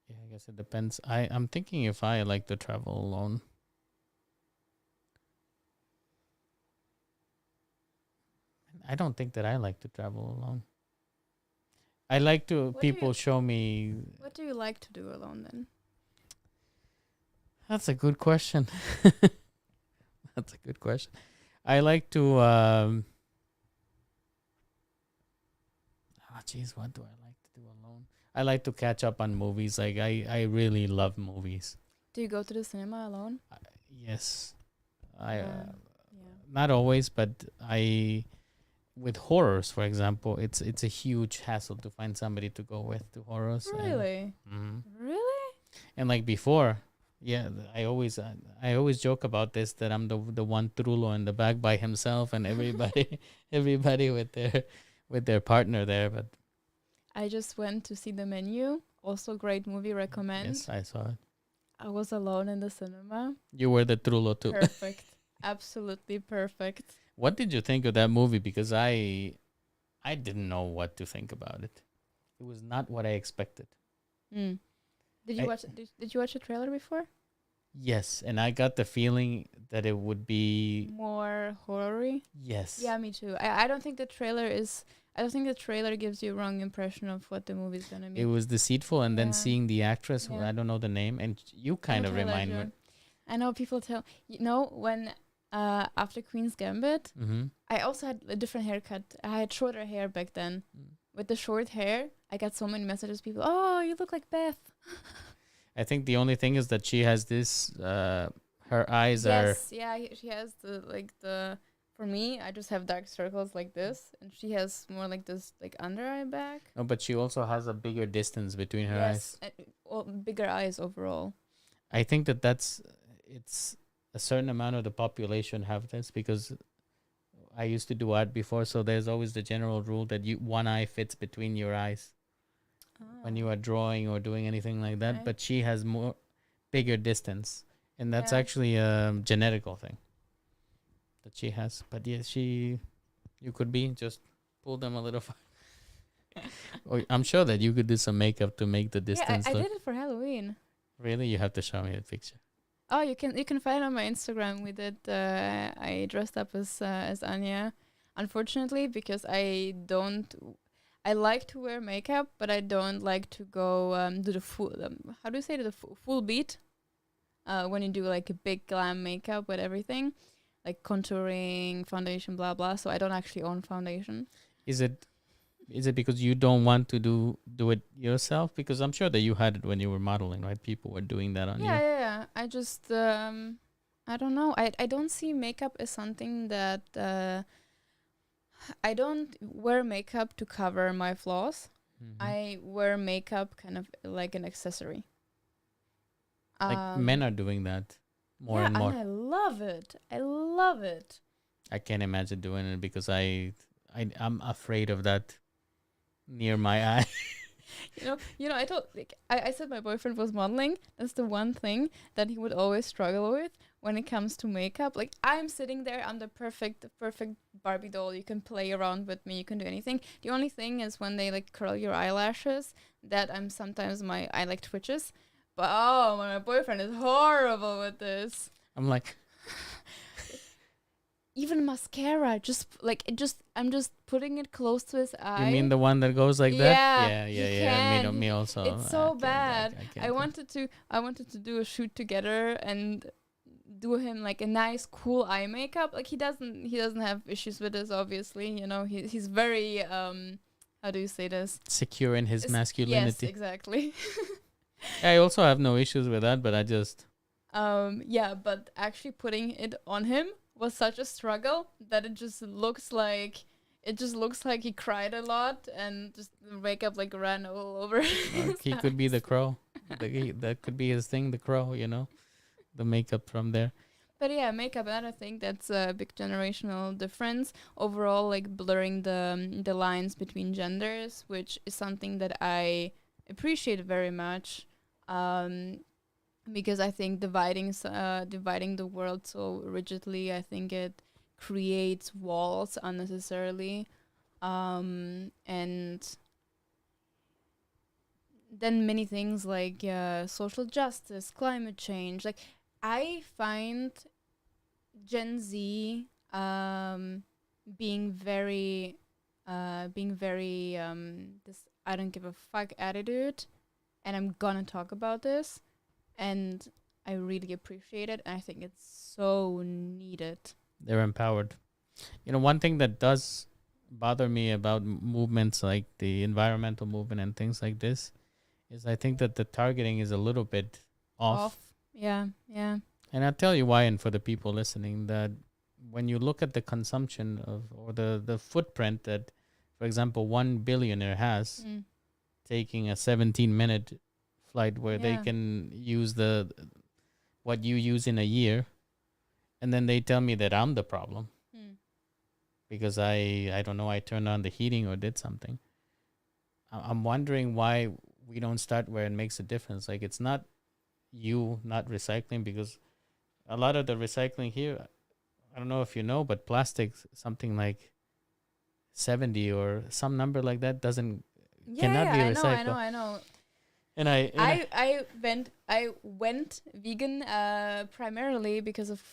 Speaker 1: I guess it depends. I'm thinking if I like to travel alone. I don't think that I like to travel alone. I like to people show me.
Speaker 2: What do you like to do alone then?
Speaker 1: That's a good question. That's a good question. I like to. What do I like to do alone? I like to catch up on movies. Like I really love movies.
Speaker 2: Do you go to the cinema alone?
Speaker 1: Yes,
Speaker 2: Yeah.
Speaker 1: not always, but with horrors, for example, it's a huge hassle to find somebody to go with to horrors.
Speaker 2: Really? Really?
Speaker 1: And like before, yeah, I always joke about this that I'm the one trulo in the back by himself, and everybody with their partner there. But
Speaker 2: I just went to see The Menu. Also, great movie. Recommend.
Speaker 1: yes, I saw it.
Speaker 2: I was alone in the cinema.
Speaker 1: You were the trulo too.
Speaker 2: Perfect. Absolutely perfect.
Speaker 1: What did you think of that movie? Because I didn't know what to think about it. It was not what I expected.
Speaker 2: Did you watch? Did you watch the trailer before?
Speaker 1: Yes, and I got the feeling that it would be
Speaker 2: more horror-y.
Speaker 1: Yes.
Speaker 2: Yeah, me too. I don't think the trailer is. I don't think the trailer gives you a wrong impression of what the movie's gonna be.
Speaker 1: It was deceitful, and then
Speaker 2: Yeah.
Speaker 1: seeing the actress,
Speaker 2: Yeah.
Speaker 1: I don't know the name, and you kind of
Speaker 2: Natalia
Speaker 1: remind me.
Speaker 2: Muchova. I know people tell when after Queen's Gambit, I also had a different haircut. I had shorter hair back then. With the short hair, I got so many messages. People, oh, you look like Beth.
Speaker 1: I think the only thing is that she has this. Her eyes are.
Speaker 2: Yes, yeah, she has the. For me, I just have dark circles like this, and she has more like this, like under eye back.
Speaker 1: No, but she also has a bigger distance between her eyes.
Speaker 2: Bigger eyes overall.
Speaker 1: I think it's a certain amount of the population have this because I used to do art before, so there's always the general rule that one eye fits between your eyes when you are drawing or doing anything like that.
Speaker 2: Okay.
Speaker 1: But she has bigger distance, and that's
Speaker 2: Yeah.
Speaker 1: actually a genetical thing that she has. But yeah, you could just pull them a little. Or I'm sure that you could do some makeup to make the distance.
Speaker 2: Yeah, I
Speaker 1: look.
Speaker 2: did it for Halloween.
Speaker 1: Really, you have to show me the picture.
Speaker 2: Oh, you can find it on my Instagram. We did. I dressed up as Anya. Unfortunately, because I like to wear makeup, but I don't like to go do the full. How do you say it? The full beat. When you do like a big glam makeup with everything, like contouring, foundation, blah blah. So I don't actually own foundation.
Speaker 1: Is it because you don't want to do it yourself? Because I'm sure that you had it when you were modeling, right? People were doing that on
Speaker 2: Yeah,
Speaker 1: you.
Speaker 2: yeah, yeah. I just I don't know. I don't see makeup as something that I don't wear makeup to cover my flaws.
Speaker 1: Mhm.
Speaker 2: I wear makeup kind of like an accessory.
Speaker 1: Like men are doing that more
Speaker 2: Yeah,
Speaker 1: and
Speaker 2: and
Speaker 1: more.
Speaker 2: I love it. I love it.
Speaker 1: I can't imagine doing it because I'm afraid of that near my eye.
Speaker 2: I told I said my boyfriend was modeling. That's the one thing that he would always struggle with when it comes to makeup. Like I'm sitting there, I'm the perfect Barbie doll. You can play around with me, you can do anything. The only thing is when they like curl your eyelashes, that I'm sometimes my eye like twitches. But oh, my boyfriend is horrible with this.
Speaker 1: I'm like,
Speaker 2: Even mascara, I'm just putting it close to his eye.
Speaker 1: you mean the one that goes like that?
Speaker 2: Yeah,
Speaker 1: Yeah,
Speaker 2: he
Speaker 1: yeah, yeah.
Speaker 2: can.
Speaker 1: Me also.
Speaker 2: It's so
Speaker 1: I
Speaker 2: bad.
Speaker 1: can't.
Speaker 2: I wanted to do a shoot together and do him like a nice cool eye makeup. Like he doesn't have issues with this, obviously. He's very how do you say this?
Speaker 1: Secure in his
Speaker 2: Yes,
Speaker 1: masculinity.
Speaker 2: exactly.
Speaker 1: I also have no issues with that, but I just
Speaker 2: Yeah, but actually putting it on him was such a struggle that it just looks like he cried a lot and just the makeup like ran all over. his
Speaker 1: he could be the
Speaker 2: eyes.
Speaker 1: crow. That could be his thing, the crow. The makeup from there.
Speaker 2: But yeah, makeup, and I think that's a big generational difference. Overall, like blurring the lines between genders, which is something that I appreciate very much. Um, because I think dividing the world so rigidly, I think it creates walls unnecessarily. And then many things like social justice, climate change. Like I find Gen Z being very this I don't give a fuck attitude, and I'm gonna talk about this, and I really appreciate it, and I think it's so needed.
Speaker 1: They're empowered. One thing that does bother me about movements like the environmental movement and things like this is I think that the targeting is a little bit off.
Speaker 2: Yeah, yeah.
Speaker 1: And I'll tell you why, and for the people listening, that when you look at the consumption of or the footprint that, for example, one billionaire has
Speaker 2: Mm.
Speaker 1: taking a 17-minute flight where they
Speaker 2: Yeah.
Speaker 1: can use what you use in a year, and then they tell me that I'm the problem
Speaker 2: Mm.
Speaker 1: because I don't know, I turned on the heating or did something. I'm wondering why we don't start where it makes a difference. Like it's not you not recycling, because a lot of the recycling here, I don't know if you know, but plastics, something like 70 or some number like that cannot be
Speaker 2: I know,
Speaker 1: recycled.
Speaker 2: I know.
Speaker 1: And
Speaker 2: I went vegan primarily because of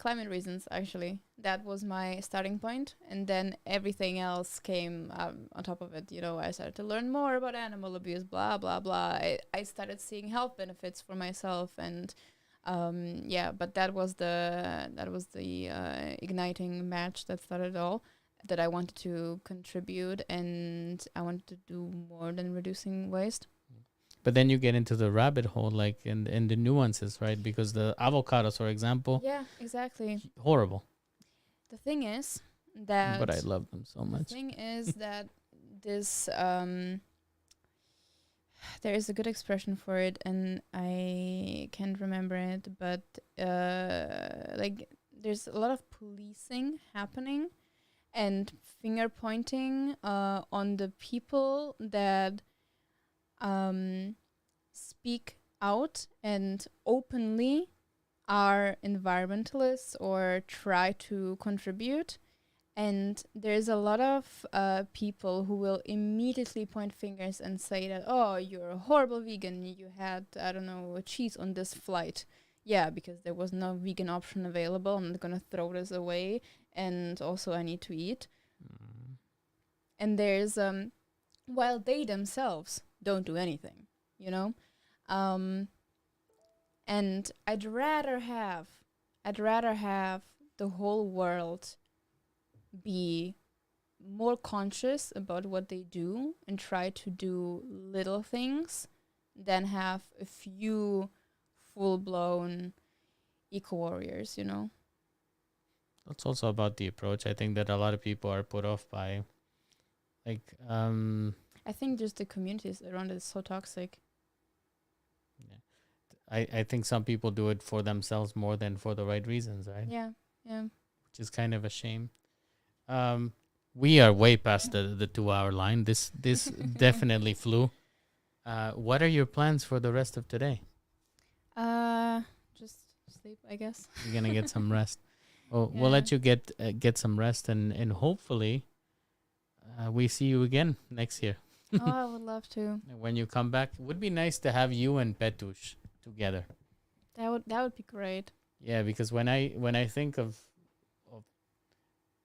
Speaker 2: climate reasons. Actually, that was my starting point, and then everything else came on top of it. I started to learn more about animal abuse, blah blah blah. I started seeing health benefits for myself, and yeah. But that was the igniting match that started it all. That I wanted to contribute, and I wanted to do more than reducing waste.
Speaker 1: But then you get into the rabbit hole, like in the nuances, right? Because the avocados, for example,
Speaker 2: Yeah, exactly.
Speaker 1: horrible.
Speaker 2: The thing is that
Speaker 1: But I love them so much.
Speaker 2: this there is a good expression for it, and I can't remember it, but like there's a lot of policing happening and finger pointing on the people that speak out and openly are environmentalists or try to contribute. And there's a lot of people who will immediately point fingers and say that, oh, you're a horrible vegan. You had, I don't know, cheese on this flight. yeah, because there was no vegan option available. I'm not gonna throw this away, and also I need to eat.
Speaker 1: Mm.
Speaker 2: And there's while they themselves don't do anything, you know, and I'd rather have the whole world be more conscious about what they do and try to do little things than have a few full-blown eco-warriors, you know.
Speaker 1: It's also about the approach. I think that a lot of people are put off by, like,
Speaker 2: I think just the communities around it is so toxic.
Speaker 1: yeah. I think some people do it for themselves more than for the right reasons, right?
Speaker 2: Yeah, yeah.
Speaker 1: Which is kind of a shame. We are way past the 2 hour line. This definitely flew. What are your plans for the rest of today?
Speaker 2: Just sleep, I guess.
Speaker 1: You're gonna get some rest. Well, we'll
Speaker 2: Yeah.
Speaker 1: let you get some rest, and hopefully, we see you again next year.
Speaker 2: Oh, I would love to.
Speaker 1: When you come back, it would be nice to have you and Petush together.
Speaker 2: That would be great.
Speaker 1: Yeah, because when I think of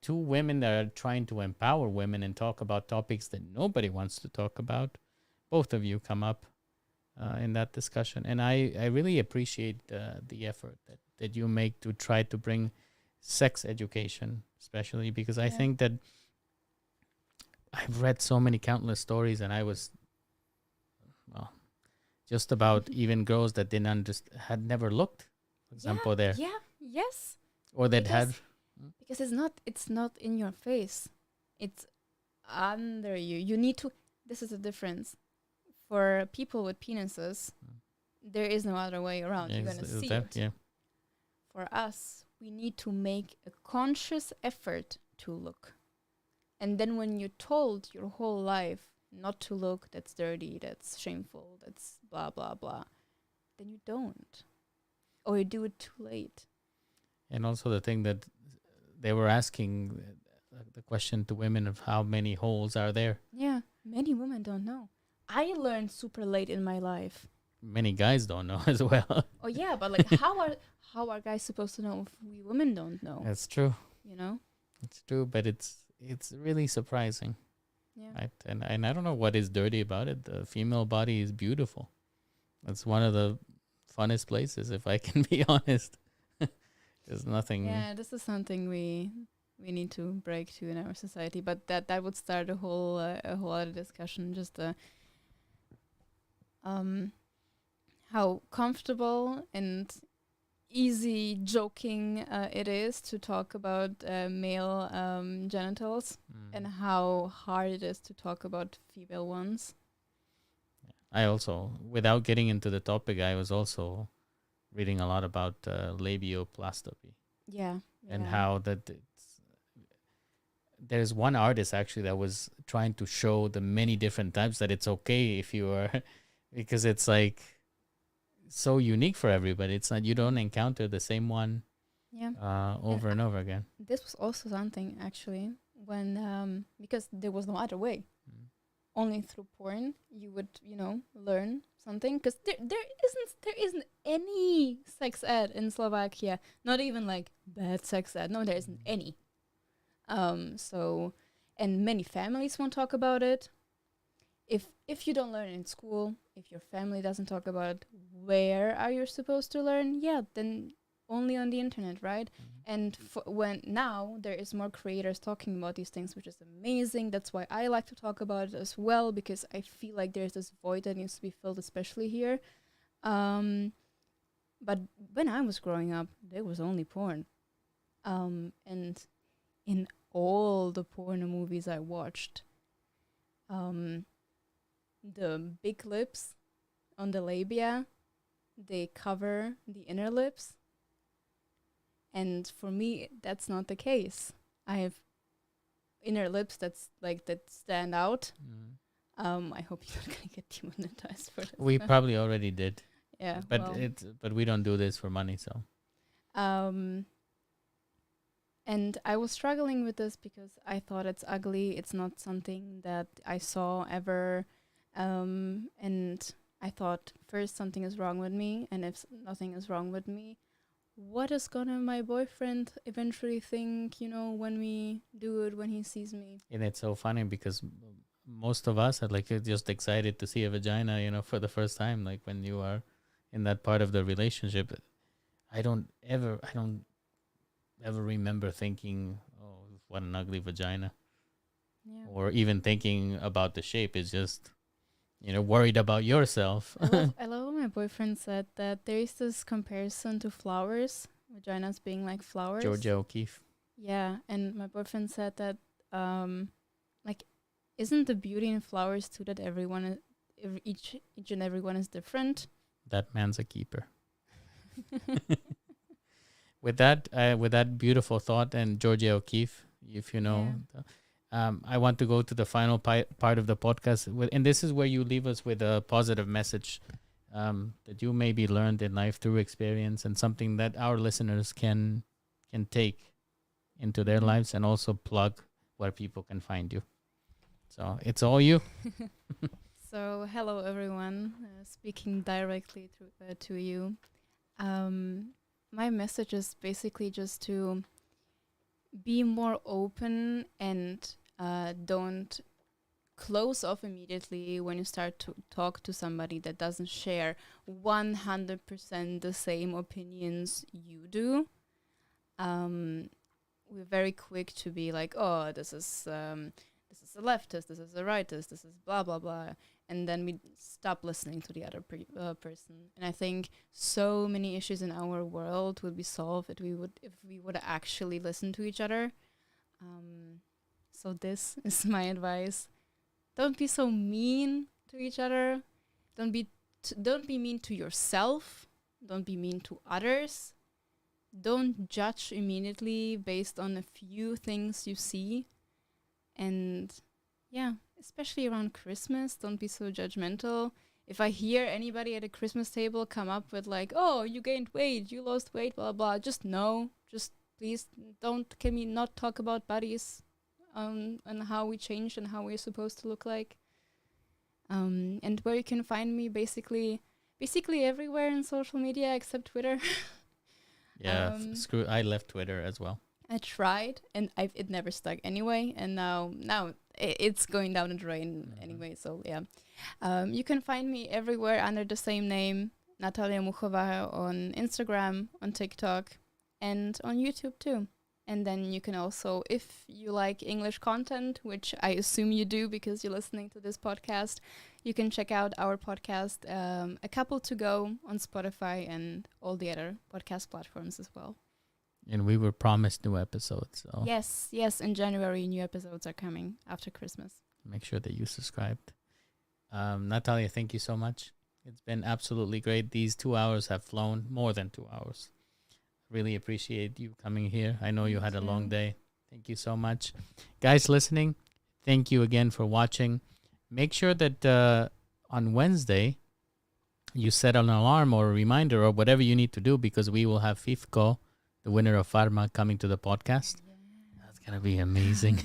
Speaker 1: two women that are trying to empower women and talk about topics that nobody wants to talk about, both of you come up in that discussion, and I really appreciate the effort that you make to try to bring sex education, especially because I
Speaker 2: Yeah.
Speaker 1: think that I've read so many countless stories, and I was, well, just about even girls that didn't had never looked, for example, there,
Speaker 2: Yeah. Yes.
Speaker 1: or that had.
Speaker 2: Because it's not in your face. It's under you. You need to. This is the difference. For people with penises, there is no other way around.
Speaker 1: Yeah,
Speaker 2: You're
Speaker 1: is-
Speaker 2: gonna
Speaker 1: is
Speaker 2: see
Speaker 1: that-
Speaker 2: it.
Speaker 1: yeah.
Speaker 2: For us, we need to make a conscious effort to look. And then when you're told your whole life not to look, that's dirty, that's shameful, that's blah blah blah, then you don't. Or you do it too late.
Speaker 1: And also the thing that they were asking the question to women of how many holes are there.
Speaker 2: Yeah. Many women don't know. I learned super late in my life.
Speaker 1: Many guys don't know as well.
Speaker 2: Oh yeah, but like how are guys supposed to know if we women don't know?
Speaker 1: That's true.
Speaker 2: You know?
Speaker 1: It's true, but it's really surprising,
Speaker 2: Yeah.
Speaker 1: right? And I don't know what is dirty about it. The female body is beautiful. It's one of the funnest places, if I can be honest. There's nothing.
Speaker 2: Yeah, this is something we need to break to in our society, but that would start a whole other discussion. Just how comfortable and easy joking it is to talk about male genitals, and how hard it is to talk about female ones.
Speaker 1: I also, without getting into the topic, I was also reading a lot about labioplasty.
Speaker 2: Yeah.
Speaker 1: And how that there's one artist actually that was trying to show the many different types that it's okay if you are, because it's like so unique for everybody. It's not, you don't encounter the same one
Speaker 2: Yeah.
Speaker 1: over and over again.
Speaker 2: This was also something actually when because there was no other way.
Speaker 1: Mm.
Speaker 2: Only through porn you would, learn something, because there isn't any sex ed in Slovakia, not even like bad sex ed. No, there isn't any. So, and many families won't talk about it. If you don't learn in school, if your family doesn't talk about it, where are you supposed to learn? Yeah, then only on the internet, right? And when now there is more creators talking about these things, which is amazing. That's why I like to talk about it as well, because I feel like there's this void that needs to be filled, especially here. But when I was growing up, there was only porn. And in all the porno movies I watched, the big lips on the labia, they cover the inner lips. And for me, that's not the case. I have inner lips that stand out. I hope you're not gonna get demonetized for this.
Speaker 1: We probably already did,
Speaker 2: Yeah,
Speaker 1: but
Speaker 2: well,
Speaker 1: but we don't do this for money, so.
Speaker 2: And I was struggling with this because I thought it's ugly. It's not something that I saw ever, and I thought first something is wrong with me, and if nothing is wrong with me, what is gonna my boyfriend eventually think, when we do it, when he sees me?
Speaker 1: And it's so funny because most of us are like just excited to see a vagina, for the first time. Like when you are in that part of the relationship, I don't ever remember thinking, "Oh, what an ugly vagina,"
Speaker 2: Yeah.
Speaker 1: or even thinking about the shape. It's just, worried about yourself.
Speaker 2: I love what my boyfriend said, that there is this comparison to flowers, vaginas being like flowers.
Speaker 1: Georgia O'Keeffe.
Speaker 2: Yeah, and my boyfriend said that, like, isn't the beauty in flowers too that each and everyone is different?
Speaker 1: That man's a keeper. With that beautiful thought, and Georgia O'Keeffe, if you know, I want to go to the final part of the podcast, and this is where you leave us with a positive message that you maybe learned in life through experience, and something that our listeners can take into their lives, and also plug where people can find you. So it's all you.
Speaker 2: So hello everyone, speaking directly to you. My message is basically just to be more open, and don't close off immediately when you start to talk to somebody that doesn't share 100% the same opinions you do. We're very quick to be like, oh, this is a leftist, this is a rightist, this is blah blah blah, and then we stop listening to the other person. And I think so many issues in our world would be solved if we would actually listen to each other. So this is my advice: don't be so mean to each other. Don't be mean to yourself. Don't be mean to others. Don't judge immediately based on a few things you see. And yeah, especially around Christmas, don't be so judgmental. If I hear anybody at a Christmas table come up with like, oh, you gained weight, you lost weight, blah, blah, just no. Just please can we not talk about bodies and how we changed and how we're supposed to look like. And where you can find me basically everywhere in social media except Twitter.
Speaker 1: Yeah, screw. I left Twitter as well.
Speaker 2: I tried, and it never stuck anyway. And now it's going down the drain anyway. So yeah, you can find me everywhere under the same name, Natalia Muchova, on Instagram, on TikTok, and on YouTube too. And then you can also, if you like English content, which I assume you do because you're listening to this podcast, you can check out our podcast, A Couple to Go, on Spotify and all the other podcast platforms as well.
Speaker 1: And we were promised new episodes. So
Speaker 2: Yes, in January, new episodes are coming after Christmas.
Speaker 1: make sure that you subscribed. Natalia, thank you so much. It's been absolutely great. These 2 hours have flown, more than 2 hours. Really appreciate you coming here. I know you had a long day. Thank you so much. Guys listening, thank you again for watching. Make sure that on Wednesday, you set an alarm or a reminder or whatever you need to do, because we will have Fifco, the winner of Pharma, coming to the podcast. That's going to be amazing.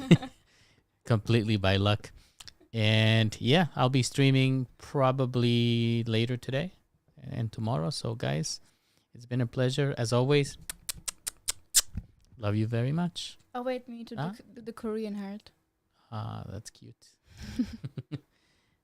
Speaker 1: Completely by luck. And yeah, I'll be streaming probably later today and tomorrow. So guys, it's been a pleasure as always. Love you very much.
Speaker 2: Oh wait, we need to do the Korean heart.
Speaker 1: Ah, that's cute.